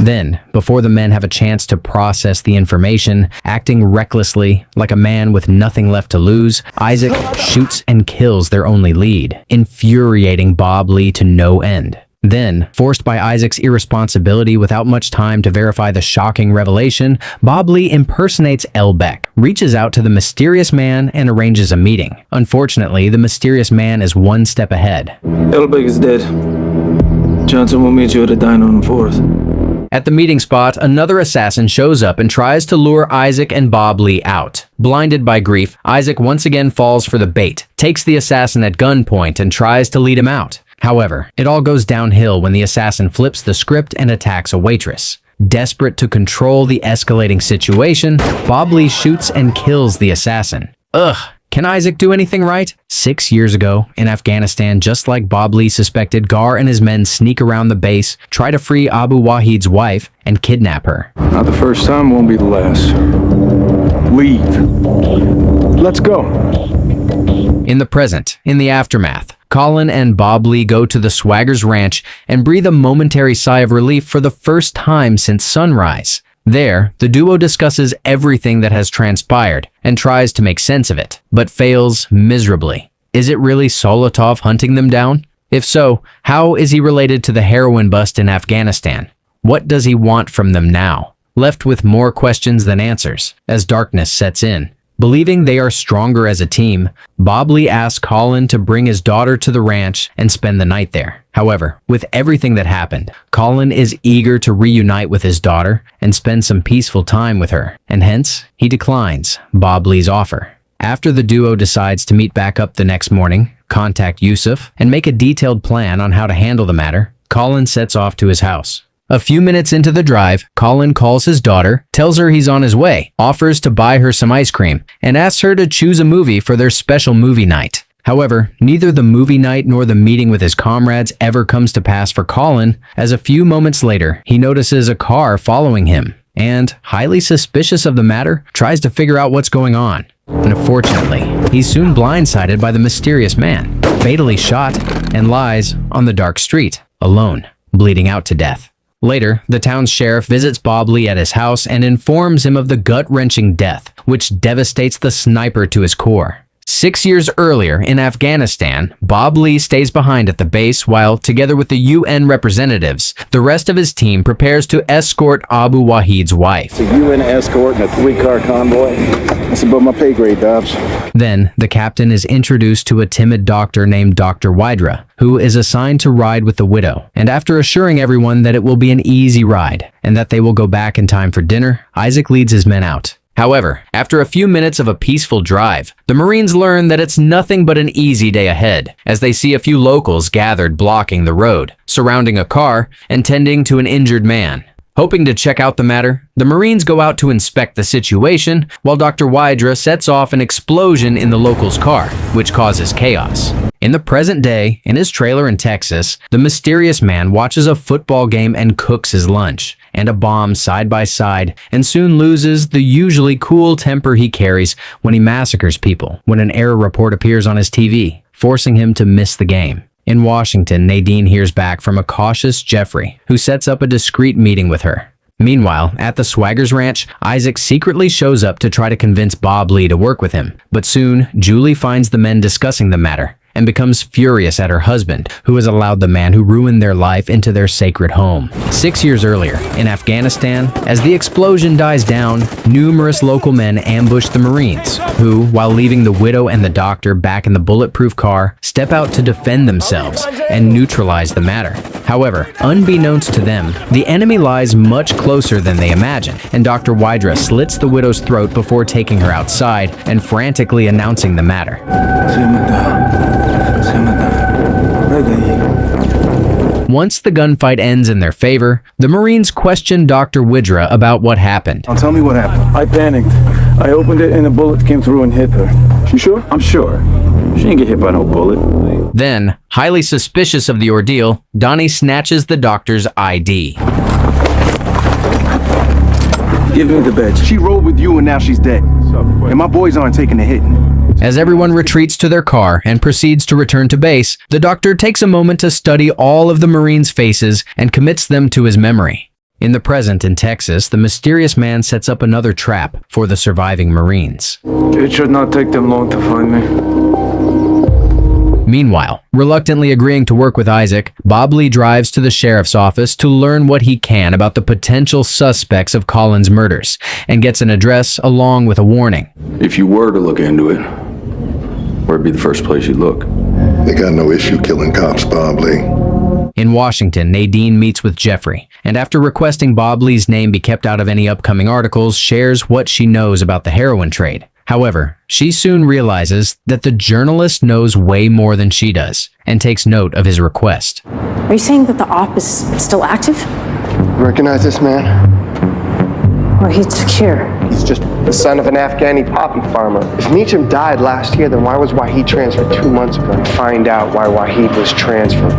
Then, before the men have a chance to process the information, acting recklessly, like a man with nothing left to lose, Isaac shoots and kills their only lead, infuriating Bob Lee to no end. Then, forced by Isaac's irresponsibility without much time to verify the shocking revelation, Bob Lee impersonates Elbeck, reaches out to the mysterious man, and arranges a meeting. Unfortunately, the mysterious man is one step ahead. Elbeck is dead. Johnson will meet you at a diner on 4th. At the meeting spot, another assassin shows up and tries to lure Isaac and Bob Lee out. Blinded by grief, Isaac once again falls for the bait, takes the assassin at gunpoint, and tries to lead him out. However, it all goes downhill when the assassin flips the script and attacks a waitress. Desperate to control the escalating situation, Bob Lee shoots and kills the assassin. Ugh! Can Isaac do anything right? 6 years ago, in Afghanistan, just like Bob Lee suspected, Gar and his men sneak around the base, try to free Abu Wahid's wife, and kidnap her. Not the first time, won't be the last. Leave. Let's go. In the present, in the aftermath, Colin and Bob Lee go to the Swaggers Ranch and breathe a momentary sigh of relief for the first time since sunrise. There, the duo discusses everything that has transpired and tries to make sense of it, but fails miserably. Is it really Solotov hunting them down? If so, how is he related to the heroin bust in Afghanistan? What does he want from them now? Left with more questions than answers, as darkness sets in. Believing they are stronger as a team, Bob Lee asks Colin to bring his daughter to the ranch and spend the night there. However, with everything that happened, Colin is eager to reunite with his daughter and spend some peaceful time with her, and hence, he declines Bob Lee's offer. After the duo decides to meet back up the next morning, contact Yusuf, and make a detailed plan on how to handle the matter, Colin sets off to his house. A few minutes into the drive, Colin calls his daughter, tells her he's on his way, offers to buy her some ice cream, and asks her to choose a movie for their special movie night. However, neither the movie night nor the meeting with his comrades ever comes to pass for Colin, as a few moments later, he notices a car following him, and, highly suspicious of the matter, tries to figure out what's going on. Unfortunately, he's soon blindsided by the mysterious man, fatally shot, and lies on the dark street, alone, bleeding out to death. Later, the town's sheriff visits Bob Lee at his house and informs him of the gut-wrenching death, which devastates the sniper to his core. 6 years earlier, in Afghanistan, Bob Lee stays behind at the base while, together with the UN representatives, the rest of his team prepares to escort Abu Wahid's wife. A UN escort and a 3-car convoy? That's above my pay grade, Dobbs. Then, the captain is introduced to a timid doctor named Dr. Wydra, who is assigned to ride with the widow. And after assuring everyone that it will be an easy ride, and that they will go back in time for dinner, Isaac leads his men out. However, after a few minutes of a peaceful drive, the Marines learn that it's nothing but an easy day ahead, as they see a few locals gathered blocking the road, surrounding a car, and tending to an injured man. Hoping to check out the matter, the Marines go out to inspect the situation, while Dr. Wydra sets off an explosion in the local's car, which causes chaos. In the present day, in his trailer in Texas, the mysterious man watches a football game and cooks his lunch. and a bomb side by side, and soon loses the usually cool temper he carries when he massacres people when an error report appears on his TV, forcing him to miss the game. In Washington, Nadine hears back from a cautious Jeffrey, who sets up a discreet meeting with her. Meanwhile, at the Swaggers Ranch, Isaac secretly shows up to try to convince Bob Lee to work with him, but soon, Julie finds the men discussing the matter and becomes furious at her husband, who has allowed the man who ruined their life into their sacred home. 6 years earlier, in Afghanistan, as the explosion dies down, numerous local men ambush the Marines, who, while leaving the widow and the doctor back in the bulletproof car, step out to defend themselves and neutralize the matter. However, unbeknownst to them, the enemy lies much closer than they imagine, and Dr. Wydra slits the widow's throat before taking her outside and frantically announcing the matter. Once the gunfight ends in their favor, the Marines question Dr. Wydra about what happened. Tell me what happened. I panicked. I opened it and a bullet came through and hit her. You sure? I'm sure. She didn't get hit by no bullet. Then, highly suspicious of the ordeal, Donnie snatches the doctor's ID. Give me the bed. She rode with you and now she's dead. And my boys aren't taking the hit. As everyone retreats to their car and proceeds to return to base, the doctor takes a moment to study all of the Marines' faces and commits them to his memory. In the present in Texas, the mysterious man sets up another trap for the surviving Marines. It should not take them long to find me. Meanwhile, reluctantly agreeing to work with Isaac, Bob Lee drives to the sheriff's office to learn what he can about the potential suspects of Colin's murders, and gets an address along with a warning. If you were to look into it, where'd be the first place you'd look? They got no issue killing cops, Bob Lee. In Washington, Nadine meets with Jeffrey, and after requesting Bob Lee's name be kept out of any upcoming articles, shares what she knows about the heroin trade. However, she soon realizes that the journalist knows way more than she does, and takes note of his request. Are you saying that the op is still active? Recognize this man? Or he's secure? He's just the son of an Afghani poppy farmer. If Meacham died last year, then why was Wahid transferred 2 months ago? Find out why Wahid was transferred.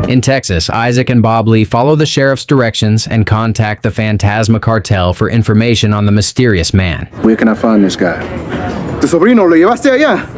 In Texas, Isaac and Bob Lee follow the sheriff's directions and contact the Phantasma cartel for information on the mysterious man. Where can I find this guy? Tu sobrino lo llevaste allá?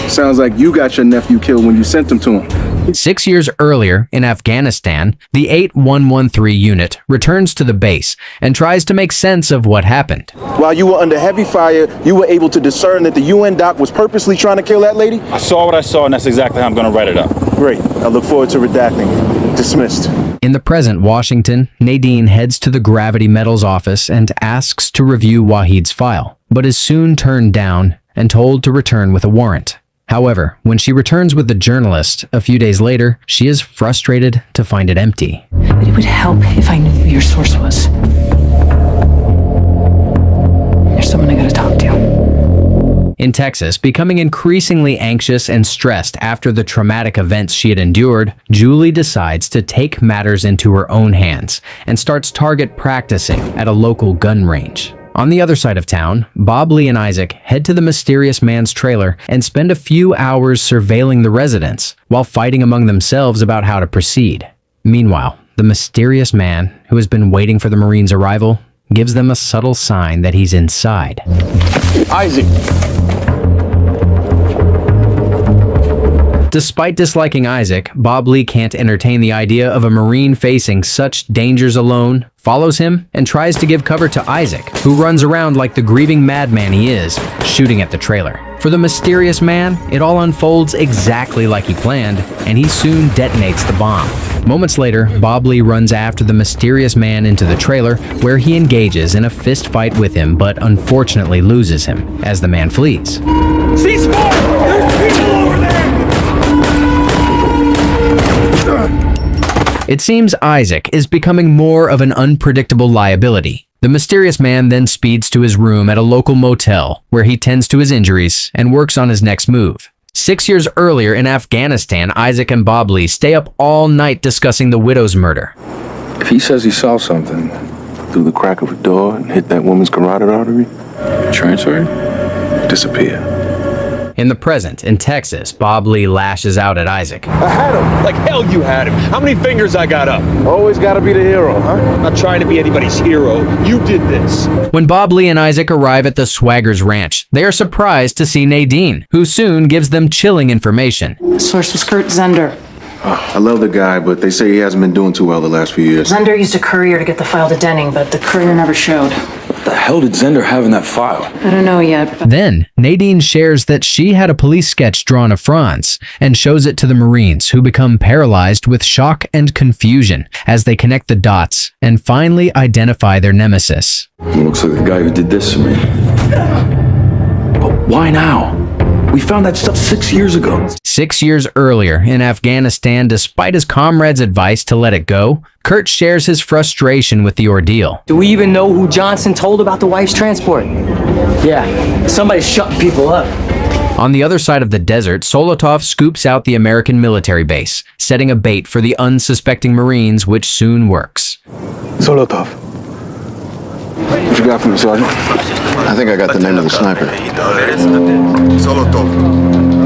Sounds like you got your nephew killed when you sent him to him. 6 years earlier, in Afghanistan, the 8113 unit returns to the base and tries to make sense of what happened. While you were under heavy fire, you were able to discern that the UN doc was purposely trying to kill that lady? I saw what I saw, and that's exactly how I'm going to write it up. Great. I look forward to redacting it. Dismissed. In the present Washington, Nadine heads to the Gravity Metals office and asks to review Wahid's file, but is soon turned down and told to return with a warrant. However, when she returns with the journalist a few days later, she is frustrated to find it empty. But it would help if I knew who your source was. There's someone I gotta talk to. In Texas, becoming increasingly anxious and stressed after the traumatic events she had endured, Julie decides to take matters into her own hands and starts target practicing at a local gun range. On the other side of town, Bob Lee and Isaac head to the mysterious man's trailer and spend a few hours surveilling the residence while fighting among themselves about how to proceed. Meanwhile, the mysterious man, who has been waiting for the Marines' arrival, gives them a subtle sign that he's inside. Isaac! Despite disliking Isaac, Bob Lee can't entertain the idea of a Marine facing such dangers alone, follows him, and tries to give cover to Isaac, who runs around like the grieving madman he is, shooting at the trailer. For the mysterious man, it all unfolds exactly like he planned, and he soon detonates the bomb. Moments later, Bob Lee runs after the mysterious man into the trailer, where he engages in a fist fight with him, but unfortunately loses him, as the man flees. Ceasefire! There's people over there! It seems Isaac is becoming more of an unpredictable liability. The mysterious man then speeds to his room at a local motel, where he tends to his injuries and works on his next move. 6 years earlier in Afghanistan, Isaac and Bob Lee stay up all night discussing the widow's murder. If he says he saw something through the crack of a door and hit that woman's carotid artery, Transfer? disappear. In the present, in Texas, Bob Lee lashes out at Isaac. I had him. Like hell you had him. How many fingers I got up? Always gotta be the hero, huh? Not trying to be anybody's hero. You did this. When Bob Lee and Isaac arrive at the Swaggers Ranch, they are surprised to see Nadine, who soon gives them chilling information. The source was Kurt Zender. I love the guy, but they say he hasn't been doing too well the last few years. Zender used a courier to get the file to Denning, but the courier never showed. What the hell did Zender have in that file? I don't know yet, but Then, Nadine shares that she had a police sketch drawn of Franz and shows it to the Marines, who become paralyzed with shock and confusion as they connect the dots and finally identify their nemesis. Looks like the guy who did this to me. But why now? We found that stuff 6 years ago. 6 years earlier, in Afghanistan, despite his comrades' advice to let it go, Kurt shares his frustration with the ordeal. Do we even know who Johnson told about the wife's transport? Yeah, somebody's shutting people up. On the other side of the desert, Solotov scoops out the American military base, setting a bait for the unsuspecting Marines, which soon works. Solotov. What you got for me, Sergeant? I think I got the name of the sniper.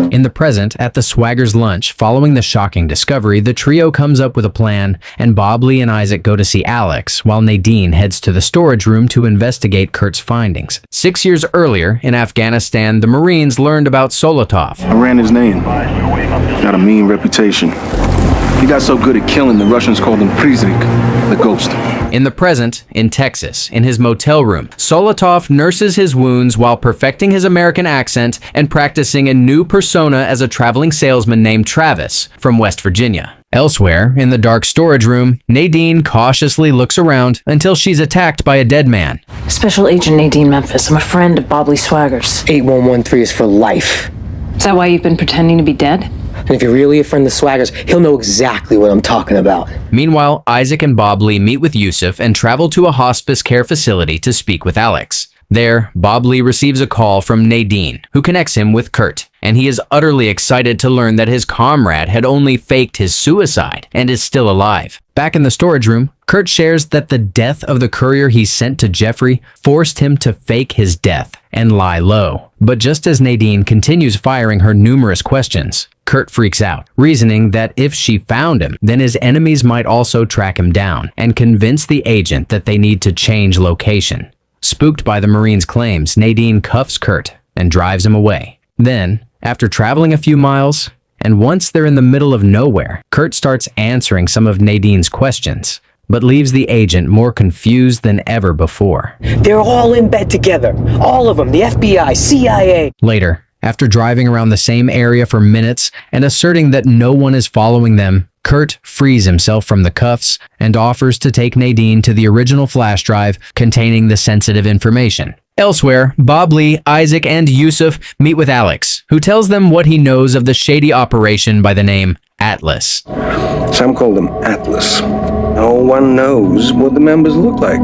In the present, at the Swaggers' lunch, following the shocking discovery, the trio comes up with a plan, and Bob Lee and Isaac go to see Alex, while Nadine heads to the storage room to investigate Kurt's findings. 6 years earlier, in Afghanistan, the Marines learned about Solotov. I ran his name. Got a mean reputation. He got so good at killing, the Russians called him Prizrik, the ghost. In the present, in Texas, in his motel room, Solotov nurses his wounds while perfecting his American accent and practicing a new persona as a traveling salesman named Travis from West Virginia. Elsewhere, in the dark storage room, Nadine cautiously looks around until she's attacked by a dead man. Special Agent Nadine Memphis. I'm a friend of Bob Lee Swaggers. 8113 is for life. Is that why you've been pretending to be dead? And if you're really a friend of Swaggers, he'll know exactly what I'm talking about. Meanwhile, Isaac and Bob Lee meet with Yusuf and travel to a hospice care facility to speak with Alex. There, Bob Lee receives a call from Nadine, who connects him with Kurt, and he is utterly excited to learn that his comrade had only faked his suicide and is still alive. Back in the storage room, Kurt shares that the death of the courier he sent to Jeffrey forced him to fake his death and lie low. But just as Nadine continues firing her numerous questions, Kurt freaks out, reasoning that if she found him, then his enemies might also track him down and convince the agent that they need to change location. Spooked by the Marines' claims, Nadine cuffs Kurt and drives him away. Then, after traveling a few miles, and once they're in the middle of nowhere, Kurt starts answering some of Nadine's questions, but leaves the agent more confused than ever before. They're all in bed together. All of them. The FBI, CIA. Later, after driving around the same area for minutes and asserting that no one is following them, Kurt frees himself from the cuffs and offers to take Nadine to the original flash drive containing the sensitive information. Elsewhere, Bob Lee, Isaac, and Yusuf meet with Alex, who tells them what he knows of the shady operation by the name Atlas. Some call them Atlas. No one knows what the members look like.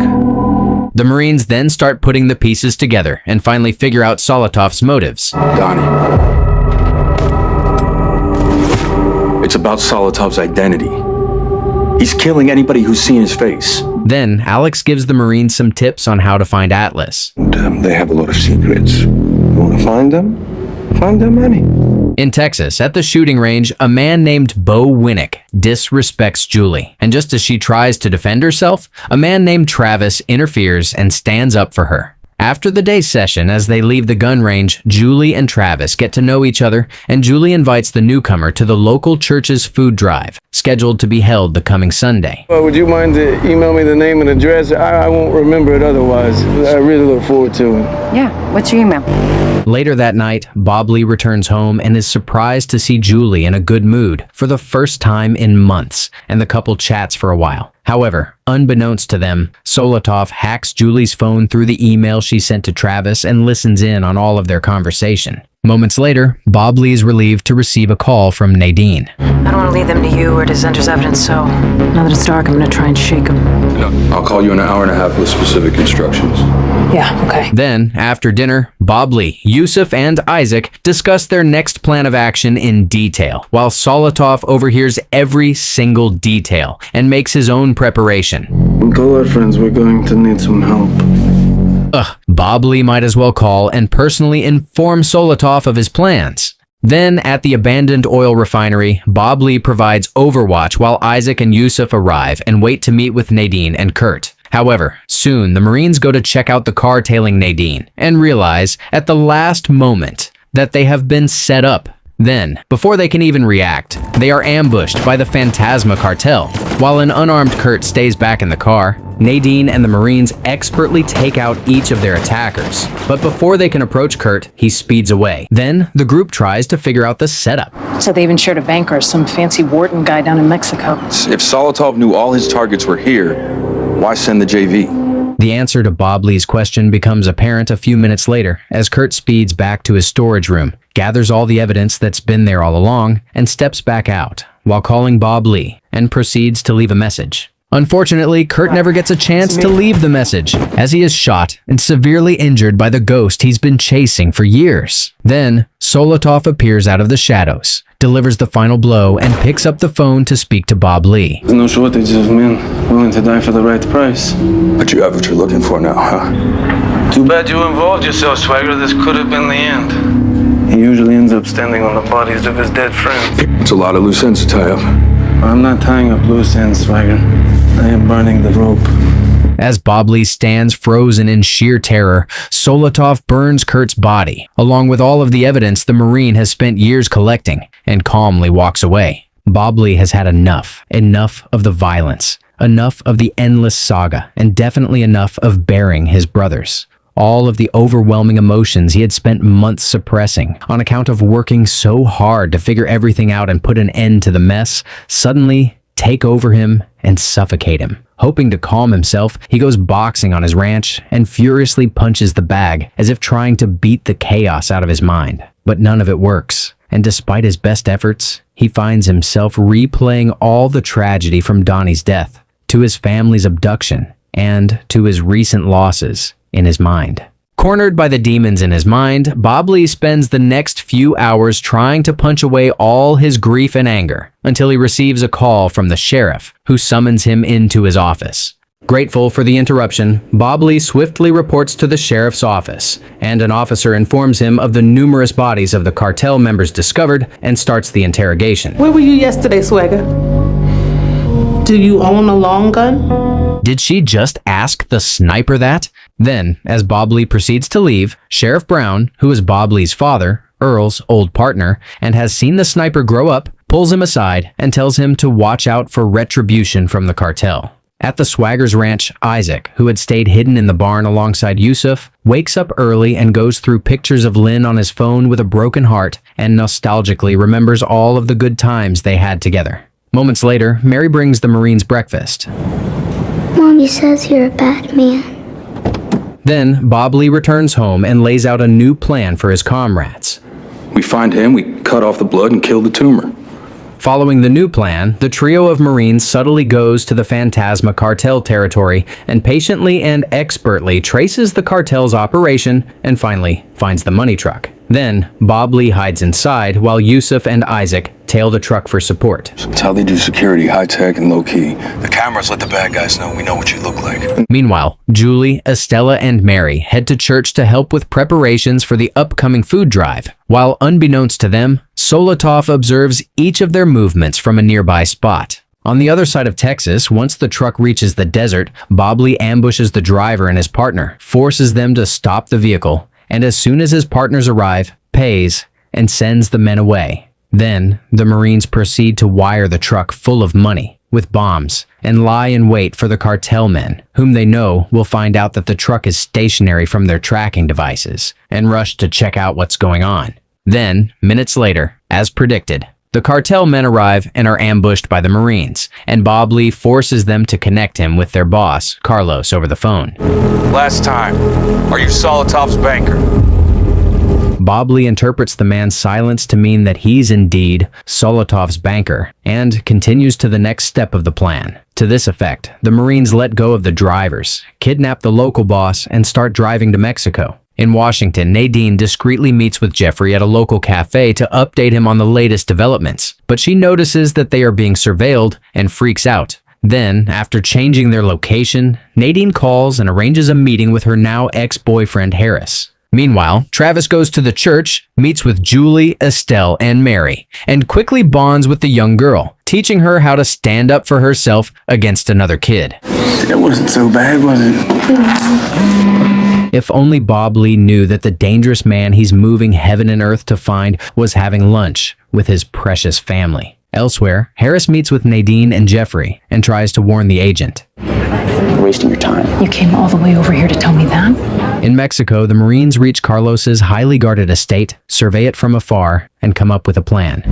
The Marines then start putting the pieces together and finally figure out Solotov's motives. Donnie. It's about Solotov's identity. He's killing anybody who's seen his face. Then, Alex gives the Marines some tips on how to find Atlas. They have a lot of secrets. You want to find them? Find them many. In Texas, at the shooting range, a man named Bo Winnick disrespects Julie. And just as she tries to defend herself, a man named Travis interferes and stands up for her. After the day session, as they leave the gun range, Julie and Travis get to know each other, and Julie invites the newcomer to the local church's food drive, scheduled to be held the coming Sunday. Well, would you mind to email me the name and address? I won't remember it otherwise. I really look forward to it. Yeah, what's your email? Later that night, Bob Lee returns home and is surprised to see Julie in a good mood for the first time in months, and the couple chats for a while. However, unbeknownst to them, Solotov hacks Julie's phone through the email she sent to Travis and listens in on all of their conversation. Moments later, Bob Lee is relieved to receive a call from Nadine. I don't want to leave them to you or to Zender's evidence, so now that it's dark, I'm going to try and shake them. No, I'll call you in an hour and a half with specific instructions. Yeah, okay. Then, after dinner, Bob Lee, Yusuf, and Isaac discuss their next plan of action in detail, while Solotov overhears every single detail and makes his own preparation. Go, our friends, we're going to need some help. Bob Lee might as well call and personally inform Solotov of his plans. Then, at the abandoned oil refinery, Bob Lee provides overwatch while Isaac and Yusuf arrive and wait to meet with Nadine and Kurt. However, soon the Marines go to check out the car tailing Nadine and realize at the last moment that they have been set up. Then, before they can even react, they are ambushed by the Phantasma cartel. While an unarmed Kurt stays back in the car, Nadine and the Marines expertly take out each of their attackers. But before they can approach Kurt, he speeds away. Then, the group tries to figure out the setup. So they even shared a banker, some fancy warden guy down in Mexico. If Solotov knew all his targets were here, why send the JV? The answer to Bob Lee's question becomes apparent a few minutes later as Kurt speeds back to his storage room, gathers all the evidence that's been there all along, and steps back out while calling Bob Lee and proceeds to leave a message. Unfortunately, Kurt never gets a chance to leave the message, as he is shot and severely injured by the ghost he's been chasing for years. Then, Solotov appears out of the shadows, delivers the final blow, and picks up the phone to speak to Bob Lee. There's no shortage of men willing to die for the right price. But you have what you're looking for now, huh? Too bad you involved yourself, Swagger. This could have been the end. He usually ends up standing on the bodies of his dead friends. It's a lot of loose ends to tie up. I'm not tying up loose ends, Swagger. I am burning the rope. As Bob Lee stands frozen in sheer terror, Solotov burns Kurt's body, along with all of the evidence the Marine has spent years collecting, and calmly walks away. Bob Lee has had enough of the violence, enough of the endless saga, and definitely enough of burying his brothers. All of the overwhelming emotions he had spent months suppressing on account of working so hard to figure everything out and put an end to the mess suddenly take over him and suffocate him. Hoping to calm himself, he goes boxing on his ranch and furiously punches the bag as if trying to beat the chaos out of his mind. But none of it works, and despite his best efforts, he finds himself replaying all the tragedy from Donnie's death, to his family's abduction, and to his recent losses in his mind. Cornered by the demons in his mind, Bob Lee spends the next few hours trying to punch away all his grief and anger until he receives a call from the sheriff, who summons him into his office. Grateful for the interruption, Bob Lee swiftly reports to the sheriff's office, and an officer informs him of the numerous bodies of the cartel members discovered and starts the interrogation. Where were you yesterday, Swagger? Do you own a long gun? Did she just ask the sniper that? Then, as Bob Lee proceeds to leave, Sheriff Brown, who is Bob Lee's father, Earl's old partner, and has seen the sniper grow up, pulls him aside and tells him to watch out for retribution from the cartel. At the Swagger's ranch, Isaac, who had stayed hidden in the barn alongside Yusuf, wakes up early and goes through pictures of Lynn on his phone with a broken heart and nostalgically remembers all of the good times they had together. Moments later, Mary brings the Marines breakfast. Mommy says you're a bad man. Then, Bob Lee returns home and lays out a new plan for his comrades. We find him, we cut off the blood and kill the tumor. Following the new plan, the trio of Marines subtly goes to the Phantasma cartel territory and patiently and expertly traces the cartel's operation and finally finds the money truck. Then, Bob Lee hides inside while Yusuf and Isaac tail the truck for support. It's how they do security, high-tech and low-key. The cameras let the bad guys know we know what you look like. Meanwhile, Julie, Estella, and Mary head to church to help with preparations for the upcoming food drive, while unbeknownst to them, Solotov observes each of their movements from a nearby spot. On the other side of Texas, once the truck reaches the desert, Bob Lee ambushes the driver and his partner, forces them to stop the vehicle, and as soon as his partners arrive, pays, and sends the men away. Then, the Marines proceed to wire the truck full of money, with bombs, and lie in wait for the cartel men, whom they know will find out that the truck is stationary from their tracking devices, and rush to check out what's going on. Then, minutes later, as predicted, the cartel men arrive and are ambushed by the Marines, and Bob Lee forces them to connect him with their boss, Carlos, over the phone. Last time, are you Solotov's banker? Bob Lee interprets the man's silence to mean that he's indeed Solotov's banker, and continues to the next step of the plan. To this effect, the Marines let go of the drivers, kidnap the local boss, and start driving to Mexico. In Washington, Nadine discreetly meets with Jeffrey at a local cafe to update him on the latest developments, but she notices that they are being surveilled and freaks out. Then, after changing their location, Nadine calls and arranges a meeting with her now ex-boyfriend Harris. Meanwhile, Travis goes to the church, meets with Julie, Estelle, and Mary, and quickly bonds with the young girl, teaching her how to stand up for herself against another kid. It wasn't so bad, was it? If only Bob Lee knew that the dangerous man he's moving heaven and earth to find was having lunch with his precious family. Elsewhere, Harris meets with Nadine and Jeffrey and tries to warn the agent. You're wasting your time. You came all the way over here to tell me that? In Mexico, the Marines reach Carlos's highly guarded estate, survey it from afar, and come up with a plan.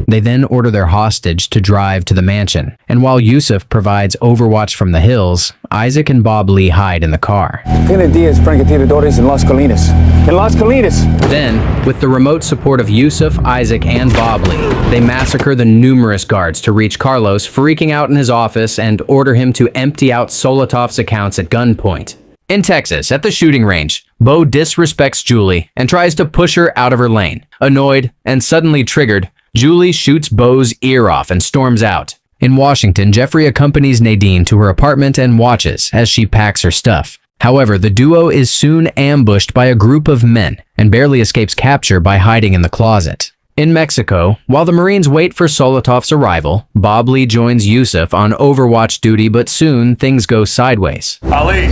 They then order their hostage to drive to the mansion, and while Yusuf provides overwatch from the hills, Isaac and Bob Lee hide in the car. Tiene días francotiradores en Las Colinas. In Las Colinas! Then, with the remote support of Yusuf, Isaac, and Bob Lee, they massacre the numerous guards to reach Carlos, freaking out in his office, and order him to empty out Solotov's accounts at gunpoint. In Texas, at the shooting range, Bo disrespects Julie and tries to push her out of her lane. Annoyed and suddenly triggered, Julie shoots Bo's ear off and storms out. In Washington, Jeffrey accompanies Nadine to her apartment and watches as she packs her stuff. However, the duo is soon ambushed by a group of men and barely escapes capture by hiding in the closet. In Mexico, while the Marines wait for Solotov's arrival, Bob Lee joins Yusuf on overwatch duty, but soon things go sideways. Ali!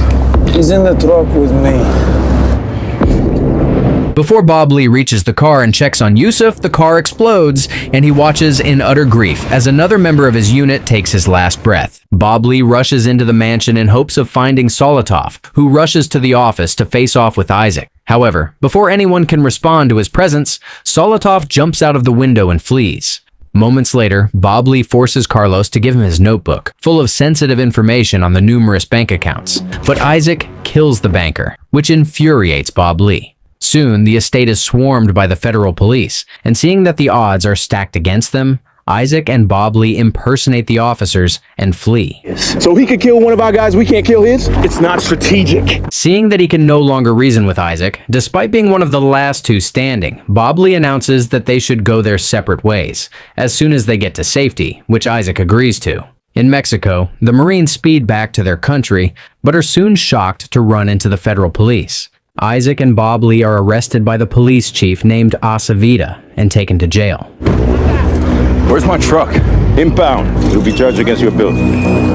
He's in the truck with me. Before Bob Lee reaches the car and checks on Yusuf, the car explodes, and he watches in utter grief as another member of his unit takes his last breath. Bob Lee rushes into the mansion in hopes of finding Solotov, who rushes to the office to face off with Isaac. However, before anyone can respond to his presence, Solotov jumps out of the window and flees. Moments later, Bob Lee forces Carlos to give him his notebook, full of sensitive information on the numerous bank accounts. But Isaac kills the banker, which infuriates Bob Lee. Soon, the estate is swarmed by the federal police, and seeing that the odds are stacked against them, Isaac and Bob Lee impersonate the officers and flee. So he could kill one of our guys, we can't kill his? It's not strategic. Seeing that he can no longer reason with Isaac, despite being one of the last two standing, Bob Lee announces that they should go their separate ways, as soon as they get to safety, which Isaac agrees to. In Mexico, the Marines speed back to their country, but are soon shocked to run into the federal police. Isaac and Bob Lee are arrested by the police chief named Acevita and taken to jail. Where's my truck? Impound. You'll be charged against your bill.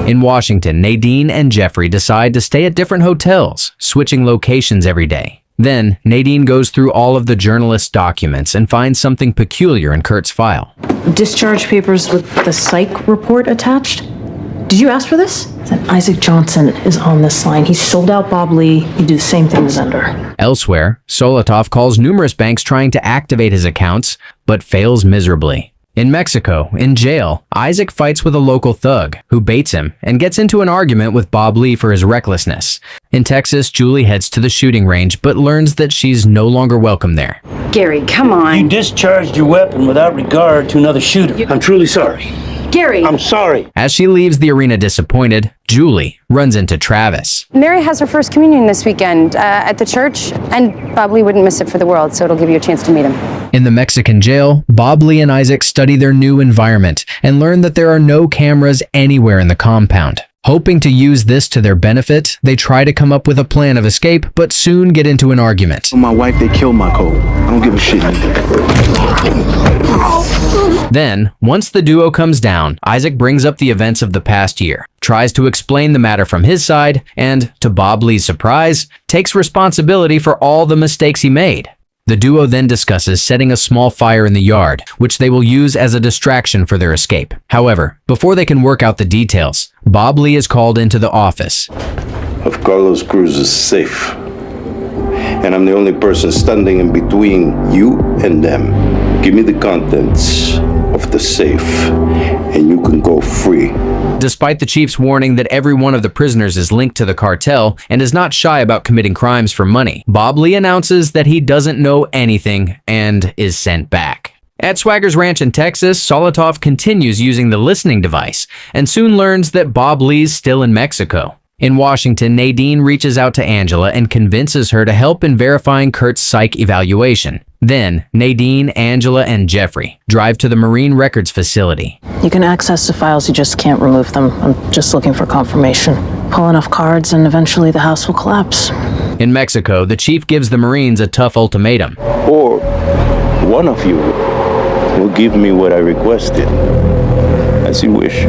In Washington, Nadine and Jeffrey decide to stay at different hotels, switching locations every day. Then, Nadine goes through all of the journalist's documents and finds something peculiar in Kurt's file. Discharge papers with the psych report attached? Did you ask for this? Isaac Johnson is on this line. He sold out Bob Lee. He'd do the same thing as Ender. Elsewhere, Solotov calls numerous banks trying to activate his accounts, but fails miserably. In Mexico, in jail, Isaac fights with a local thug, who baits him and gets into an argument with Bob Lee for his recklessness. In Texas, Julie heads to the shooting range, but learns that she's no longer welcome there. Gary, come on. You discharged your weapon without regard to another shooter. I'm truly sorry. Gary! I'm sorry. As she leaves the arena disappointed, Julie runs into Travis. Mary has her first communion this weekend at the church, and Bob Lee wouldn't miss it for the world, so it'll give you a chance to meet him. In the Mexican jail, Bob Lee and Isaac study their new environment and learn that there are no cameras anywhere in the compound. Hoping to use this to their benefit, they try to come up with a plan of escape, but soon get into an argument. My wife, they killed my code. I don't give a shit. Then, once the duo comes down, Isaac brings up the events of the past year, tries to explain the matter from his side, and, to Bob Lee's surprise, takes responsibility for all the mistakes he made. The duo then discusses setting a small fire in the yard, which they will use as a distraction for their escape. However, before they can work out the details, Bob Lee is called into the office. Of Carlos Cruz's safe. And I'm the only person standing in between you and them. Give me the contents of the safe, and you can go free. Despite the chief's warning that every one of the prisoners is linked to the cartel and is not shy about committing crimes for money, Bob Lee announces that he doesn't know anything and is sent back. At Swagger's ranch in Texas, Solotov continues using the listening device and soon learns that Bob Lee's still in Mexico. In Washington, Nadine reaches out to Angela and convinces her to help in verifying Kurt's psych evaluation. Then, Nadine, Angela, and Jeffrey drive to the Marine Records facility. You can access the files, you just can't remove them. I'm just looking for confirmation. Pull enough cards and eventually the house will collapse. In Mexico, the chief gives the Marines a tough ultimatum. Or one of you will give me what I requested. As you wish.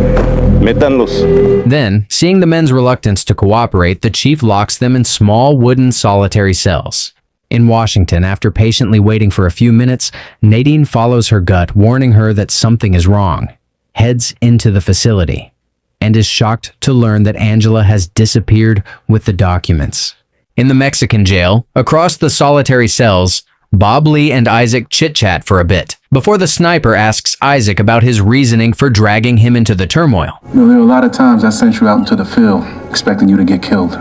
Métanlos. Then, seeing the men's reluctance to cooperate, the chief locks them in small wooden solitary cells. In Washington, after patiently waiting for a few minutes, Nadine follows her gut, warning her that something is wrong, heads into the facility, and is shocked to learn that Angela has disappeared with the documents. In the Mexican jail, across the solitary cells, Bob Lee and Isaac chit-chat for a bit, before the sniper asks Isaac about his reasoning for dragging him into the turmoil. There were a lot of times I sent you out into the field, expecting you to get killed.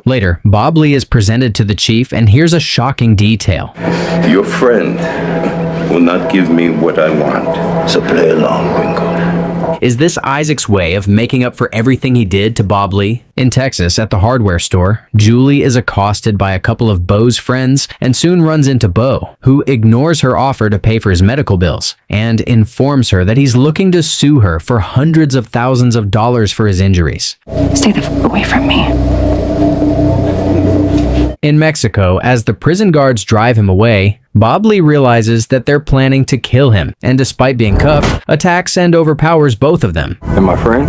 Later, Bob Lee is presented to the chief and hears a shocking detail. Your friend will not give me what I want, so play along, Gringo. Is this Isaac's way of making up for everything he did to Bob Lee? In Texas, at the hardware store, Julie is accosted by a couple of Bo's friends and soon runs into Bo, who ignores her offer to pay for his medical bills and informs her that he's looking to sue her for hundreds of thousands of dollars for his injuries. Stay the f away from me. In Mexico, as the prison guards drive him away, Bob Lee realizes that they're planning to kill him, and despite being cuffed, attacks and overpowers both of them. And my friend?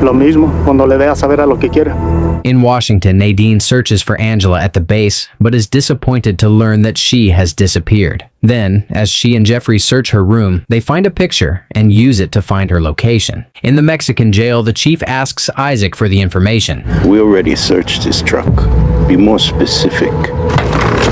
Lo mismo, cuando le dejas saber a lo que quiera. In Washington, Nadine searches for Angela at the base, but is disappointed to learn that she has disappeared. Then, as she and Jeffrey search her room, they find a picture and use it to find her location. In the Mexican jail, the chief asks Isaac for the information. We already searched his truck. Be more specific.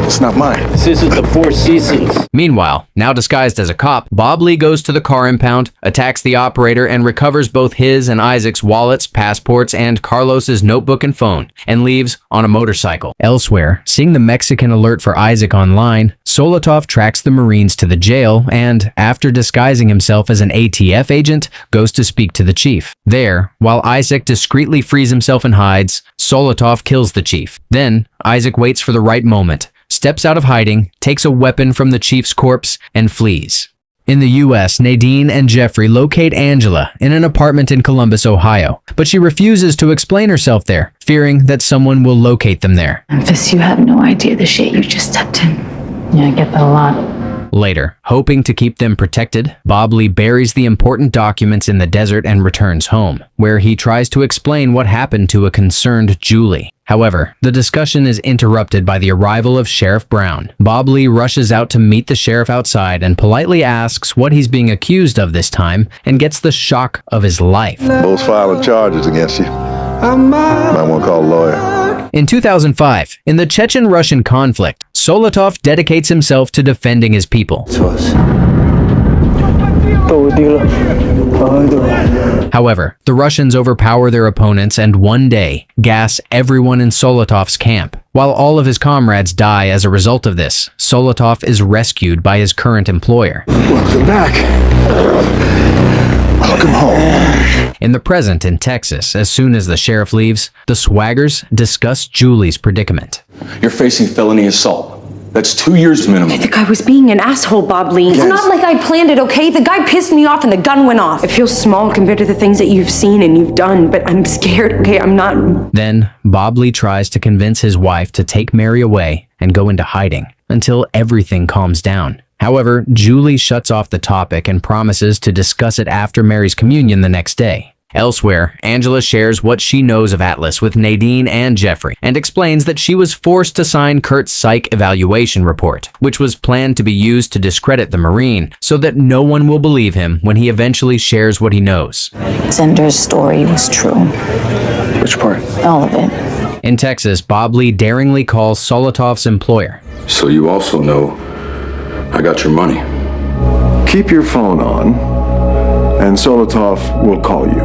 It's not mine. This isn't the Four Seasons. Meanwhile, now disguised as a cop, Bob Lee goes to the car impound, attacks the operator, and recovers both his and Isaac's wallets, passports, and Carlos's notebook and phone, and leaves on a motorcycle. Elsewhere, seeing the Mexican alert for Isaac online, Solotov tracks the Marines to the jail and, after disguising himself as an ATF agent, goes to speak to the chief. There, while Isaac discreetly frees himself and hides, Solotov kills the chief. Then, Isaac waits for the right moment, steps out of hiding, takes a weapon from the chief's corpse, and flees. In the U.S., Nadine and Jeffrey locate Angela in an apartment in Columbus, Ohio, but she refuses to explain herself there, fearing that someone will locate them there. Memphis, you have no idea the shit you just stepped in. Yeah, I get that a lot. Later, hoping to keep them protected, Bob Lee buries the important documents in the desert and returns home, where he tries to explain what happened to a concerned Julie. However, the discussion is interrupted by the arrival of Sheriff Brown. Bob Lee rushes out to meet the sheriff outside and politely asks what he's being accused of this time and gets the shock of his life. Bo's filing charges against you. Might want to call a lawyer. In 2005, in the Chechen-Russian conflict, Solotov dedicates himself to defending his people. However, the Russians overpower their opponents and one day gas everyone in Solotov's camp. While all of his comrades die as a result of this, Solotov is rescued by his current employer. Welcome back. Welcome home. In the present in Texas, as soon as the sheriff leaves, the Swaggers discuss Julie's predicament. You're facing felony assault. That's 2 years minimum. The guy was being an asshole, Bob Lee. It's not like I planned it, okay? The guy pissed me off and the gun went off. It feels small compared to the things that you've seen and you've done, but I'm scared, okay? I'm not... Then, Bob Lee tries to convince his wife to take Mary away and go into hiding until everything calms down. However, Julie shuts off the topic and promises to discuss it after Mary's communion the next day. Elsewhere, Angela shares what she knows of Atlas with Nadine and Jeffrey and explains that she was forced to sign Kurt's psych evaluation report, which was planned to be used to discredit the Marine so that no one will believe him when he eventually shares what he knows. Zender's story was true. Which part? All of it. In Texas, Bob Lee daringly calls Solotov's employer. So you also know I got your money. Keep your phone on, and Solotov will call you.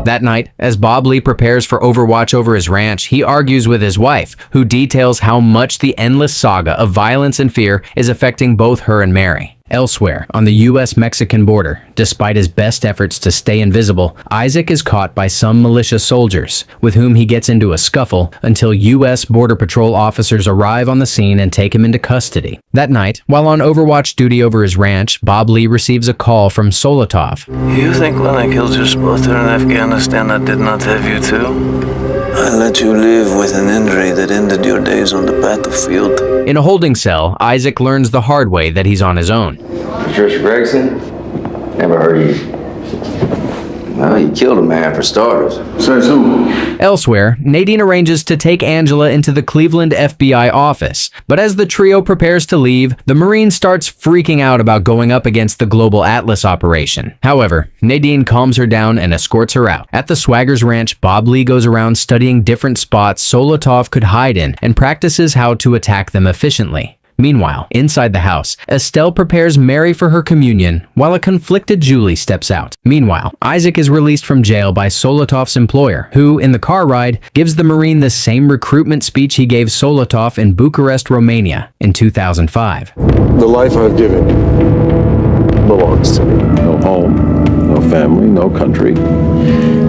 That night, as Bob Lee prepares for Overwatch over his ranch, he argues with his wife, who details how much the endless saga of violence and fear is affecting both her and Mary. Elsewhere, on the U.S.-Mexican border, despite his best efforts to stay invisible, Isaac is caught by some militia soldiers, with whom he gets into a scuffle until U.S. Border Patrol officers arrive on the scene and take him into custody. That night, while on overwatch duty over his ranch, Bob Lee receives a call from Solotov. You think when I killed your spotter in Afghanistan, I did not have you too? I let you live with an injury that ended your days on the battlefield. In a holding cell, Isaac learns the hard way that he's on his own. Patricia Gregson? Never heard of you. Well, you killed a man for starters. Says who? Elsewhere, Nadine arranges to take Angela into the Cleveland FBI office, but as the trio prepares to leave, the Marine starts freaking out about going up against the Global Atlas operation. However, Nadine calms her down and escorts her out. At the Swaggers Ranch, Bob Lee goes around studying different spots Solotov could hide in and practices how to attack them efficiently. Meanwhile, inside the house, Estelle prepares Mary for her communion while a conflicted Julie steps out. Meanwhile, Isaac is released from jail by Solotov's employer, who, in the car ride, gives the Marine the same recruitment speech he gave Solotov in Bucharest, Romania in 2005. The life I've given belongs to me. No home, no family, no country.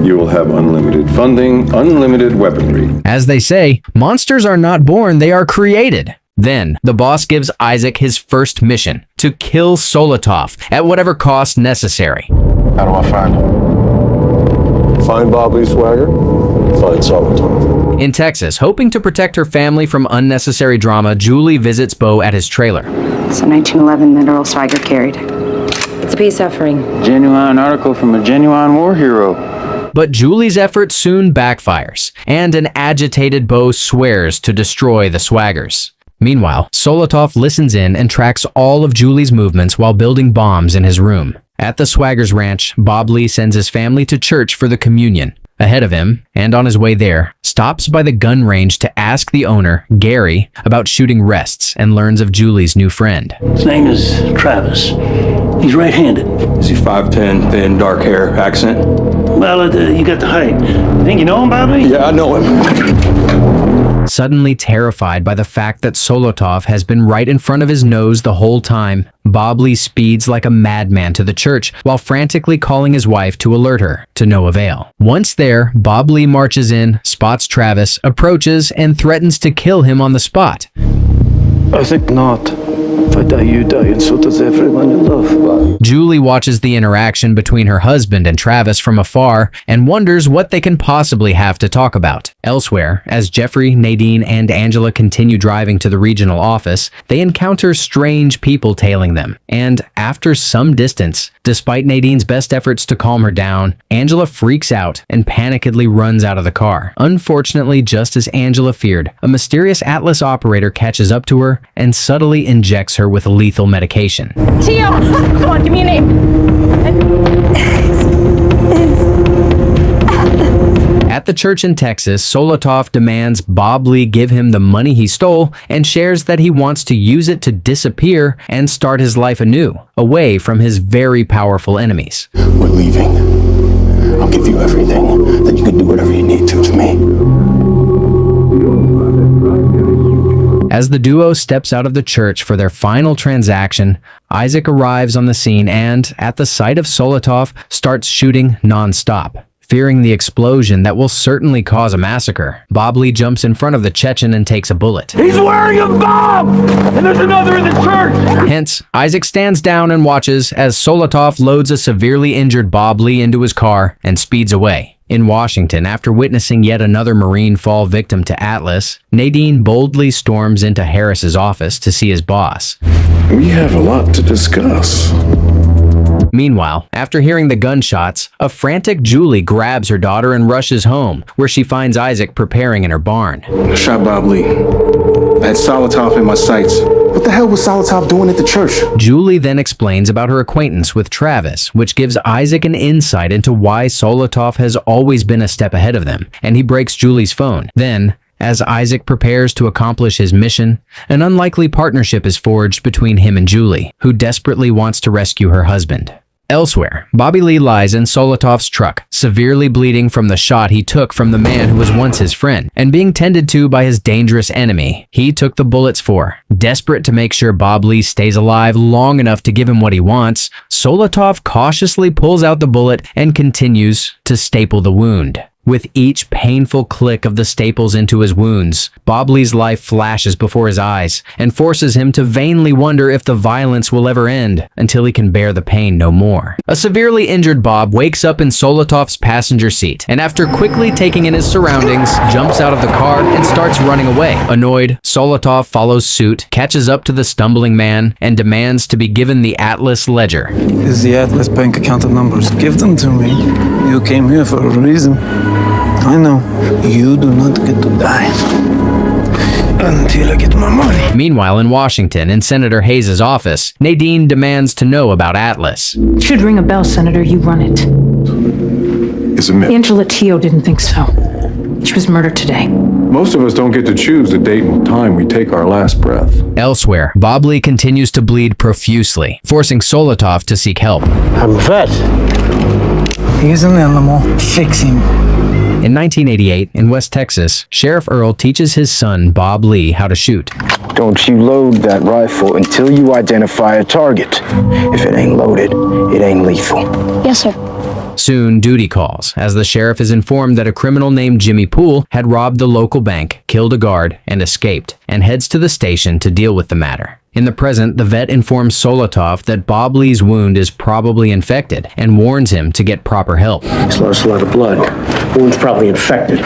You will have unlimited funding, unlimited weaponry. As they say, monsters are not born, they are created. Then, the boss gives Isaac his first mission, to kill Solotov at whatever cost necessary. How do I find him? Find Bob Lee Swagger, find Solotov. In Texas, hoping to protect her family from unnecessary drama, Julie visits Bo at his trailer. It's a 1911 that Earl Swagger carried. It's a peace offering. Genuine article from a genuine war hero. But Julie's effort soon backfires, and an agitated Bo swears to destroy the Swaggers. Meanwhile, Solotov listens in and tracks all of Julie's movements while building bombs in his room. At the Swaggers Ranch, Bob Lee sends his family to church for the communion. Ahead of him, and on his way there, stops by the gun range to ask the owner, Gary, about shooting rests and learns of Julie's new friend. His name is Travis. He's right-handed. Is he 5'10", thin, dark hair, accent? Well, you got the height. Think you know him, Bobby? Yeah, I know him. Suddenly terrified by the fact that Solotov has been right in front of his nose the whole time, Bob Lee speeds like a madman to the church while frantically calling his wife to alert her, to no avail. Once there, Bob Lee marches in, spots Travis, approaches, and threatens to kill him on the spot. I think not. If I die, you die, and so does everyone you love. Julie watches the interaction between her husband and Travis from afar and wonders what they can possibly have to talk about. Elsewhere, as Jeffrey, Nadine, and Angela continue driving to the regional office, they encounter strange people tailing them. And after some distance, despite Nadine's best efforts to calm her down, Angela freaks out and panikedly runs out of the car. Unfortunately, just as Angela feared, a mysterious Atlas operator catches up to her and subtly injects her with lethal medication. Tio! Come on, give me a name. At the church in Texas, Solotov demands Bob Lee give him the money he stole and shares that he wants to use it to disappear and start his life anew, away from his very powerful enemies. We're leaving. I'll give you everything. Then you can do whatever you need to me. As the duo steps out of the church for their final transaction, Isaac arrives on the scene and, at the sight of Solotov, starts shooting non-stop. Fearing the explosion that will certainly cause a massacre, Bob Lee jumps in front of the Chechen and takes a bullet. He's wearing a bomb! And there's another in the church! Hence, Isaac stands down and watches as Solotov loads a severely injured Bob Lee into his car and speeds away. In Washington, after witnessing yet another Marine fall victim to Atlas, Nadine boldly storms into Harris's office to see his boss. We have a lot to discuss. Meanwhile, after hearing the gunshots, a frantic Julie grabs her daughter and rushes home, where she finds Isaac preparing in her barn. I shot Bob Lee. I had Solotov in my sights. What the hell was Solotov doing at the church? Julie then explains about her acquaintance with Travis, which gives Isaac an insight into why Solotov has always been a step ahead of them, and he breaks Julie's phone. Then, as Isaac prepares to accomplish his mission, an unlikely partnership is forged between him and Julie, who desperately wants to rescue her husband. Elsewhere, Bobby Lee lies in Solotov's truck, severely bleeding from the shot he took from the man who was once his friend, and being tended to by his dangerous enemy he took the bullets for, Desperate to make sure Bob Lee stays alive long enough to give him what he wants, Solotov cautiously pulls out the bullet and continues to staple the wound. With each painful click of the staples into his wounds, Bob Lee's life flashes before his eyes and forces him to vainly wonder if the violence will ever end until he can bear the pain no more. A severely injured Bob wakes up in Solotov's passenger seat and after quickly taking in his surroundings, jumps out of the car and starts running away. Annoyed, Solotov follows suit, catches up to the stumbling man, and demands to be given the Atlas ledger. Is the Atlas bank account numbers? Give them to me. You came here for a reason. I know. You do not get to die until I get my money. Meanwhile, in Washington, in Senator Hayes' office, Nadine demands to know about Atlas. It should ring a bell, Senator. You run it. It's a myth. Angela Teo didn't think so. She was murdered today. Most of us don't get to choose the date and time we take our last breath. Elsewhere, Bob Lee continues to bleed profusely, forcing Solotov to seek help. I'm a vet. He's an animal. Fix him. In 1988, in West Texas, Sheriff Earl teaches his son, Bob Lee, how to shoot. Don't you load that rifle until you identify a target. If it ain't loaded, it ain't lethal. Yes, sir. Soon, duty calls, as the sheriff is informed that a criminal named Jimmy Poole had robbed the local bank, killed a guard, and escaped, and heads to the station to deal with the matter. In the present, the vet informs Solotov that Bob Lee's wound is probably infected and warns him to get proper help. He's lost a lot of blood. Wound's probably infected.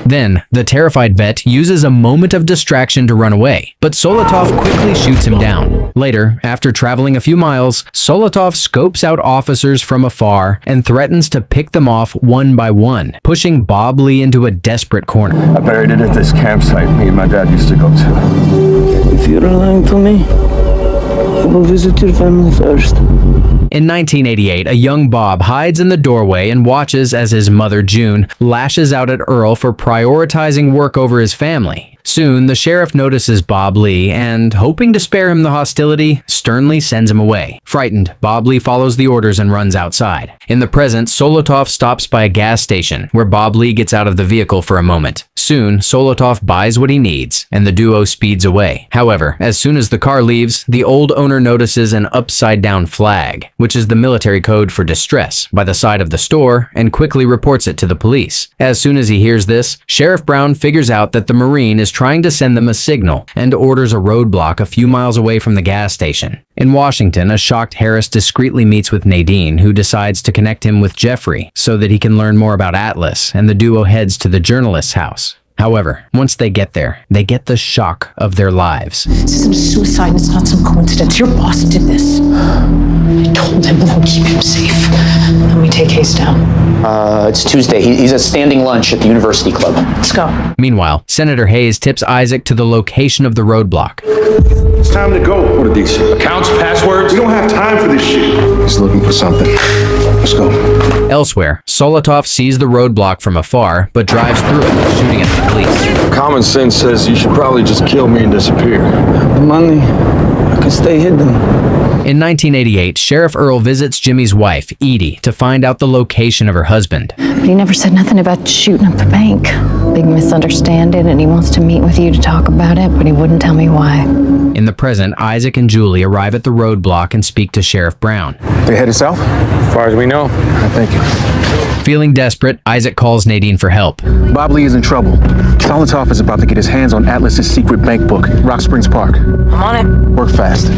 Then, the terrified vet uses a moment of distraction to run away, but Solotov quickly shoots him down. Later, after traveling a few miles, Solotov scopes out officers from afar and threatens to pick them off one by one, pushing Bob Lee into a desperate corner. I buried it at this campsite me and my dad used to go to. If you're lying to me, I will visit your family first. In 1988, a young Bob hides in the doorway and watches as his mother, June, lashes out at Earl for prioritizing work over his family. Soon, the sheriff notices Bob Lee and, hoping to spare him the hostility, sternly sends him away. Frightened, Bob Lee follows the orders and runs outside. In the present, Solotov stops by a gas station, where Bob Lee gets out of the vehicle for a moment. Soon, Solotov buys what he needs, and the duo speeds away. However, as soon as the car leaves, the old owner notices an upside-down flag, which is the military code for distress, by the side of the store, and quickly reports it to the police. As soon as he hears this, Sheriff Brown figures out that the Marine is trying to send them a signal and orders a roadblock a few miles away from the gas station. In Washington, a shocked Harris discreetly meets with Nadine, who decides to connect him with Jeffrey so that he can learn more about Atlas, and the duo heads to the journalist's house. However, once they get there, they get the shock of their lives. This isn't a suicide and it's not some coincidence. Your boss did this. I told him we'll keep him safe. Let me take Hayes down. It's Tuesday. He's at standing lunch at the University Club. Let's go. Meanwhile, Senator Hayes tips Isaac to the location of the roadblock. It's time to go. What are these? Accounts, passwords? We don't have time for this shit. He's looking for something. Let's go. Elsewhere, Solotov sees the roadblock from afar, but drives through it, shooting at the police. Common sense says you should probably just kill me and disappear. The money, I can stay hidden. In 1988, Sheriff Earl visits Jimmy's wife, Edie, to find out the location of her husband. But he never said nothing about shooting up the bank. Big misunderstanding, and he wants to meet with you to talk about it, but he wouldn't tell me why. In the present, Isaac and Julie arrive at the roadblock and speak to Sheriff Brown. They headed south? As far as we know. Thank you. Feeling desperate, Isaac calls Nadine for help. Bob Lee is in trouble. Solotov is about to get his hands on Atlas's secret bank book, Rock Springs Park. I'm on it. Work fast.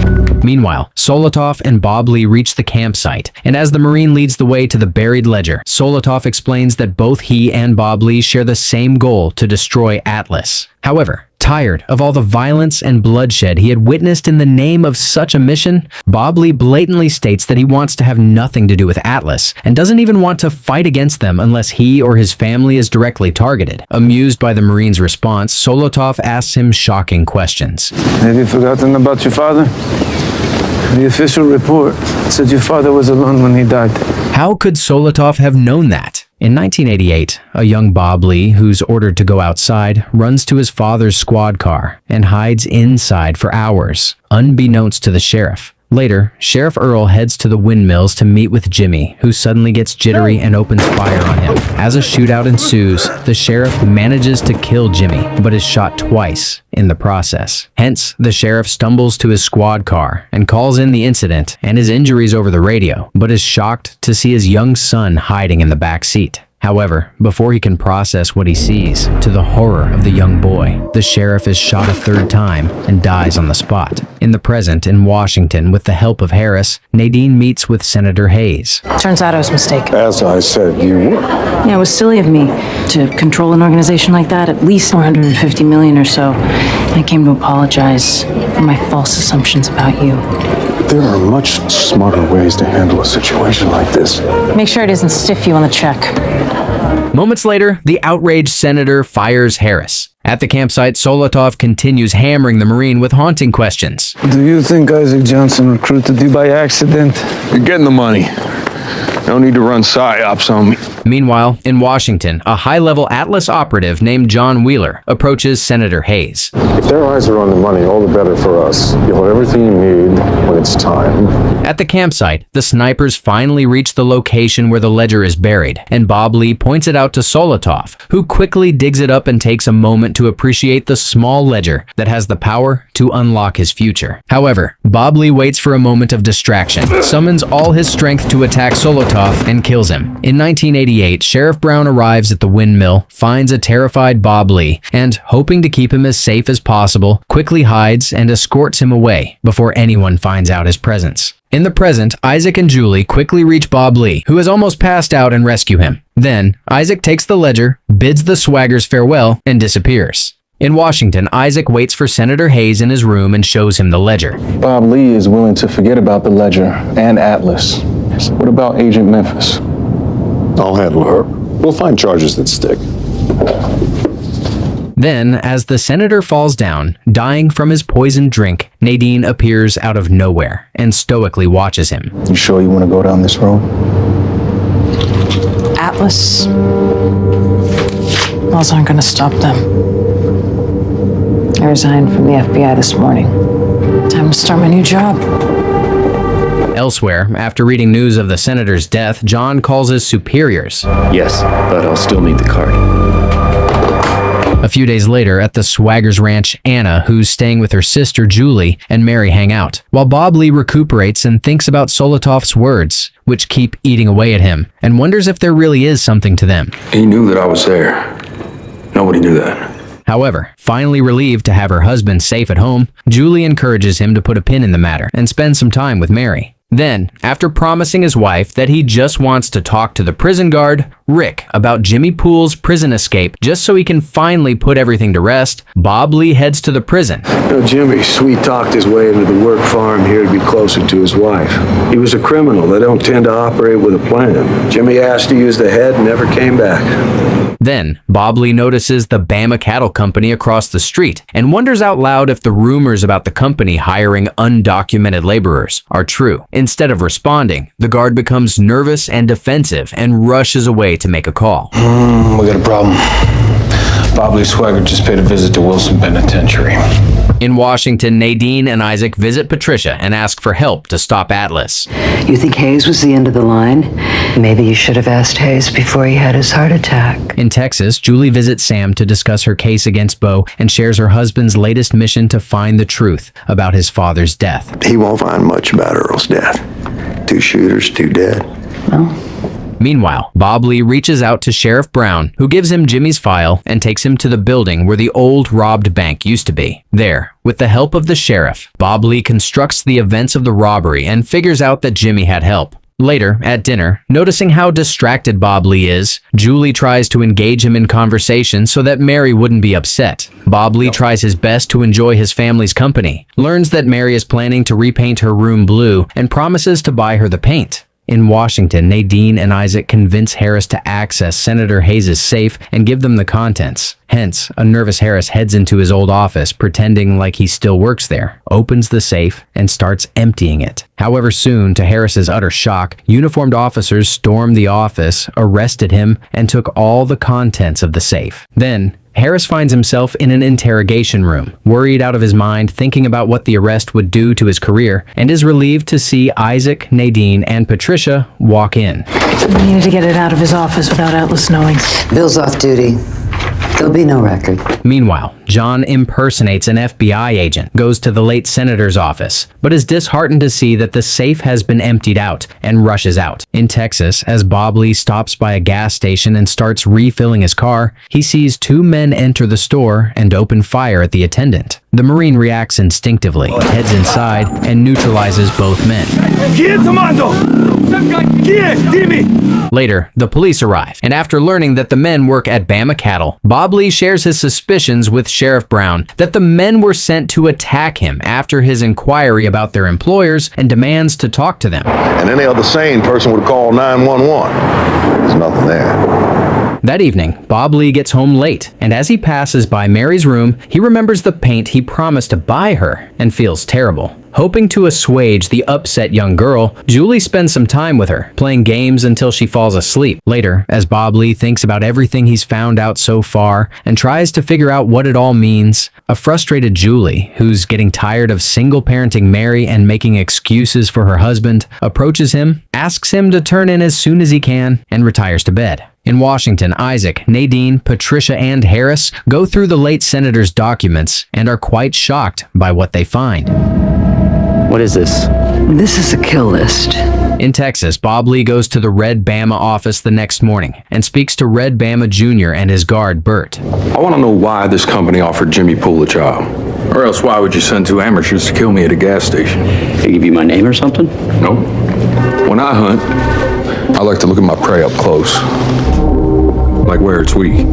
Meanwhile, Solotov and Bob Lee reach the campsite, and as the Marine leads the way to the buried ledger, Solotov explains that both he and Bob Lee share the same goal to destroy Atlas. However, tired of all the violence and bloodshed he had witnessed in the name of such a mission, Bob Lee blatantly states that he wants to have nothing to do with Atlas and doesn't even want to fight against them unless he or his family is directly targeted. Amused by the Marine's response, Solotov asks him shocking questions. Have you forgotten about your father? The official report said your father was alone when he died. How could Solotov have known that? In 1988, a young Bob Lee, who's ordered to go outside, runs to his father's squad car and hides inside for hours, unbeknownst to the sheriff. Later, Sheriff Earl heads to the windmills to meet with Jimmy, who suddenly gets jittery and opens fire on him. As a shootout ensues, the sheriff manages to kill Jimmy, but is shot twice in the process. Hence, the sheriff stumbles to his squad car and calls in the incident and his injuries over the radio, but is shocked to see his young son hiding in the back seat. However, before he can process what he sees, to the horror of the young boy, the sheriff is shot a third time and dies on the spot. In the present, in Washington, with the help of Harris, Nadine meets with Senator Hayes. Turns out I was mistaken. As I said, you were. Yeah, it was silly of me to control an organization like that, at least 450 million or so. I came to apologize for my false assumptions about you. There are much smarter ways to handle a situation like this. Make sure it doesn't stiff you on the check. Moments later, the outraged senator fires Harris. At the campsite, Solotov continues hammering the Marine with haunting questions. Do you think Isaac Johnson recruited you by accident? You're getting the money. No need to run psyops on me. Meanwhile, in Washington, a high-level Atlas operative named John Wheeler approaches Senator Hayes. If their eyes are on the money, all the better for us. You'll have everything you need when it's time. At the campsite, the snipers finally reach the location where the ledger is buried, and Bob Lee points it out to Solotov, who quickly digs it up and takes a moment to appreciate the small ledger that has the power to unlock his future. However, Bob Lee waits for a moment of distraction, summons all his strength to attack Solotov, and kills him. In 1988, Sheriff Brown arrives at the windmill, finds a terrified Bob Lee, and, hoping to keep him as safe as possible, quickly hides and escorts him away before anyone finds out his presence. In the present, Isaac and Julie quickly reach Bob Lee, who has almost passed out, and rescue him. Then, Isaac takes the ledger, bids the Swaggers farewell, and disappears. In Washington, Isaac waits for Senator Hayes in his room and shows him the ledger. Bob Lee is willing to forget about the ledger and Atlas. What about Agent Memphis? I'll handle her. We'll find charges that stick. Then, as the senator falls down, dying from his poisoned drink, Nadine appears out of nowhere and stoically watches him. You sure you want to go down this road? Atlas. Laws aren't going to stop them. I resigned from the FBI this morning. Time to start my new job. Elsewhere, after reading news of the senator's death, John calls his superiors. Yes, but I'll still need the card. A few days later, at the Swaggers Ranch, Anna, who's staying with her sister Julie, and Mary hang out, while Bob Lee recuperates and thinks about Solotov's words, which keep eating away at him, and wonders if there really is something to them. He knew that I was there. Nobody knew that. However, finally relieved to have her husband safe at home, Julie encourages him to put a pin in the matter and spend some time with Mary. Then, after promising his wife that he just wants to talk to the prison guard, Rick, about Jimmy Poole's prison escape just so he can finally put everything to rest, Bob Lee heads to the prison. Jimmy sweet-talked his way into the work farm here to be closer to his wife. He was a criminal. They don't tend to operate with a plan. Jimmy asked to use the head and never came back. Then, Bob Lee notices the Bama Cattle Company across the street and wonders out loud if the rumors about the company hiring undocumented laborers are true. Instead of responding, the guard becomes nervous and defensive and rushes away to make a call. We got a problem. Bob Lee Swagger just paid a visit to Wilson Penitentiary. In Washington, Nadine and Isaac visit Patricia and ask for help to stop Atlas. You think Hayes was the end of the line? Maybe you should have asked Hayes before he had his heart attack. In Texas, Julie visits Sam to discuss her case against Bo and shares her husband's latest mission to find the truth about his father's death. He won't find much about Earl's death. 2 shooters, 2 dead. Well, Meanwhile, Bob Lee reaches out to Sheriff Brown, who gives him Jimmy's file and takes him to the building where the old robbed bank used to be. There, with the help of the sheriff, Bob Lee constructs the events of the robbery and figures out that Jimmy had help. Later, at dinner, noticing how distracted Bob Lee is, Julie tries to engage him in conversation so that Mary wouldn't be upset. Bob Lee tries his best to enjoy his family's company, learns that Mary is planning to repaint her room blue, and promises to buy her the paint. In Washington, Nadine and Isaac convince Harris to access Senator Hayes' safe and give them the contents. Hence, a nervous Harris heads into his old office, pretending like he still works there, opens the safe, and starts emptying it. However, soon, to Harris's utter shock, uniformed officers stormed the office, arrested him, and took all the contents of the safe. Then, Harris finds himself in an interrogation room, worried out of his mind, thinking about what the arrest would do to his career, and is relieved to see Isaac, Nadine, and Patricia walk in. We needed to get it out of his office without Atlas knowing. Bill's off duty. There'll be no record. Meanwhile, John impersonates an FBI agent, goes to the late senator's office, but is disheartened to see that the safe has been emptied out and rushes out. In Texas, as Bob Lee stops by a gas station and starts refilling his car, he sees two men enter the store and open fire at the attendant. The Marine reacts instinctively, heads inside, and neutralizes both men. Later, the police arrive, and after learning that the men work at Bama Cattle, Bob Lee shares his suspicions with Sheriff Brown that the men were sent to attack him after his inquiry about their employers and demands to talk to them. And any other sane person would call 911. There's nothing there. That evening, Bob Lee gets home late, and as he passes by Mary's room, he remembers the paint he promised to buy her and feels terrible. Hoping to assuage the upset young girl, Julie spends some time with her, playing games until she falls asleep. Later, as Bob Lee thinks about everything he's found out so far and tries to figure out what it all means, a frustrated Julie, who's getting tired of single-parenting Mary and making excuses for her husband, approaches him, asks him to turn in as soon as he can, and retires to bed. In Washington, Isaac, Nadine, Patricia, and Harris go through the late senator's documents and are quite shocked by what they find. What is this? This is a kill list. In Texas, Bob Lee goes to the Red Bama office the next morning and speaks to Red Bama Jr. and his guard, Bert. I want to know why this company offered Jimmy Poole a job. Or else why would you send two amateurs to kill me at a gas station? They give you my name or something? Nope. When I hunt, I like to look at my prey up close. Like where it's weak.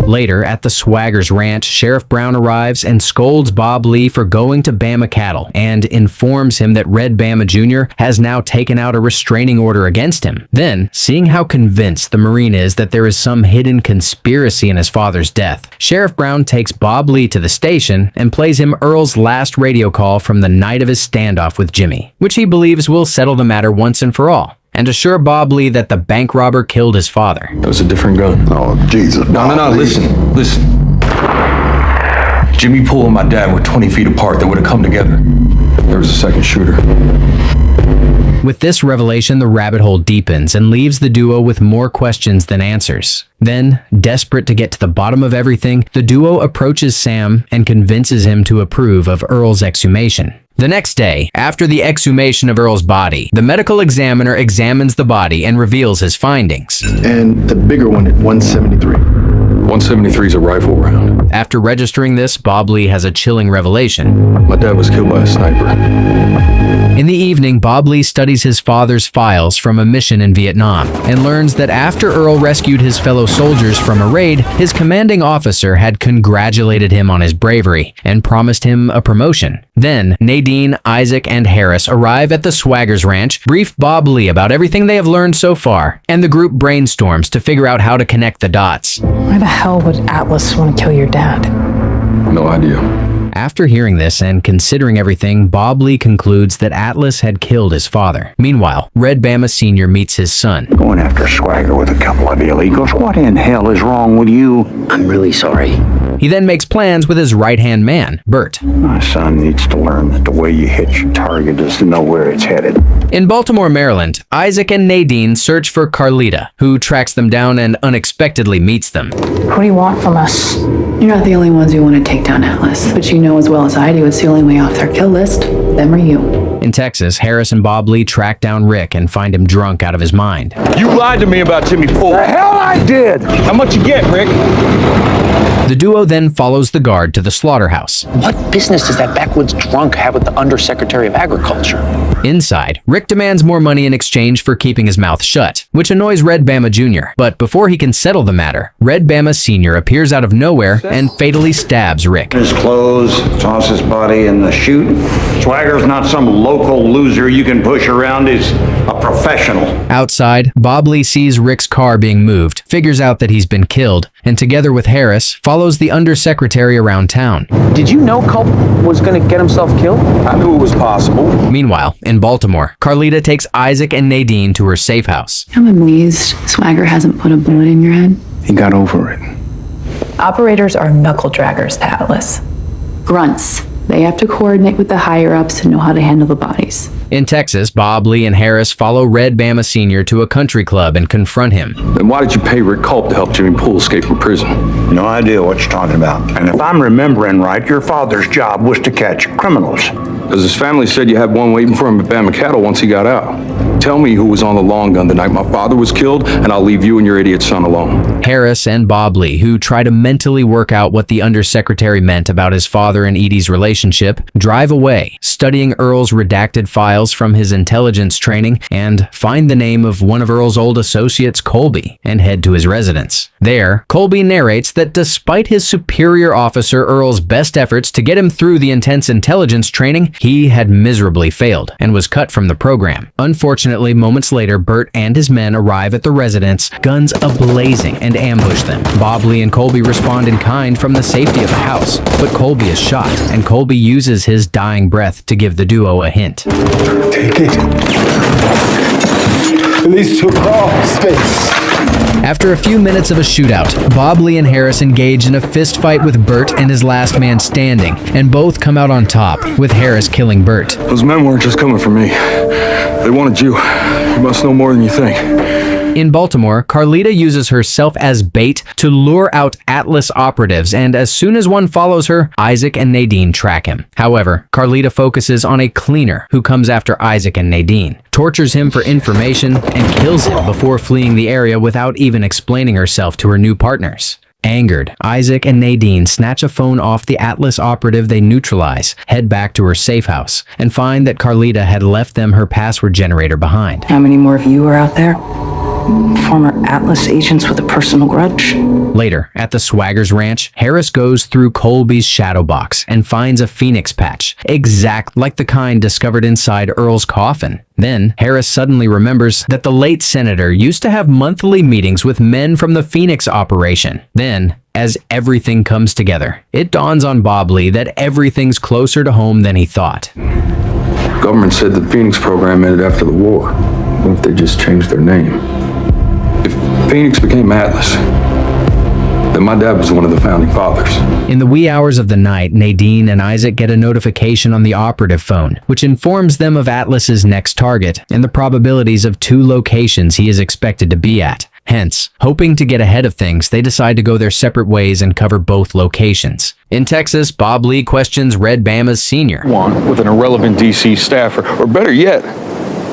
Later, at the Swaggers Ranch, Sheriff Brown arrives and scolds Bob Lee for going to Bama Cattle and informs him that Red Bama Jr. has now taken out a restraining order against him. Then, seeing how convinced the Marine is that there is some hidden conspiracy in his father's death, Sheriff Brown takes Bob Lee to the station and plays him Earl's last radio call from the night of his standoff with Jimmy, which he believes will settle the matter once and for all, and assure Bob Lee that the bank robber killed his father. That was a different gun. Oh, Jesus. No, listen. Jimmy Poole and my dad were 20 feet apart. They would have come together. There was a second shooter. With this revelation, the rabbit hole deepens and leaves the duo with more questions than answers. Then, desperate to get to the bottom of everything, the duo approaches Sam and convinces him to approve of Earl's exhumation. The next day, after the exhumation of Earl's body, the medical examiner examines the body and reveals his findings. And the bigger one at 173. 173 is a rifle round. After registering this, Bob Lee has a chilling revelation. My dad was killed by a sniper. In the evening, Bob Lee studies his father's files from a mission in Vietnam and learns that after Earl rescued his fellow soldiers from a raid, his commanding officer had congratulated him on his bravery and promised him a promotion. Then, Nadine, Isaac, and Harris arrive at the Swaggers Ranch, brief Bob Lee about everything they have learned so far, and the group brainstorms to figure out how to connect the dots. Why the hell would Atlas want to kill your dad? No idea. After hearing this and considering everything, Bob Lee concludes that Atlas had killed his father. Meanwhile, Red Bama Sr. meets his son. Going after Swagger with a couple of illegals? What in hell is wrong with you? I'm really sorry. He then makes plans with his right-hand man, Bert. My son needs to learn that the way you hit your target is to know where it's headed. In Baltimore, Maryland, Isaac and Nadine search for Carlita, who tracks them down and unexpectedly meets them. What do you want from us? You're not the only ones who want to take down Atlas, but you know as well as I do it's the only way off their kill list. Them or you. In Texas, Harris and Bob Lee track down Rick and find him drunk out of his mind. You lied to me about Jimmy Poole. The hell I did! How much you get, Rick? The duo then follows the guard to the slaughterhouse. What business does that backwoods drunk have with the Undersecretary of Agriculture? Inside, Rick demands more money in exchange for keeping his mouth shut, which annoys Red Bama Jr. But before he can settle the matter, Red Bama Sr. appears out of nowhere and fatally stabs Rick. His clothes, toss his body in the chute. Swagger's not some local loser you can push around. He's a professional. Outside, Bob Lee sees Rick's car being moved, figures out that he's been killed, and together with Harris, follows the undersecretary around town. Did you know Culp was going to get himself killed? I knew it was possible. Meanwhile, in Baltimore, Carlita takes Isaac and Nadine to her safe house. I'm amazed Swagger hasn't put a bullet in your head. He got over it. Operators are knuckle draggers to Atlas. Grunts. They have to coordinate with the higher-ups to know how to handle the bodies. In Texas, Bob, Lee, and Harris follow Red Bama Sr. to a country club and confront him. Then why did you pay Rick Culp to help Jimmy Poole escape from prison? No idea what you're talking about. And if I'm remembering right, your father's job was to catch criminals. Because his family said you had one waiting for him at Bama Cattle once he got out. Tell me who was on the long gun the night my father was killed, and I'll leave you and your idiot son alone. Harris and Bob Lee, who try to mentally work out what the undersecretary meant about his father and Edie's relationship, drive away, studying Earl's redacted files from his intelligence training, and find the name of one of Earl's old associates, Colby, and head to his residence. There, Colby narrates that despite his superior officer Earl's best efforts to get him through the intense intelligence training, he had miserably failed and was cut from the program. Unfortunately, moments later, Bert and his men arrive at the residence, guns ablazing, and ambush them. Bob, Lee, and Colby respond in kind from the safety of the house, but Colby is shot, and Colby uses his dying breath to give the duo a hint. Take it. These two crawl space. After a few minutes of a shootout, Bob, Lee, and Harris engage in a fist fight with Bert and his last man standing, and both come out on top, with Harris killing Bert. Those men weren't just coming for me. They wanted you. You must know more than you think. In Baltimore, Carlita uses herself as bait to lure out Atlas operatives, and as soon as one follows her, Isaac and Nadine track him. However, Carlita focuses on a cleaner who comes after Isaac and Nadine, tortures him for information, and kills him before fleeing the area without even explaining herself to her new partners. Angered, Isaac and Nadine snatch a phone off the Atlas operative they neutralize, head back to her safe house, and find that Carlita had left them her password generator behind. How many more of you are out there? Former Atlas agents with a personal grudge? Later, at the Swaggers Ranch, Harris goes through Colby's shadow box and finds a Phoenix patch, exact like the kind discovered inside Earl's coffin. Then, Harris suddenly remembers that the late senator used to have monthly meetings with men from the Phoenix operation. Then, as everything comes together, it dawns on Bob Lee that everything's closer to home than he thought. The government said the Phoenix program ended after the war. What if they just changed their name? If Phoenix became Atlas, then my dad was one of the founding fathers. In the wee hours of the night, Nadine and Isaac get a notification on the operative phone, which informs them of Atlas's next target and the probabilities of 2 locations he is expected to be at. Hence, hoping to get ahead of things, they decide to go their separate ways and cover both locations. In Texas, Bob Lee questions Red Bama's senior. With an irrelevant DC staffer, or better yet,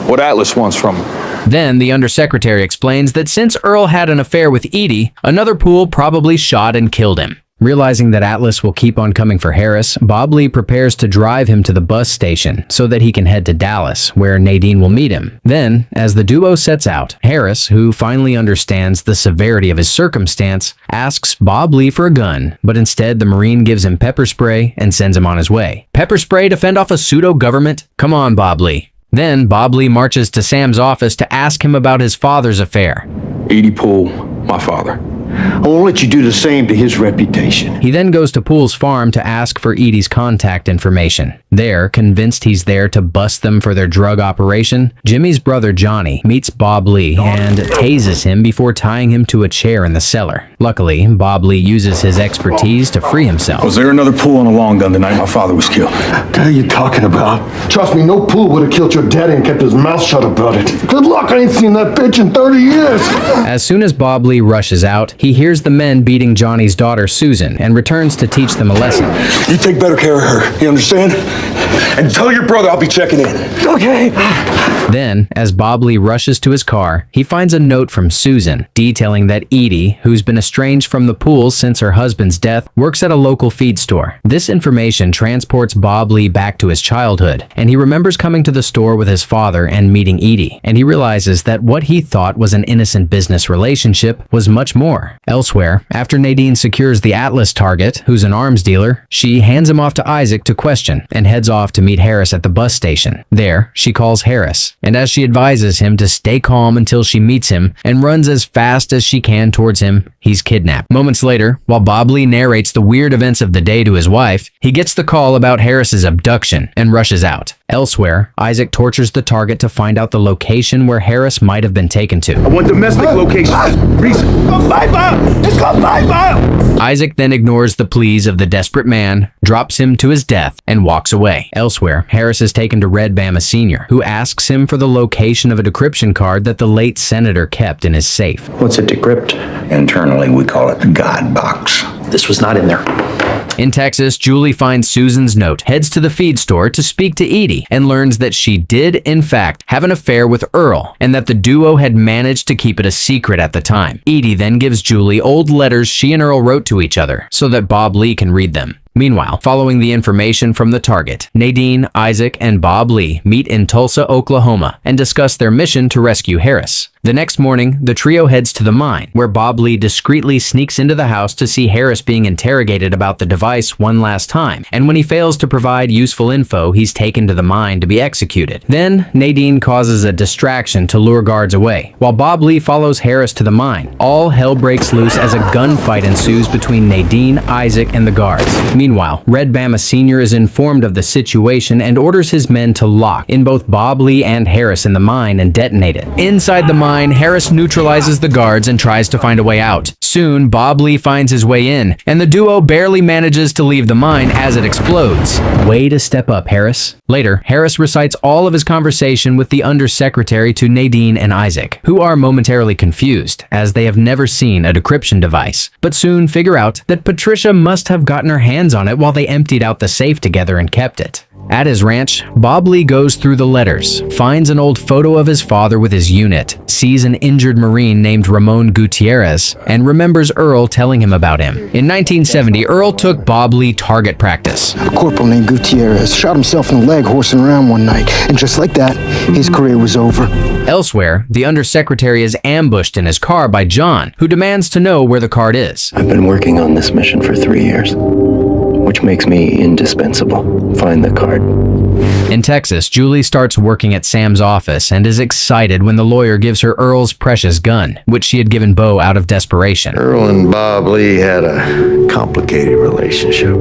what Atlas wants from him. Then the undersecretary explains that since Earl had an affair with Edie, another Poole probably shot and killed him. Realizing that Atlas will keep on coming for Harris, Bob Lee prepares to drive him to the bus station so that he can head to Dallas, where Nadine will meet him. Then, as the duo sets out, Harris, who finally understands the severity of his circumstance, asks Bob Lee for a gun, but instead the Marine gives him pepper spray and sends him on his way. Pepper spray to fend off a pseudo-government? Come on, Bob Lee. Then, Bob Lee marches to Sam's office to ask him about his father's affair. Edie Poole, my father. I won't let you do the same to his reputation. He then goes to Poole's farm to ask for Edie's contact information. There, convinced he's there to bust them for their drug operation, Jimmy's brother Johnny meets Bob Lee and tases him before tying him to a chair in the cellar. Luckily, Bob Lee uses his expertise to free himself. Was there another Poole on a long gun the night my father was killed? What are you talking about? Trust me, no Poole would have killed your daddy and kept his mouth shut about it. Good luck, I ain't seen that bitch in 30 years. As soon as Bob Lee rushes out, he hears the men beating Johnny's daughter Susan and returns to teach them a lesson. You take better care of her, you understand? And tell your brother I'll be checking in. Okay. Then, as Bob Lee rushes to his car, he finds a note from Susan detailing that Edie, who's been estranged from the Pooles since her husband's death, works at a local feed store. This information transports Bob Lee back to his childhood, and he remembers coming to the store with his father and meeting Edie, and he realizes that what he thought was an innocent business relationship was much more. Elsewhere, after Nadine secures the Atlas target, who's an arms dealer, she hands him off to Isaac to question and heads off to meet Harris at the bus station. There, she calls Harris, and as she advises him to stay calm until she meets him and runs as fast as she can towards him, he's kidnapped. Moments later, while Bob Lee narrates the weird events of the day to his wife, he gets the call about Harris's abduction and rushes out. Elsewhere, Isaac tortures the target to find out the location where Harris might have been taken to. I want domestic locations. Reason. Bye-bye. It's called 5 Mile! Isaac then ignores the pleas of the desperate man, drops him to his death, and walks away. Elsewhere, Harris is taken to Red Bama Sr., who asks him for the location of a decryption card that the late senator kept in his safe. What's a decrypt? Internally, we call it the God box. This was not in there. In Texas, Julie finds Susan's note, heads to the feed store to speak to Edie, and learns that she did, in fact, have an affair with Earl, and that the duo had managed to keep it a secret at the time. Edie then gives Julie old letters she and Earl wrote to each other, so that Bob Lee can read them. Meanwhile, following the information from the target, Nadine, Isaac, and Bob Lee meet in Tulsa, Oklahoma, and discuss their mission to rescue Harris. The next morning, the trio heads to the mine, where Bob Lee discreetly sneaks into the house to see Harris being interrogated about the device one last time, and when he fails to provide useful info, he's taken to the mine to be executed. Then, Nadine causes a distraction to lure guards away, while Bob Lee follows Harris to the mine. All hell breaks loose as a gunfight ensues between Nadine, Isaac, and the guards. Meanwhile, Red Bama Sr. is informed of the situation and orders his men to lock in both Bob Lee and Harris in the mine and detonate it. Inside the mine, Harris neutralizes the guards and tries to find a way out. Soon, Bob Lee finds his way in, and the duo barely manages to leave the mine as it explodes. Way to step up, Harris. Later, Harris recites all of his conversation with the undersecretary to Nadine and Isaac, who are momentarily confused, as they have never seen a decryption device, but soon figure out that Patricia must have gotten her hands on it while they emptied out the safe together and kept it. At his ranch, Bob Lee goes through the letters, finds an old photo of his father with his unit, sees an injured Marine named Ramon Gutierrez, and remembers Earl telling him about him. In 1970, Earl took Bob Lee target practice. A corporal named Gutierrez shot himself in the leg horsing around one night, and just like that, his career was over. Elsewhere, the undersecretary is ambushed in his car by John, who demands to know where the card is. I've been working on this mission for 3 years, which makes me indispensable. Find the card. In Texas, Julie starts working at Sam's office and is excited when the lawyer gives her Earl's precious gun, which she had given Bo out of desperation. Earl and Bob Lee had a complicated relationship,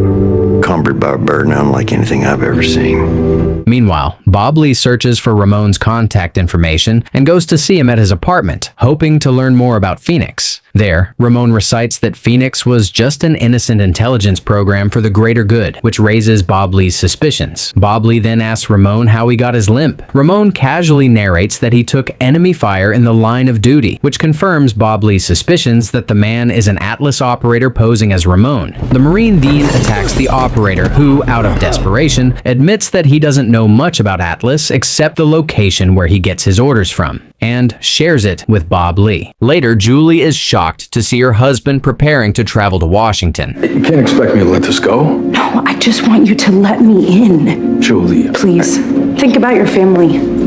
cumbered by a burden unlike anything I've ever seen. Meanwhile, Bob Lee searches for Ramon's contact information and goes to see him at his apartment, hoping to learn more about Phoenix. There, Ramon recites that Phoenix was just an innocent intelligence program for the greater good, which raises Bob Lee's suspicions. Bob Lee then asks Ramon how he got his limp. Ramon casually narrates that he took enemy fire in the line of duty, which confirms Bob Lee's suspicions that the man is an Atlas operator posing as Ramon. The Marine then attacks the operator, who, out of desperation, admits that he doesn't know much about Atlas except the location where he gets his orders from, and shares it with Bob Lee. Later, Julie is shocked to see her husband preparing to travel to Washington. You can't expect me to let this go. No, I just want you to let me in. Julie. Please, think about your family.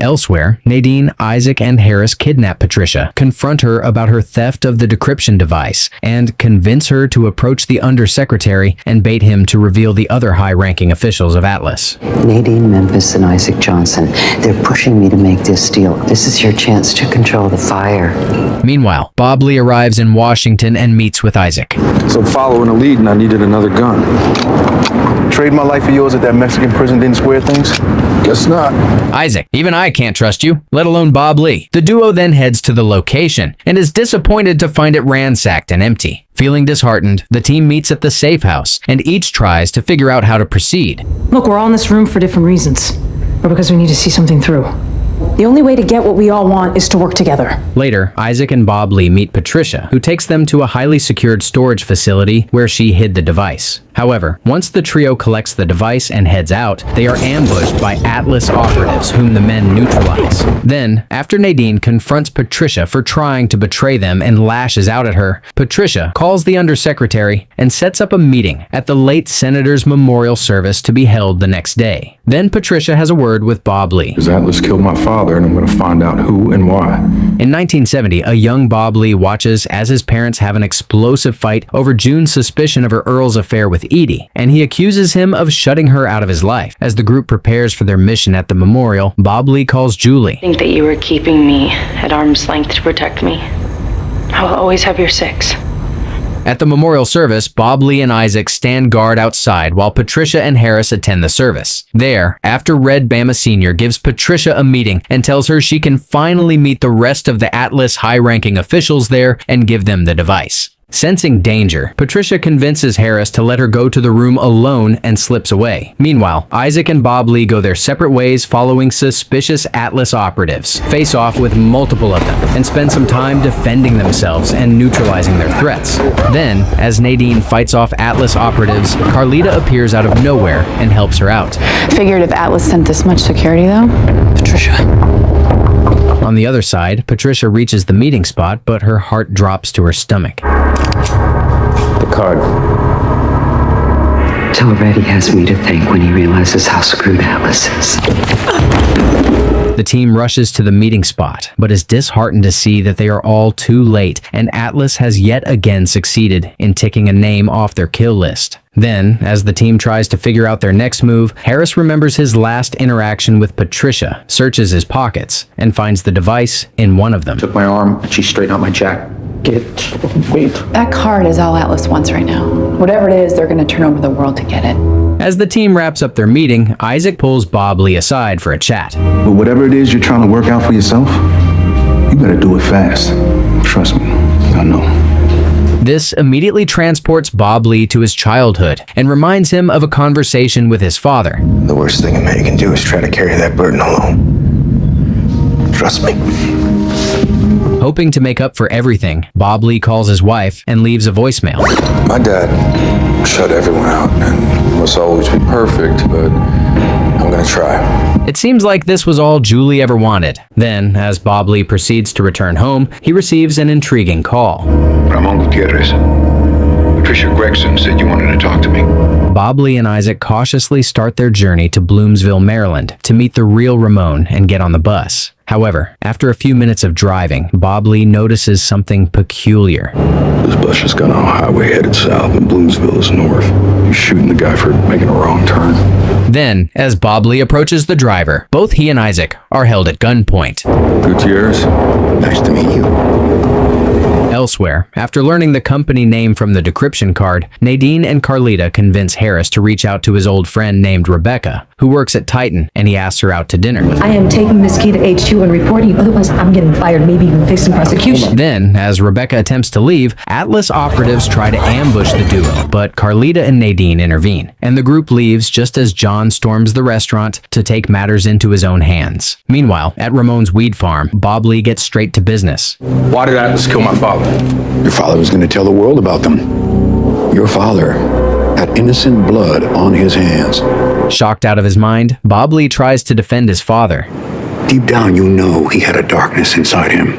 Elsewhere, Nadine, Isaac, and Harris kidnap Patricia, confront her about her theft of the decryption device, and convince her to approach the undersecretary and bait him to reveal the other high-ranking officials of Atlas. Nadine, Memphis, and Isaac Johnson. They're pushing me to make this deal. This is your chance to control the fire. Meanwhile, Bob Lee arrives in Washington and meets with Isaac. So following a lead and I needed another gun. Trade my life for yours at that Mexican prison didn't square things? Guess not. Isaac, even I can't trust you, let alone Bob Lee. The duo then heads to the location and is disappointed to find it ransacked and empty. Feeling disheartened, the team meets at the safe house and each tries to figure out how to proceed. Look, we're all in this room for different reasons, or because we need to see something through. The only way to get what we all want is to work together. Later, Isaac and Bob Lee meet Patricia, who takes them to a highly secured storage facility where she hid the device. However, once the trio collects the device and heads out, they are ambushed by Atlas operatives whom the men neutralize. Then, after Nadine confronts Patricia for trying to betray them and lashes out at her, Patricia calls the undersecretary and sets up a meeting at the late senator's memorial service to be held the next day. Then Patricia has a word with Bob Lee. Because Atlas killed my father, and I'm going to find out who and why. In 1970, a young Bob Lee watches as his parents have an explosive fight over June's suspicion of her Earl's affair with Edie, and he accuses him of shutting her out of his life. As the group prepares for their mission at the memorial, Bob Lee calls Julie. I think that you were keeping me at arm's length to protect me. I will always have your 6. At the memorial service, Bob Lee and Isaac stand guard outside while Patricia and Harris attend the service. There, after Red Bama Sr. gives Patricia a meeting and tells her she can finally meet the rest of the Atlas high-ranking officials there and give them the device. Sensing danger, Patricia convinces Harris to let her go to the room alone and slips away. Meanwhile, Isaac and Bob Lee go their separate ways following suspicious Atlas operatives, face off with multiple of them, and spend some time defending themselves and neutralizing their threats. Then, as Nadine fights off Atlas operatives, Carlita appears out of nowhere and helps her out. Figured if Atlas sent this much security, though, Patricia. On the other side, Patricia reaches the meeting spot, but her heart drops to her stomach. The card. Already has me to think when he realizes how screwed Atlas is. The team rushes to the meeting spot, but is disheartened to see that they are all too late, and Atlas has yet again succeeded in ticking a name off their kill list. Then, as the team tries to figure out their next move, Harris remembers his last interaction with Patricia, searches his pockets, and finds the device in one of them. Took my arm, and she straightened out my jacket. Wait. That card is all Atlas wants right now. Whatever it is, they're going to turn over the world to get it. As the team wraps up their meeting, Isaac pulls Bob Lee aside for a chat. But whatever it is you're trying to work out for yourself, you better do it fast. Trust me, I know. This immediately transports Bob Lee to his childhood and reminds him of a conversation with his father. The worst thing a man can do is try to carry that burden alone. Trust me. Hoping to make up for everything, Bob Lee calls his wife and leaves a voicemail. My dad shut everyone out and must always be perfect, but I'm gonna try. It seems like this was all Julie ever wanted. Then, as Bob Lee proceeds to return home, he receives an intriguing call. Ramon Gutierrez. Patricia Gregson said you wanted to talk to me. Bob Lee and Isaac cautiously start their journey to Bloomsville, Maryland, to meet the real Ramon and get on the bus. However, after a few minutes of driving, Bob Lee notices something peculiar. This bus just got on a highway headed south and Bloomsville is north. He's shooting the guy for making a wrong turn. Then, as Bob Lee approaches the driver, both he and Isaac are held at gunpoint. Gutierrez, nice to meet you. Elsewhere, after learning the company name from the decryption card, Nadine and Carlita convince Harris to reach out to his old friend named Rebecca, who works at Titan, and he asks her out to dinner. I am taking Miss Key to HQ and reporting you, otherwise I'm getting fired, maybe even facing prosecution. Then, as Rebecca attempts to leave, Atlas operatives try to ambush the duo, but Carlita and Nadine intervene, and the group leaves just as John storms the restaurant to take matters into his own hands. Meanwhile, at Ramon's weed farm, Bob Lee gets straight to business. Why did Atlas kill my father? Your father was going to tell the world about them. Your father had innocent blood on his hands. Shocked out of his mind, Bob Lee tries to defend his father. Deep down, you know he had a darkness inside him.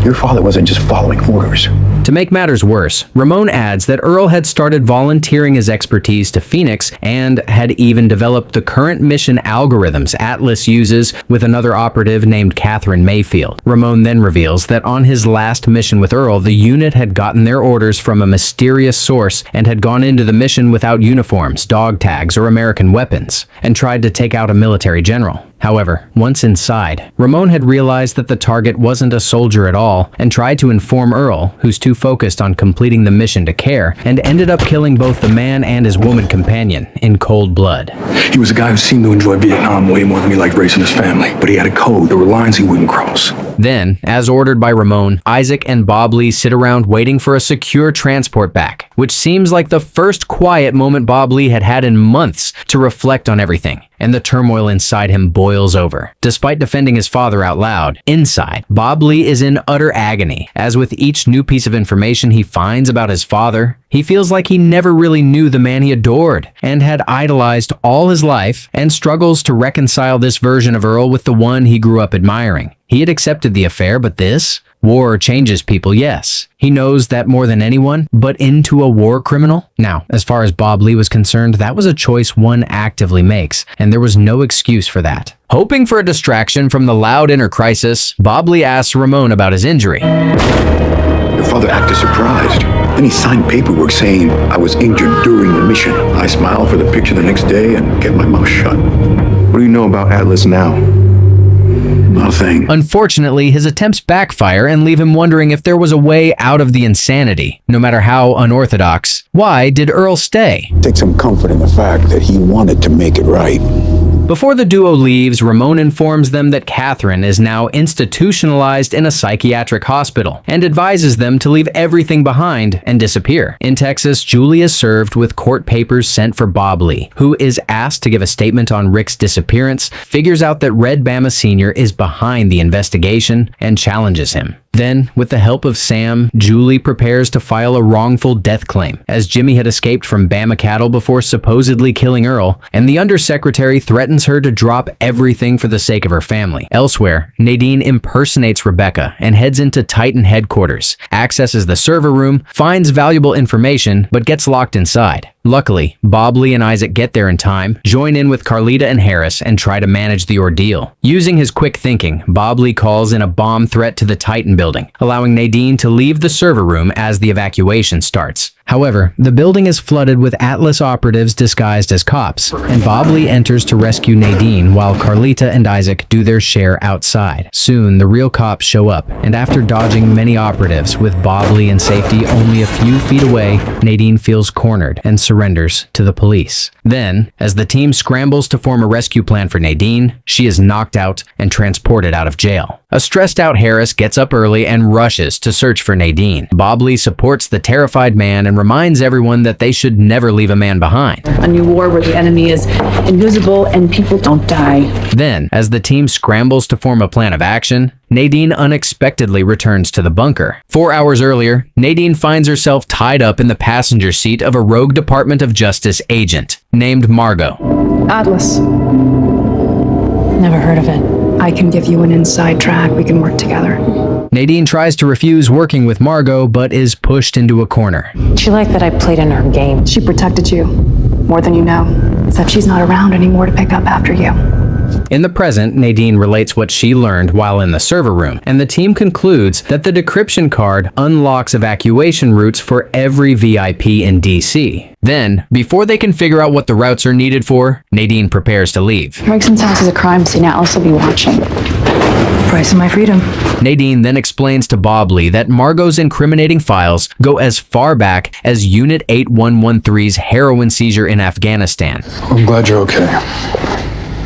Your father wasn't just following orders. To make matters worse, Ramon adds that Earl had started volunteering his expertise to Phoenix and had even developed the current mission algorithms Atlas uses with another operative named Catherine Mayfield. Ramon then reveals that on his last mission with Earl, the unit had gotten their orders from a mysterious source and had gone into the mission without uniforms, dog tags, or American weapons, and tried to take out a military general. However, once inside, Ramon had realized that the target wasn't a soldier at all and tried to inform Earl, who's too focused on completing the mission to care, and ended up killing both the man and his woman companion in cold blood. He was a guy who seemed to enjoy Vietnam way more than he liked racing his family, but he had a code. There were lines he wouldn't cross. Then, as ordered by Ramon, Isaac and Bob Lee sit around waiting for a secure transport back, which seems like the first quiet moment Bob Lee had had in months to reflect on everything, and the turmoil inside him boils over. Despite defending his father out loud, inside, Bob Lee is in utter agony, as with each new piece of information he finds about his father, he feels like he never really knew the man he adored and had idolized all his life, and struggles to reconcile this version of Earl with the one he grew up admiring. He had accepted the affair, but this? War changes people, yes. He knows that more than anyone, but into a war criminal? Now, as far as Bob Lee was concerned, that was a choice one actively makes, and there was no excuse for that. Hoping for a distraction from the loud inner crisis, Bob Lee asks Ramon about his injury. Your father acted surprised. Then he signed paperwork saying I was injured during the mission. I smiled for the picture the next day and kept my mouth shut. What do you know about Atlas now? Not a thing. Unfortunately, his attempts backfire and leave him wondering if there was a way out of the insanity, no matter how unorthodox. Why did Earl stay? Take some comfort in the fact that he wanted to make it right. Before the duo leaves, Ramon informs them that Catherine is now institutionalized in a psychiatric hospital and advises them to leave everything behind and disappear. In Texas, Julie is served with court papers sent for Bob Lee, who is asked to give a statement on Rick's disappearance, figures out that Red Bama Sr. is behind the investigation, and challenges him. Then, with the help of Sam, Julie prepares to file a wrongful death claim, as Jimmy had escaped from Bama cattle before supposedly killing Earl, and the undersecretary threatens her to drop everything for the sake of her family. Elsewhere, Nadine impersonates Rebecca and heads into Titan headquarters, accesses the server room, finds valuable information, but gets locked inside. Luckily, Bob Lee and Isaac get there in time, join in with Carlita and Harris, and try to manage the ordeal. Using his quick thinking, Bob Lee calls in a bomb threat to the Titan building, allowing Nadine to leave the server room as the evacuation starts. However, the building is flooded with Atlas operatives disguised as cops, and Bob Lee enters to rescue Nadine while Carlita and Isaac do their share outside. Soon, the real cops show up, and after dodging many operatives with Bob Lee in safety only a few feet away, Nadine feels cornered and surrenders to the police. Then, as the team scrambles to form a rescue plan for Nadine, she is knocked out and transported out of jail. A stressed out Harris gets up early and rushes to search for Nadine. Bob Lee supports the terrified man and reminds everyone that they should never leave a man behind. A new war where the enemy is invisible and people don't die. Then, as the team scrambles to form a plan of action, Nadine unexpectedly returns to the bunker. 4 hours earlier, Nadine finds herself tied up in the passenger seat of a rogue Department of Justice agent named Margot. Atlas. Never heard of it. I can give you an inside track. We can work together. Nadine tries to refuse working with Margot, but is pushed into a corner. She liked that I played in her game. She protected you more than you know. Except she's not around anymore to pick up after you. In the present, Nadine relates what she learned while in the server room, and the team concludes that the decryption card unlocks evacuation routes for every VIP in DC. Then, before they can figure out what the routes are needed for, Nadine prepares to leave. Gregson's house is a crime scene. Atlas will be watching. Price of my freedom. Nadine then explains to Bob Lee that Margot's incriminating files go as far back as Unit 8113's heroin seizure in Afghanistan. I'm glad you're okay.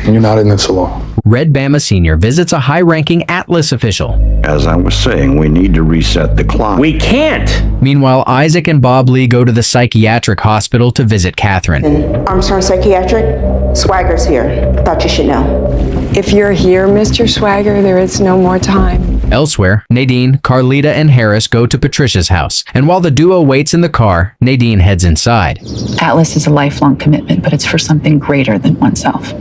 And you're not in this alone. Red Bama Sr. visits a high-ranking Atlas official. As I was saying, we need to reset the clock. We can't! Meanwhile, Isaac and Bob Lee go to the psychiatric hospital to visit Catherine. Armstrong Psychiatric? Swagger's here. Thought you should know. If you're here, Mr. Swagger, there is no more time. Elsewhere, Nadine, Carlita, and Harris go to Patricia's house, and while the duo waits in the car, Nadine heads inside. Atlas is a lifelong commitment, but it's for something greater than oneself.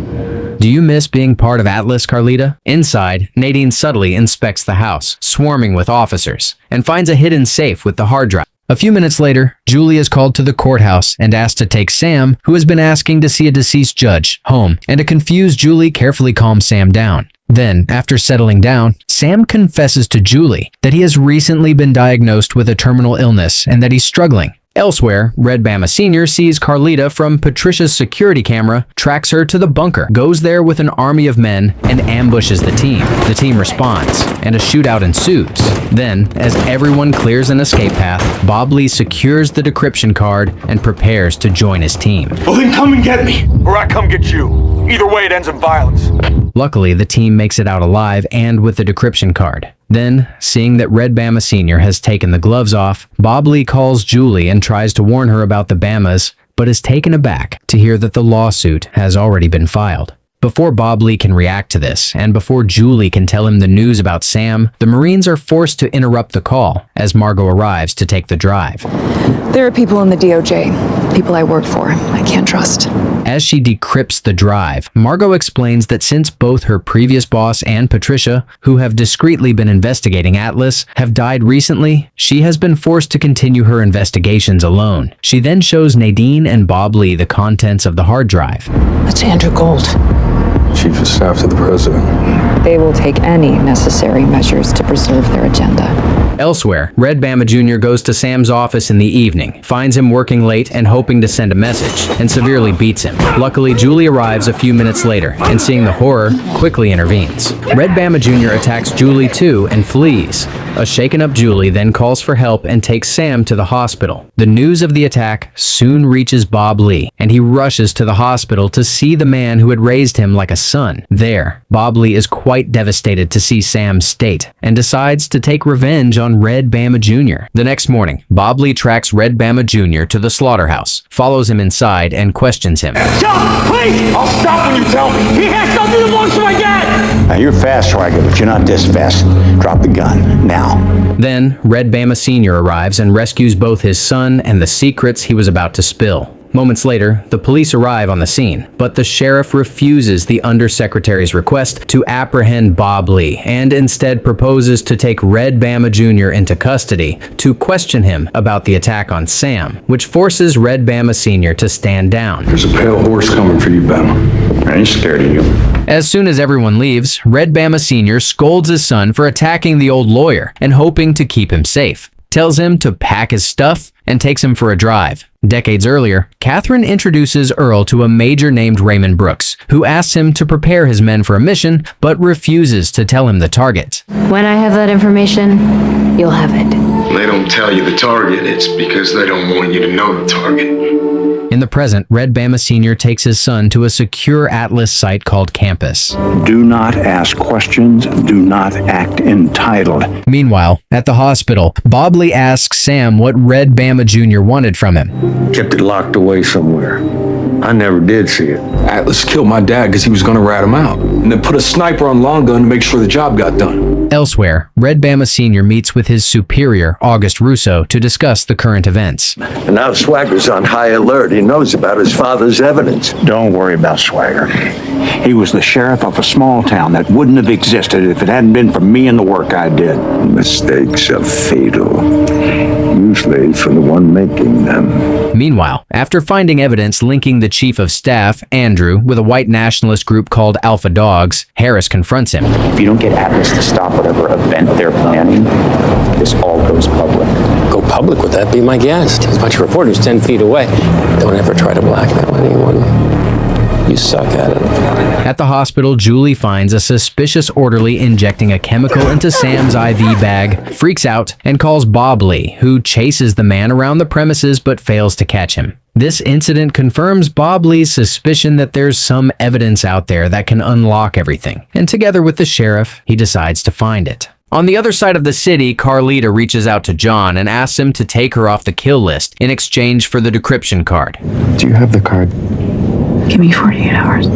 Do you miss being part of Atlas, Carlita? Inside, Nadine subtly inspects the house, swarming with officers, and finds a hidden safe with the hard drive. A few minutes later, Julie is called to the courthouse and asked to take Sam, who has been asking to see a deceased judge, home, and a confused Julie carefully calms Sam down. Then, after settling down, Sam confesses to Julie that he has recently been diagnosed with a terminal illness and that he's struggling. Elsewhere, Red Bama Sr. sees Carlita from Patricia's security camera, tracks her to the bunker, goes there with an army of men, and ambushes the team. The team responds, and a shootout ensues. Then, as everyone clears an escape path, Bob Lee secures the decryption card and prepares to join his team. Well, then come and get me, or I come get you. Either way, it ends in violence. Luckily, the team makes it out alive and with the decryption card. Then, seeing that Red Bama Sr. has taken the gloves off, Bob Lee calls Julie and tries to warn her about the Bamas, but is taken aback to hear that the lawsuit has already been filed. Before Bob Lee can react to this, and before Julie can tell him the news about Sam, the Marines are forced to interrupt the call as Margot arrives to take the drive. There are people in the DOJ, people I work for, I can't trust. As she decrypts the drive, Margot explains that since both her previous boss and Patricia, who have discreetly been investigating Atlas, have died recently, she has been forced to continue her investigations alone. She then shows Nadine and Bob Lee the contents of the hard drive. That's Andrew Gold. Chief of Staff to the President. They will take any necessary measures to preserve their agenda. Elsewhere, Red Bama Jr. goes to Sam's office in the evening, finds him working late and hoping to send a message, and severely beats him. Luckily, Julie arrives a few minutes later, and seeing the horror, quickly intervenes. Red Bama Jr. attacks Julie too and flees. A shaken-up Julie then calls for help and takes Sam to the hospital. The news of the attack soon reaches Bob Lee, and he rushes to the hospital to see the man who had raised him like a son. There, Bob Lee is quite devastated to see Sam's state, and decides to take revenge on Red Bama Jr. The next morning, Bob Lee tracks Red Bama Jr. to the slaughterhouse, follows him inside, and questions him. Stop, please! I'll stop when you tell me. He has something that belongs to my dad! Now, you're fast, Swagger, but you're not this fast. Drop the gun, now. Then, Red Bama Sr. arrives and rescues both his son and the secrets he was about to spill. Moments later, the police arrive on the scene, but the sheriff refuses the undersecretary's request to apprehend Bob Lee and instead proposes to take Red Bama Jr. into custody to question him about the attack on Sam, which forces Red Bama Sr. to stand down. There's a pale horse coming for you, Bama. I ain't scared of you. As soon as everyone leaves, Red Bama Sr. scolds his son for attacking the old lawyer and hoping to keep him safe, tells him to pack his stuff, and takes him for a drive. Decades earlier, Catherine introduces Earl to a major named Raymond Brooks, who asks him to prepare his men for a mission, but refuses to tell him the target. When I have that information, you'll have it. They don't tell you the target, it's because they don't want you to know the target. In the present, Red Bama Sr. takes his son to a secure Atlas site called Campus. Do not ask questions. Do not act entitled. Meanwhile, at the hospital, Bob Lee asks Sam what Red Bama Jr. wanted from him. Kept it locked away somewhere. I never did see it. Atlas killed my dad because he was going to rat him out, and then put a sniper on long gun to make sure the job got done. Elsewhere, Red Bama Sr. meets with his superior, August Russo, to discuss the current events. And now Swagger's on high alert. He knows about his father's evidence. Don't worry about Swagger. He was the sheriff of a small town that wouldn't have existed if it hadn't been for me and the work I did. Mistakes are fatal, usually for the one making them. Meanwhile, after finding evidence linking the chief of staff, Andrew, with a white nationalist group called Alpha Dogs, Harris confronts him. If you don't get Atlas to stop whatever event they're planning, this all goes public. Go public? Would that be my guess? There's a bunch of reporters 10 feet away. Don't ever try to blackmail anyone. You suck at it. At the hospital, Julie finds a suspicious orderly injecting a chemical into Sam's IV bag, freaks out, and calls Bob Lee, who chases the man around the premises but fails to catch him. This incident confirms Bob Lee's suspicion that there's some evidence out there that can unlock everything, and together with the sheriff, he decides to find it. On the other side of the city, Carlita reaches out to John and asks him to take her off the kill list in exchange for the decryption card. Do you have the card? Give me 48 hours.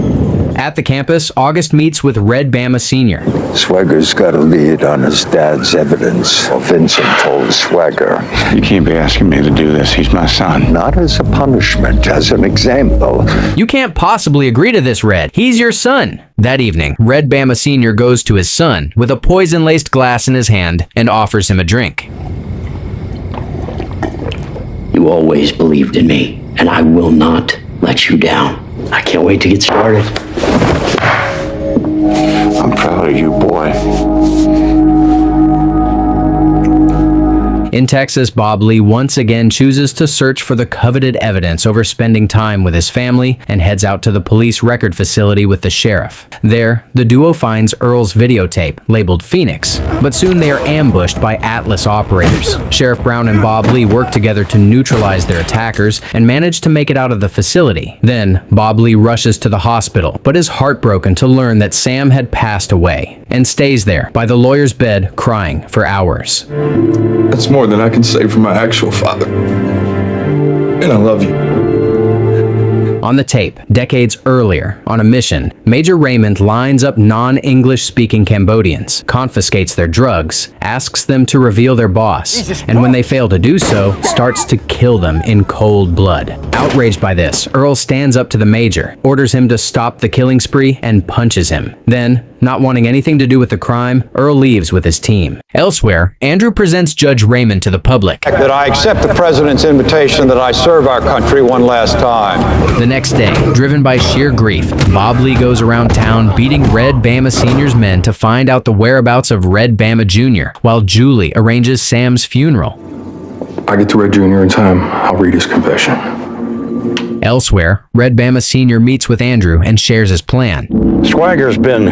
At the campus, August meets with Red Bama Sr. Swagger's got a lead on his dad's evidence. Vincent told Swagger, "You can't be asking me to do this. He's my son." Not as a punishment, as an example. You can't possibly agree to this, Red. He's your son. That evening, Red Bama Sr. goes to his son with a poison-laced glass in his hand and offers him a drink. You always believed in me, and I will not let you down. I can't wait to get started. I'm proud of you, boy. In Texas, Bob Lee once again chooses to search for the coveted evidence over spending time with his family and heads out to the police record facility with the sheriff. There, the duo finds Earl's videotape, labeled Phoenix, but soon they are ambushed by Atlas operators. Sheriff Brown and Bob Lee work together to neutralize their attackers and manage to make it out of the facility. Then, Bob Lee rushes to the hospital, but is heartbroken to learn that Sam had passed away, and stays there by the lawyer's bed crying for hours. That's more than I can say for my actual father. And I love you. On the tape, decades earlier, on a mission, Major Raymond lines up non-English speaking Cambodians, confiscates their drugs, asks them to reveal their boss, and when they fail to do so, starts to kill them in cold blood. Outraged by this, Earl stands up to the Major, orders him to stop the killing spree, and punches him. Then, Not wanting anything to do with the crime, Earl leaves with his team. Elsewhere, Andrew presents Judge Raymond to the public. That I accept the president's invitation that I serve our country one last time. The next day, driven by sheer grief, Bob Lee goes around town beating Red Bama Sr.'s men to find out the whereabouts of Red Bama Jr., while Julie arranges Sam's funeral. I get to Red Jr. in time, I'll read his confession. Elsewhere, Red Bama Sr. meets with Andrew and shares his plan. Swagger's been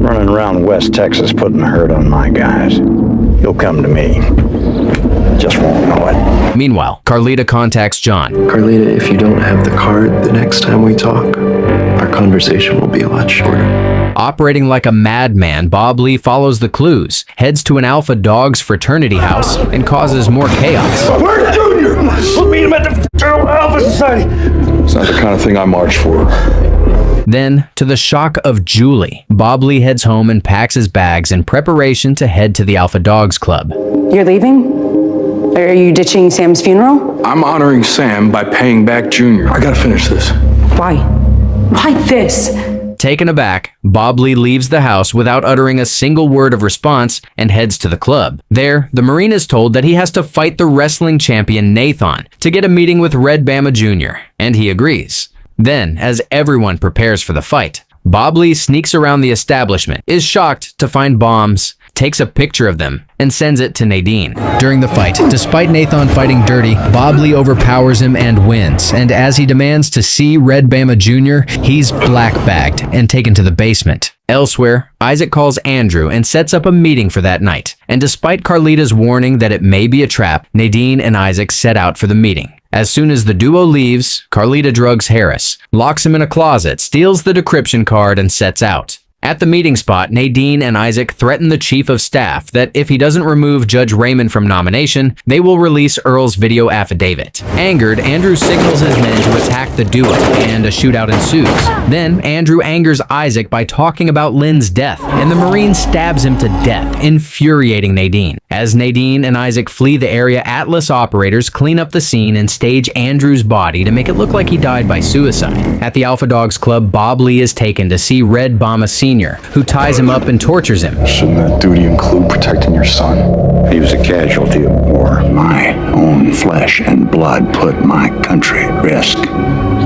running around West Texas putting the hurt on my guys. He'll come to me. Just won't know it. Meanwhile, Carlita contacts John. Carlita, if you don't have the card the next time we talk, our conversation will be a lot shorter. Operating like a madman, Bob Lee follows the clues, heads to an Alpha Dogs fraternity house, and causes more chaos. Where's Junior? We'll meet him at the Alpha Society. It's not the kind of thing I march for. Then, to the shock of Julie, Bob Lee heads home and packs his bags in preparation to head to the Alpha Dogs Club. You're leaving? Are you ditching Sam's funeral? I'm honoring Sam by paying back Junior. I gotta finish this. Why? Why this? Taken aback, Bob Lee leaves the house without uttering a single word of response and heads to the club. There, the Marine is told that he has to fight the wrestling champion Nathan to get a meeting with Red Bama Jr., and he agrees. Then, as everyone prepares for the fight, Bob Lee sneaks around the establishment, is shocked to find bombs, takes a picture of them, and sends it to Nadine. During the fight, despite Nathan fighting dirty, Bob Lee overpowers him and wins, and as he demands to see Red Bama Jr., he's black-bagged and taken to the basement. Elsewhere, Isaac calls Andrew and sets up a meeting for that night, and despite Carlita's warning that it may be a trap, Nadine and Isaac set out for the meeting. As soon as the duo leaves, Carlita drugs Harris, locks him in a closet, steals the decryption card, and sets out. At the meeting spot, Nadine and Isaac threaten the chief of staff that if he doesn't remove Judge Raymond from nomination, they will release Earl's video affidavit. Angered, Andrew signals his men to attack the duo, and a shootout ensues. Then, Andrew angers Isaac by talking about Lynn's death, and the Marine stabs him to death, infuriating Nadine. As Nadine and Isaac flee the area, Atlas operators clean up the scene and stage Andrew's body to make it look like he died by suicide. At the Alpha Dogs Club, Bob Lee is taken to see Red Bama Sr., who ties him up and tortures him. Shouldn't that duty include protecting your son? He was a casualty of war. My own flesh and blood put my country at risk.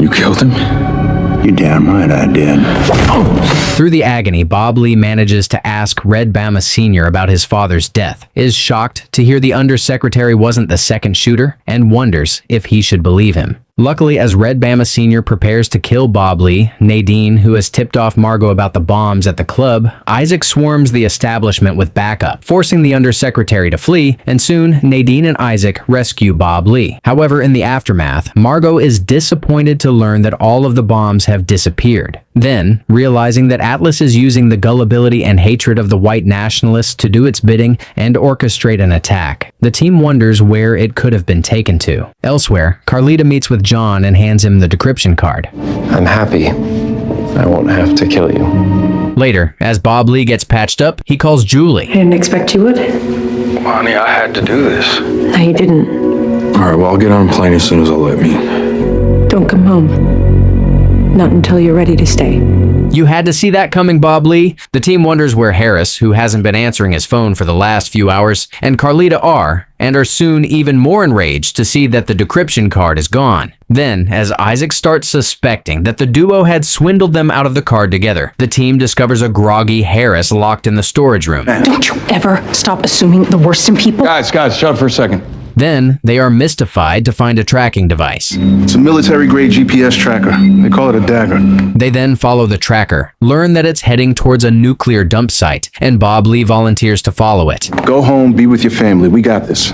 You killed him? You damn right I did. Through the agony, Bob Lee manages to ask Red Bama Sr. about his father's death, is shocked to hear the undersecretary wasn't the second shooter, and wonders if he should believe him. Luckily, as Red Bama Sr. prepares to kill Bob Lee, Nadine, who has tipped off Margot about the bombs at the club, Isaac swarms the establishment with backup, forcing the undersecretary to flee, and soon Nadine and Isaac rescue Bob Lee. However, in the aftermath, Margot is disappointed to learn that all of the bombs have disappeared. Then, realizing that Atlas is using the gullibility and hatred of the white nationalists to do its bidding and orchestrate an attack, the team wonders where it could have been taken to. Elsewhere, Carlita meets with John and hands him the decryption card. I'm happy I won't have to kill you. Later, as Bob Lee gets patched up, he calls Julie. I didn't expect you would. Honey, I had to do this. No, you didn't. All right, well, I'll get on a plane as soon as they'll let me. Don't come home. Not until you're ready to stay. You had to see that coming, Bob Lee? The team wonders where Harris, who hasn't been answering his phone for the last few hours, and Carlita are, and are soon even more enraged to see that the decryption card is gone. Then, as Isaac starts suspecting that the duo had swindled them out of the card together, the team discovers a groggy Harris locked in the storage room. Don't you ever stop assuming the worst in people? Guys, shut up for a second. Then, they are mystified to find a tracking device. It's a military-grade GPS tracker. They call it a dagger. They then follow the tracker, learn that it's heading towards a nuclear dump site, and Bob Lee volunteers to follow it. Go home, be with your family. We got this.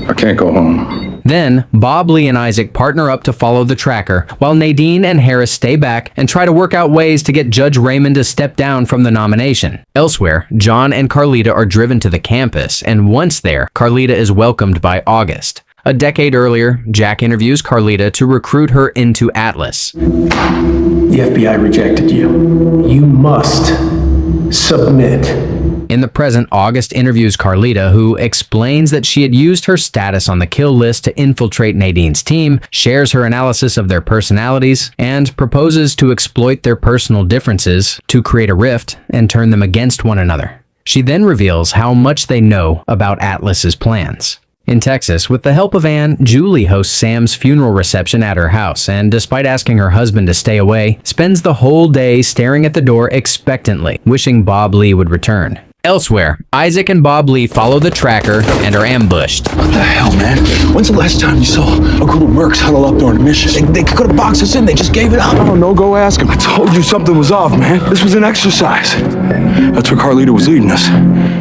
I can't go home. Then, Bob Lee and Isaac partner up to follow the tracker, while Nadine and Harris stay back and try to work out ways to get Judge Raymond to step down from the nomination. Elsewhere, John and Carlita are driven to the campus, and once there, Carlita is welcomed by August. A decade earlier, Jack interviews Carlita to recruit her into Atlas. The FBI rejected you. You must submit. In the present, August interviews Carlita, who explains that she had used her status on the kill list to infiltrate Nadine's team, shares her analysis of their personalities, and proposes to exploit their personal differences to create a rift and turn them against one another. She then reveals how much they know about Atlas's plans. In Texas, with the help of Anne, Julie hosts Sam's funeral reception at her house, and despite asking her husband to stay away, spends the whole day staring at the door expectantly, wishing Bob Lee would return. Elsewhere, Isaac and Bob Lee follow the tracker and are ambushed. What the hell, man? When's the last time you saw a group of mercs huddle up during a mission? They could have boxed us in. They just gave it up. I don't know. Go ask him. I told you something was off, man. This was an exercise. That's where Carlita was leading us.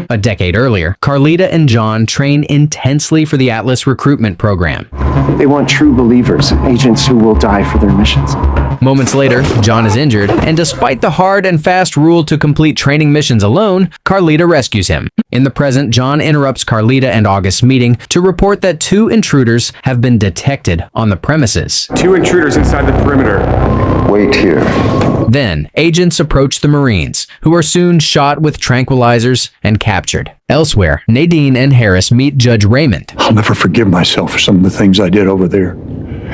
A decade earlier, Carlita and John train intensely for the Atlas recruitment program. They want true believers, agents who will die for their missions. Moments later, John is injured, and despite the hard and fast rule to complete training missions alone, Carlita rescues him. In the present, John interrupts Carlita and August's meeting to report that 2 intruders have been detected on the premises. 2 intruders inside the perimeter. Wait here. Then, agents approach the Marines, who are soon shot with tranquilizers and captured. Elsewhere, Nadine and Harris meet Judge Raymond. I'll never forgive myself for some of the things I did over there.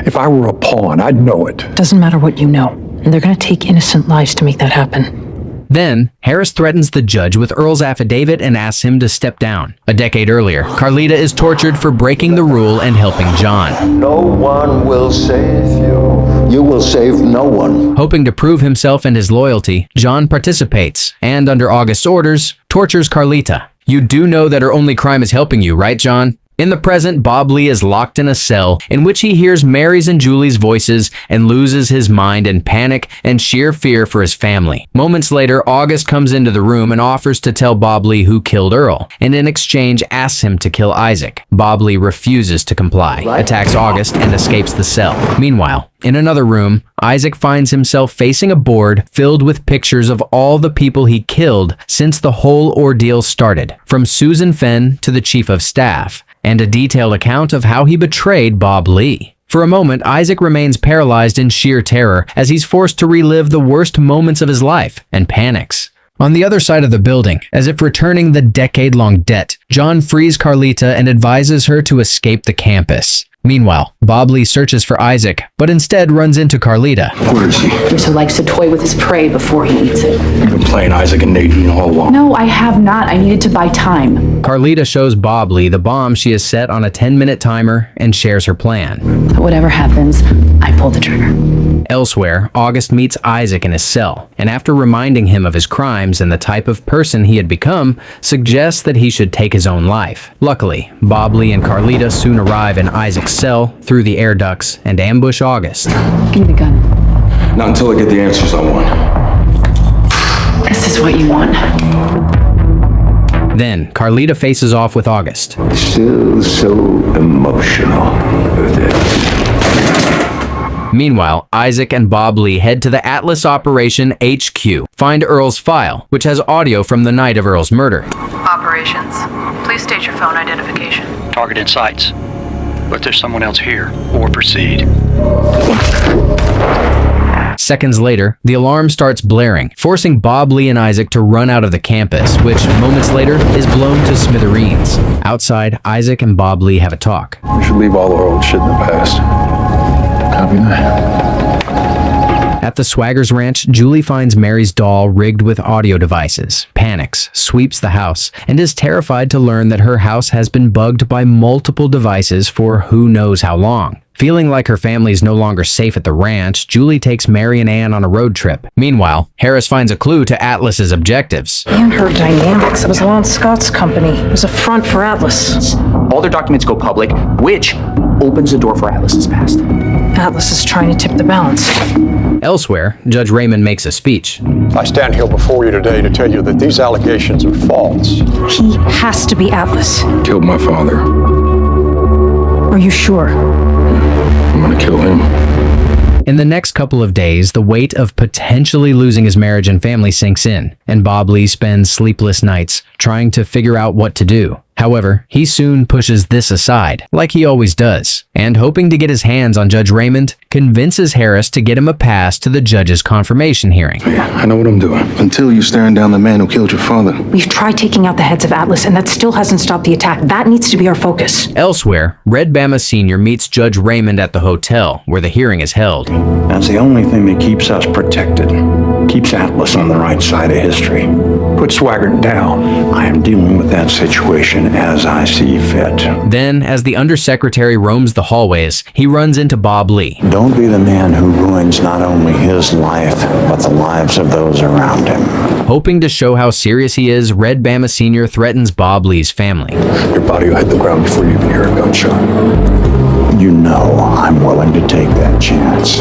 If I were a pawn, I'd know it. Doesn't matter what you know, and they're gonna take innocent lives to make that happen. Then, Harris threatens the judge with Earl's affidavit and asks him to step down. A decade earlier, Carlita is tortured for breaking the rule and helping John. No one will save you. You will save no one. Hoping to prove himself and his loyalty, John participates and, under August's orders, tortures Carlita. You do know that her only crime is helping you, right, John? In the present, Bob Lee is locked in a cell in which he hears Mary's and Julie's voices and loses his mind in panic and sheer fear for his family. Moments later, August comes into the room and offers to tell Bob Lee who killed Earl, and in exchange asks him to kill Isaac. Bob Lee refuses to comply, attacks August, and escapes the cell. Meanwhile, in another room, Isaac finds himself facing a board filled with pictures of all the people he killed since the whole ordeal started, from Susan Fenn to the chief of staff, and a detailed account of how he betrayed Bob Lee. For a moment, Isaac remains paralyzed in sheer terror as he's forced to relive the worst moments of his life and panics. On the other side of the building, as if returning the decade-long debt, John frees Carlita and advises her to escape the campus. Meanwhile, Bob Lee searches for Isaac, but instead runs into Carlita. Where is he? Bruce likes to toy with his prey before he eats it. You've been playing Isaac and Nadine all along. No, I have not. I needed to buy time. Carlita shows Bob Lee the bomb she has set on a 10-minute timer and shares her plan. But whatever happens, I pull the trigger. Elsewhere, August meets Isaac in his cell, and after reminding him of his crimes and the type of person he had become, suggests that he should take his own life. Luckily, Bob Lee and Carlita soon arrive in Isaac's cell through the air ducts and ambush August. Give me the gun. Not until I get the answers I want. This is what you want. Then, Carlita faces off with August. Still so emotional with it. Meanwhile, Isaac and Bob Lee head to the Atlas Operation HQ, find Earl's file, which has audio from the night of Earl's murder. Operations. Please state your phone identification. Targeted sites. But there's someone else here, or proceed. Seconds later, the alarm starts blaring, forcing Bob Lee and Isaac to run out of the campus, which, moments later, is blown to smithereens. Outside, Isaac and Bob Lee have a talk. We should leave all our old shit in the past. Copy that. At the Swaggers Ranch, Julie finds Mary's doll rigged with audio devices, panics, sweeps the house, and is terrified to learn that her house has been bugged by multiple devices for who knows how long. Feeling like her family is no longer safe at the ranch, Julie takes Mary and Anne on a road trip. Meanwhile, Harris finds a clue to Atlas's objectives. And her dynamics. It was Lon Scott's company. It was a front for Atlas. All their documents go public, which opens the door for Atlas's past. Atlas is trying to tip the balance. Elsewhere, Judge Raymond makes a speech. I stand here before you today to tell you that these allegations are false. He has to be Atlas. Killed my father. Are you sure? I'm gonna kill him. In the next couple of days, the weight of potentially losing his marriage and family sinks in, and Bob Lee spends sleepless nights trying to figure out what to do. However, he soon pushes this aside, like he always does, and hoping to get his hands on Judge Raymond, convinces Harris to get him a pass to the judge's confirmation hearing. I know what I'm doing. Until you're staring down the man who killed your father. We've tried taking out the heads of Atlas, and that still hasn't stopped the attack. That needs to be our focus. Elsewhere, Red Bama Sr. meets Judge Raymond at the hotel where the hearing is held. That's the only thing that keeps us protected. Keeps Atlas on the right side of history. Put Swagger down. I am dealing with that situation as I see fit. Then, as the undersecretary roams the hallways, he runs into Bob Lee. Don't be the man who ruins not only his life, but the lives of those around him. Hoping to show how serious he is, Red Bama Sr. threatens Bob Lee's family. Your body will hit the ground before you even hear a gunshot. You know I'm willing to take that chance.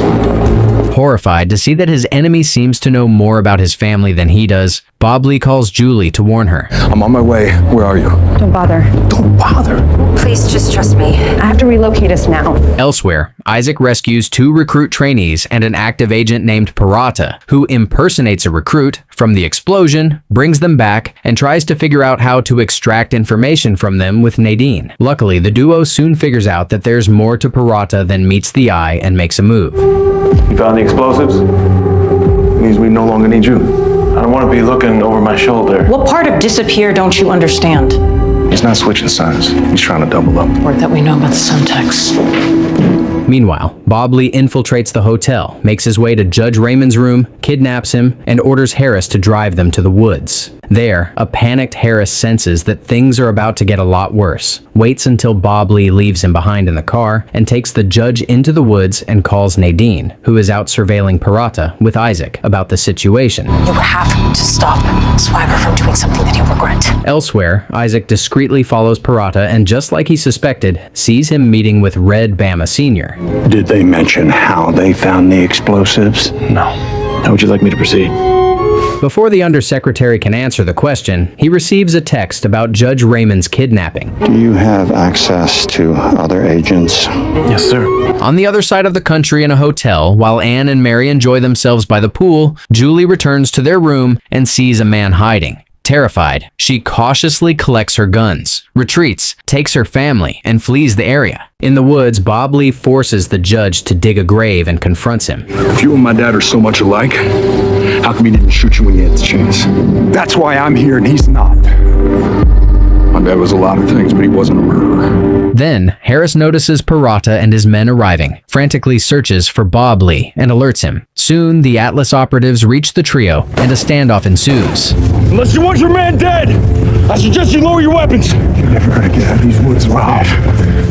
Horrified to see that his enemy seems to know more about his family than he does, Bob Lee calls Julie to warn her. I'm on my way. Where are you? Don't bother. Don't bother. Please just trust me. I have to relocate us now. Elsewhere, Isaac rescues 2 recruit trainees and an active agent named Parata, who impersonates a recruit from the explosion, brings them back, and tries to figure out how to extract information from them with Nadine. Luckily, the duo soon figures out that there's more to Parata than meets the eye and makes a move. You found the explosives? It means we no longer need you. I don't want to be looking over my shoulder. What part of disappear don't you understand? He's not switching sides. He's trying to double up. Word that we know about the Semtex. Meanwhile, Bob Lee infiltrates the hotel, makes his way to Judge Raymond's room, kidnaps him, and orders Harris to drive them to the woods. There, a panicked Harris senses that things are about to get a lot worse, waits until Bob Lee leaves him behind in the car, and takes the judge into the woods and calls Nadine, who is out surveilling Parata with Isaac, about the situation. You have to stop Swagger from doing something that he'll regret. Elsewhere, Isaac discreetly follows Parata and, just like he suspected, sees him meeting with Red Bama Sr. Did they mention how they found the explosives? No. How would you like me to proceed? Before the undersecretary can answer the question, he receives a text about Judge Raymond's kidnapping. Do you have access to other agents? Yes, sir. On the other side of the country in a hotel, while Anne and Mary enjoy themselves by the pool, Julie returns to their room and sees a man hiding. Terrified, she cautiously collects her guns, retreats, takes her family, and flees the area. In the woods, Bob Lee forces the judge to dig a grave and confronts him. If you and my dad are so much alike, how come he didn't shoot you when he had the chance? That's why I'm here and he's not. My dad was a lot of things, but he wasn't a murderer. Then, Harris notices Parata and his men arriving, frantically searches for Bob Lee, and alerts him. Soon, the Atlas operatives reach the trio, and a standoff ensues. Unless you want your man dead, I suggest you lower your weapons. You're never gonna get out of these woods alive.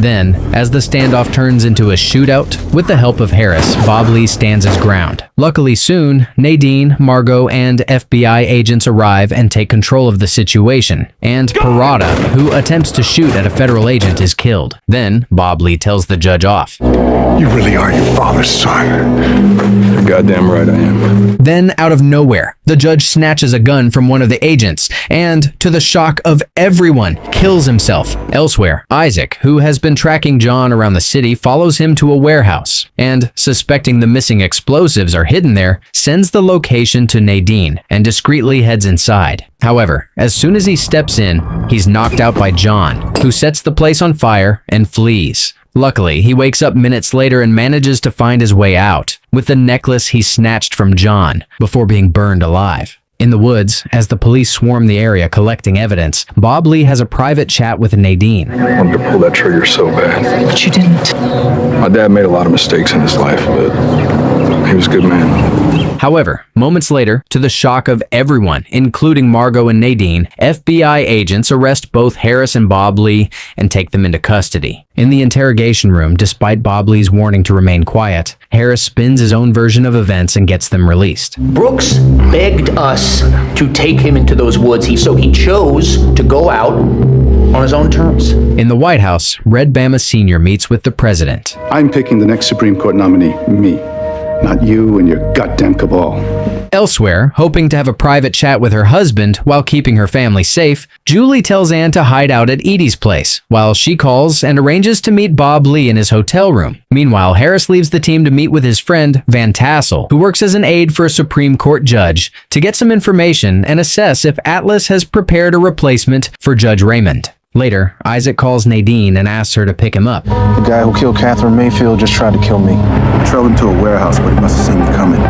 Then, as the standoff turns into a shootout, with the help of Harris, Bob Lee stands his ground. Luckily soon, Nadine, Margot, and FBI agents arrive and take control of the situation, and Parata, who attempts to shoot at a federal agent, is killed. Then, Bob Lee tells the judge off. You really are your father's son. You're goddamn right I am. Then, out of nowhere, the judge snatches a gun from one of the agents and, to the shock of everyone, kills himself. Elsewhere, Isaac, who has been tracking John around the city, follows him to a warehouse and, suspecting the missing explosives are hidden there, sends the location to Nadine and discreetly heads inside. However, as soon as he steps in, he's knocked out by John, who sets the place on fire and flees. Luckily, he wakes up minutes later and manages to find his way out, with the necklace he snatched from John, before being burned alive. In the woods, as the police swarm the area collecting evidence, Bob Lee has a private chat with Nadine. I wanted to pull that trigger so bad. But you didn't. My dad made a lot of mistakes in his life, but he was a good man. However, moments later, to the shock of everyone, including Margot and Nadine, FBI agents arrest both Harris and Bob Lee and take them into custody. In the interrogation room, despite Bob Lee's warning to remain quiet, Harris spins his own version of events and gets them released. Brooks begged us to take him into those woods, so he chose to go out on his own terms. In the White House, Red Bama Sr. meets with the president. I'm picking the next Supreme Court nominee, me, not you and your goddamn cabal. Elsewhere, hoping to have a private chat with her husband while keeping her family safe, Julie tells Anne to hide out at Edie's place, while she calls and arranges to meet Bob Lee in his hotel room. Meanwhile, Harris leaves the team to meet with his friend, Van Tassel, who works as an aide for a Supreme Court judge, to get some information and assess if Atlas has prepared a replacement for Judge Raymond. Later, Isaac calls Nadine and asks her to pick him up. The guy who killed Catherine Mayfield just tried to kill me. I trailed him to a warehouse, but he must have seen me coming.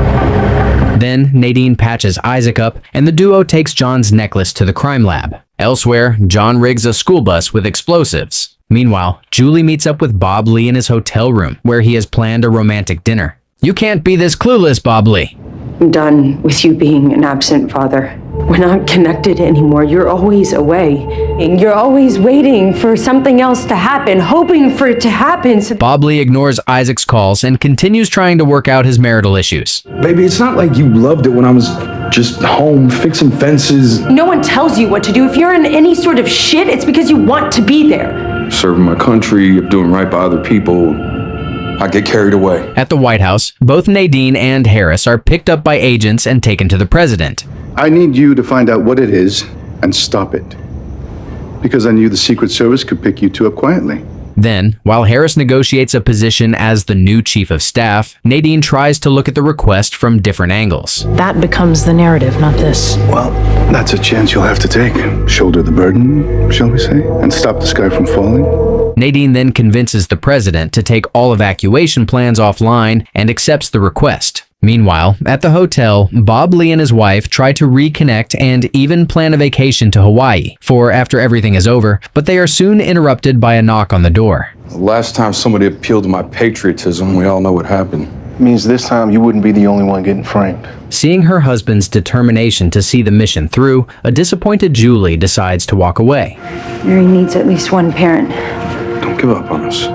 Then, Nadine patches Isaac up, and the duo takes John's necklace to the crime lab. Elsewhere, John rigs a school bus with explosives. Meanwhile, Julie meets up with Bob Lee in his hotel room, where he has planned a romantic dinner. "You can't be this clueless, Bob Lee." I'm done with you being an absent father. We're not connected anymore. You're always away. And you're always waiting for something else to happen, hoping for it to happen. Bob Lee ignores Isaac's calls and continues trying to work out his marital issues. Baby, it's not like you loved it when I was just home fixing fences. No one tells you what to do. If you're in any sort of shit, it's because you want to be there. Serving my country, doing right by other people. I get carried away. At the White House, both Nadine and Harris are picked up by agents and taken to the president. I need you to find out what it is and stop it. Because I knew the Secret Service could pick you two up quietly. Then, while Harris negotiates a position as the new chief of staff, Nadine tries to look at the request from different angles. That becomes the narrative, not this. Well, that's a chance you'll have to take. Shoulder the burden, shall we say, and stop the sky from falling. Nadine then convinces the president to take all evacuation plans offline and accepts the request. Meanwhile, at the hotel, Bob Lee and his wife try to reconnect and even plan a vacation to Hawaii for after everything is over, but they are soon interrupted by a knock on the door. The last time somebody appealed to my patriotism, we all know what happened. Means this time you wouldn't be the only one getting framed. Seeing her husband's determination to see the mission through, a disappointed Julie decides to walk away. Mary needs at least one parent. Don't give up on us.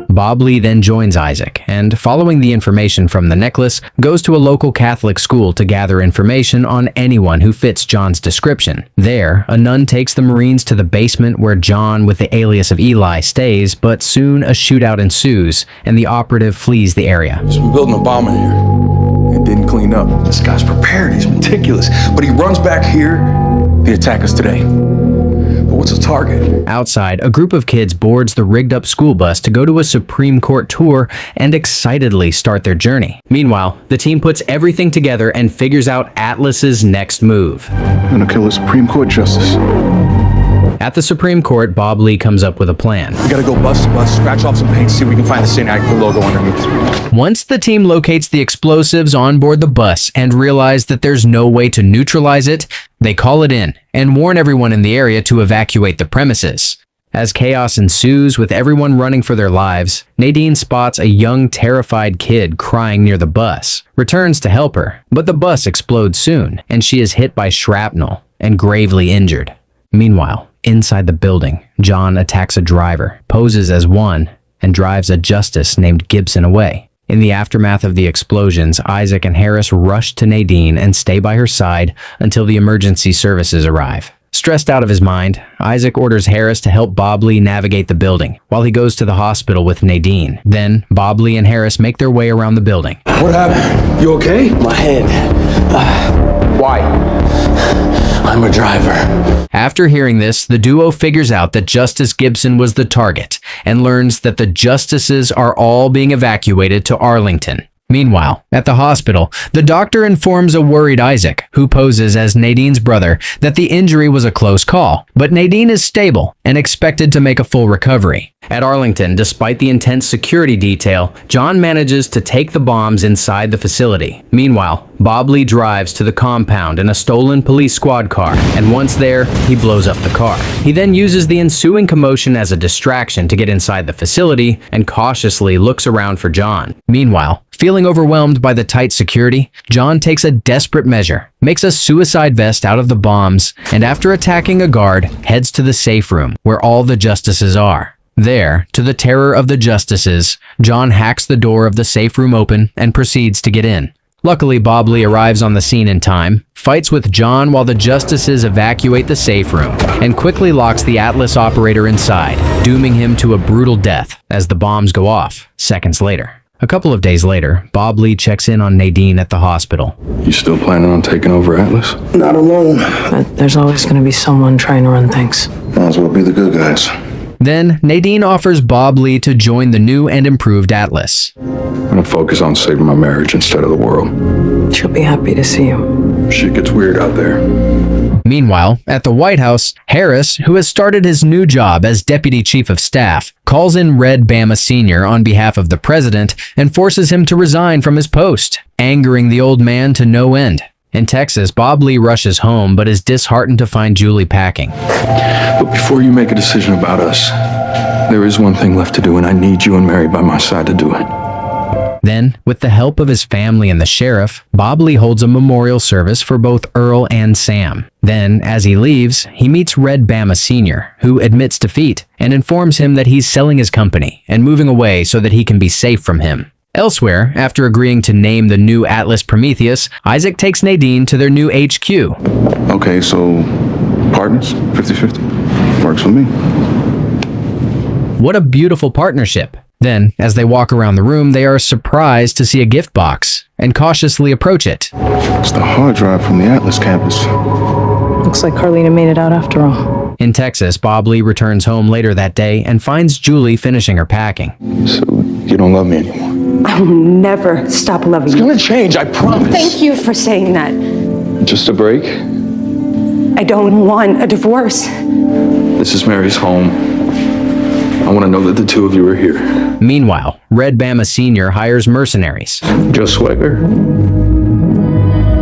Bob Lee then joins Isaac and, following the information from the necklace, goes to a local Catholic school to gather information on anyone who fits John's description. There, a nun takes the Marines to the basement where John, with the alias of Eli, stays, but soon a shootout ensues and the operative flees the area. He's been building a bomb in here and didn't clean up. This guy's prepared, he's meticulous, but he runs back here. They attack us today. But what's the target? Outside, a group of kids boards the rigged-up school bus to go to a Supreme Court tour and excitedly start their journey. Meanwhile, the team puts everything together and figures out Atlas's next move. I'm gonna kill a Supreme Court justice. At the Supreme Court, Bob Lee comes up with a plan. We gotta go bust the bus, scratch off some paint, see if we can find the St. Agatha logo underneath. Once the team locates the explosives on board the bus and realize that there's no way to neutralize it, they call it in and warn everyone in the area to evacuate the premises. As chaos ensues with everyone running for their lives, Nadine spots a young, terrified kid crying near the bus, returns to help her, but the bus explodes soon and she is hit by shrapnel and gravely injured. Meanwhile, inside the building, John attacks a driver, poses as one, and drives a justice named Gibson away. In the aftermath of the explosions, Isaac and Harris rush to Nadine and stay by her side until the emergency services arrive. Stressed out of his mind, Isaac orders Harris to help Bob Lee navigate the building while he goes to the hospital with Nadine. Then, Bob Lee and Harris make their way around the building. What happened? You okay? My head. Why? I'm a driver. After hearing this, the duo figures out that Justice Gibson was the target and learns that the justices are all being evacuated to Arlington. Meanwhile, at the hospital, the doctor informs a worried Isaac, who poses as Nadine's brother, that the injury was a close call, but Nadine is stable and expected to make a full recovery. At Arlington, despite the intense security detail, John manages to take the bombs inside the facility. Meanwhile, Bob Lee drives to the compound in a stolen police squad car, and once there, he blows up the car. He then uses the ensuing commotion as a distraction to get inside the facility and cautiously looks around for John. Meanwhile, feeling overwhelmed by the tight security, John takes a desperate measure, makes a suicide vest out of the bombs, and after attacking a guard, heads to the safe room where all the justices are. There, to the terror of the justices, John hacks the door of the safe room open and proceeds to get in. Luckily, Bob Lee arrives on the scene in time, fights with John while the justices evacuate the safe room, and quickly locks the Atlas operator inside, dooming him to a brutal death as the bombs go off seconds later. A couple of days later, Bob Lee checks in on Nadine at the hospital. You still planning on taking over Atlas? Not alone. But there's always going to be someone trying to run things. Might as well be the good guys. Then, Nadine offers Bob Lee to join the new and improved Atlas. I'm gonna focus on saving my marriage instead of the world. She'll be happy to see you. Shit gets weird out there. Meanwhile, at the White House, Harris, who has started his new job as Deputy Chief of Staff, calls in Red Bama Sr. on behalf of the president and forces him to resign from his post, angering the old man to no end. In Texas, Bob Lee rushes home but is disheartened to find Julie packing. But before you make a decision about us, there is one thing left to do, and I need you and Mary by my side to do it. Then, with the help of his family and the sheriff, Bob Lee holds a memorial service for both Earl and Sam. Then, as he leaves, he meets Red Bama Sr., who admits defeat and informs him that he's selling his company and moving away so that he can be safe from him. Elsewhere, after agreeing to name the new Atlas Prometheus, Isaac takes Nadine to their new HQ. Okay, so partners, 50-50. Works for me. What a beautiful partnership. Then, as they walk around the room, they are surprised to see a gift box and cautiously approach it. It's the hard drive from the Atlas campus. Looks like Carlina made it out after all. In Texas, Bob Lee returns home later that day and finds Julie finishing her packing. So, you don't love me anymore? I will never stop loving you. It's gonna change, I promise. Thank you for saying that. Just a break? I don't want a divorce. This is Mary's home. I want to know that the two of you are here. Meanwhile, Red Bama Sr. hires mercenaries. Joe Swagger?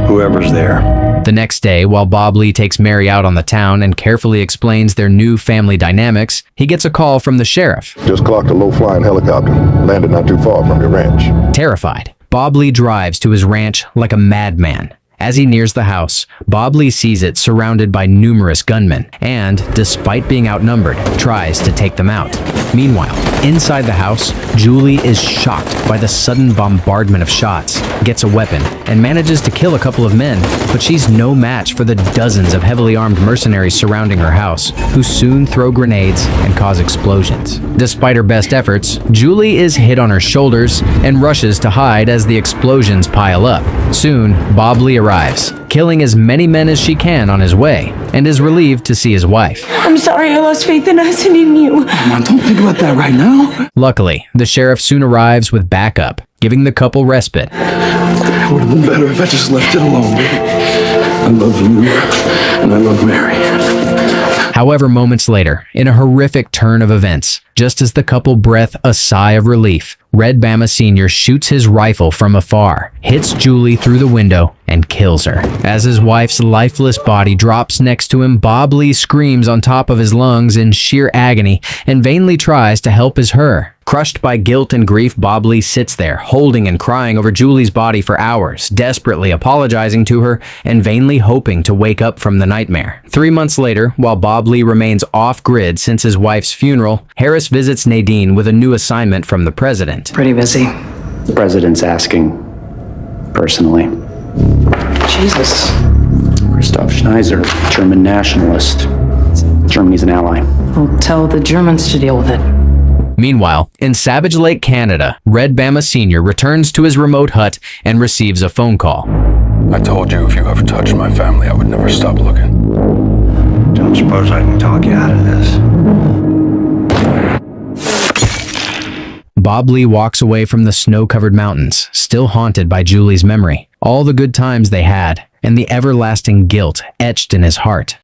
Whoever's there. The next day, while Bob Lee takes Mary out on the town and carefully explains their new family dynamics, he gets a call from the sheriff. Just clocked a low-flying helicopter. Landed not too far from your ranch. Terrified, Bob Lee drives to his ranch like a madman. As he nears the house, Bob Lee sees it surrounded by numerous gunmen and, despite being outnumbered, tries to take them out. Meanwhile, inside the house, Julie is shocked by the sudden bombardment of shots, gets a weapon, and manages to kill a couple of men, but she's no match for the dozens of heavily armed mercenaries surrounding her house, who soon throw grenades and cause explosions. Despite her best efforts, Julie is hit on her shoulders and rushes to hide as the explosions pile up. Soon, Bob Lee arrives, killing as many men as she can on his way, and is relieved to see his wife. I'm sorry I lost faith in us and in you. Come on, don't think about that right now. Luckily, the sheriff soon arrives with backup, giving the couple respite. It would have been better if I just left it alone, baby. I love you, and I love Mary. However, moments later, in a horrific turn of events, just as the couple breathe a sigh of relief, Red Bama Sr. shoots his rifle from afar, hits Julie through the window, and kills her. As his wife's lifeless body drops next to him, Bob Lee screams on top of his lungs in sheer agony and vainly tries to help as her. Crushed by guilt and grief, Bob Lee sits there, holding and crying over Julie's body for hours, desperately apologizing to her and vainly hoping to wake up from the nightmare. 3 months later, while Bob Lee remains off-grid since his wife's funeral, Harris visits Nadine with a new assignment from the president. Pretty busy. The president's asking, personally. Jesus. Christoph Schneiser, German nationalist. Germany's an ally. I'll tell the Germans to deal with it. Meanwhile, in Savage Lake, Canada, Red Bama Sr. returns to his remote hut and receives a phone call. I told you if you ever touched my family, I would never stop looking. Don't suppose I can talk you out of this. Bob Lee walks away from the snow-covered mountains, still haunted by Julie's memory, all the good times they had, and the everlasting guilt etched in his heart.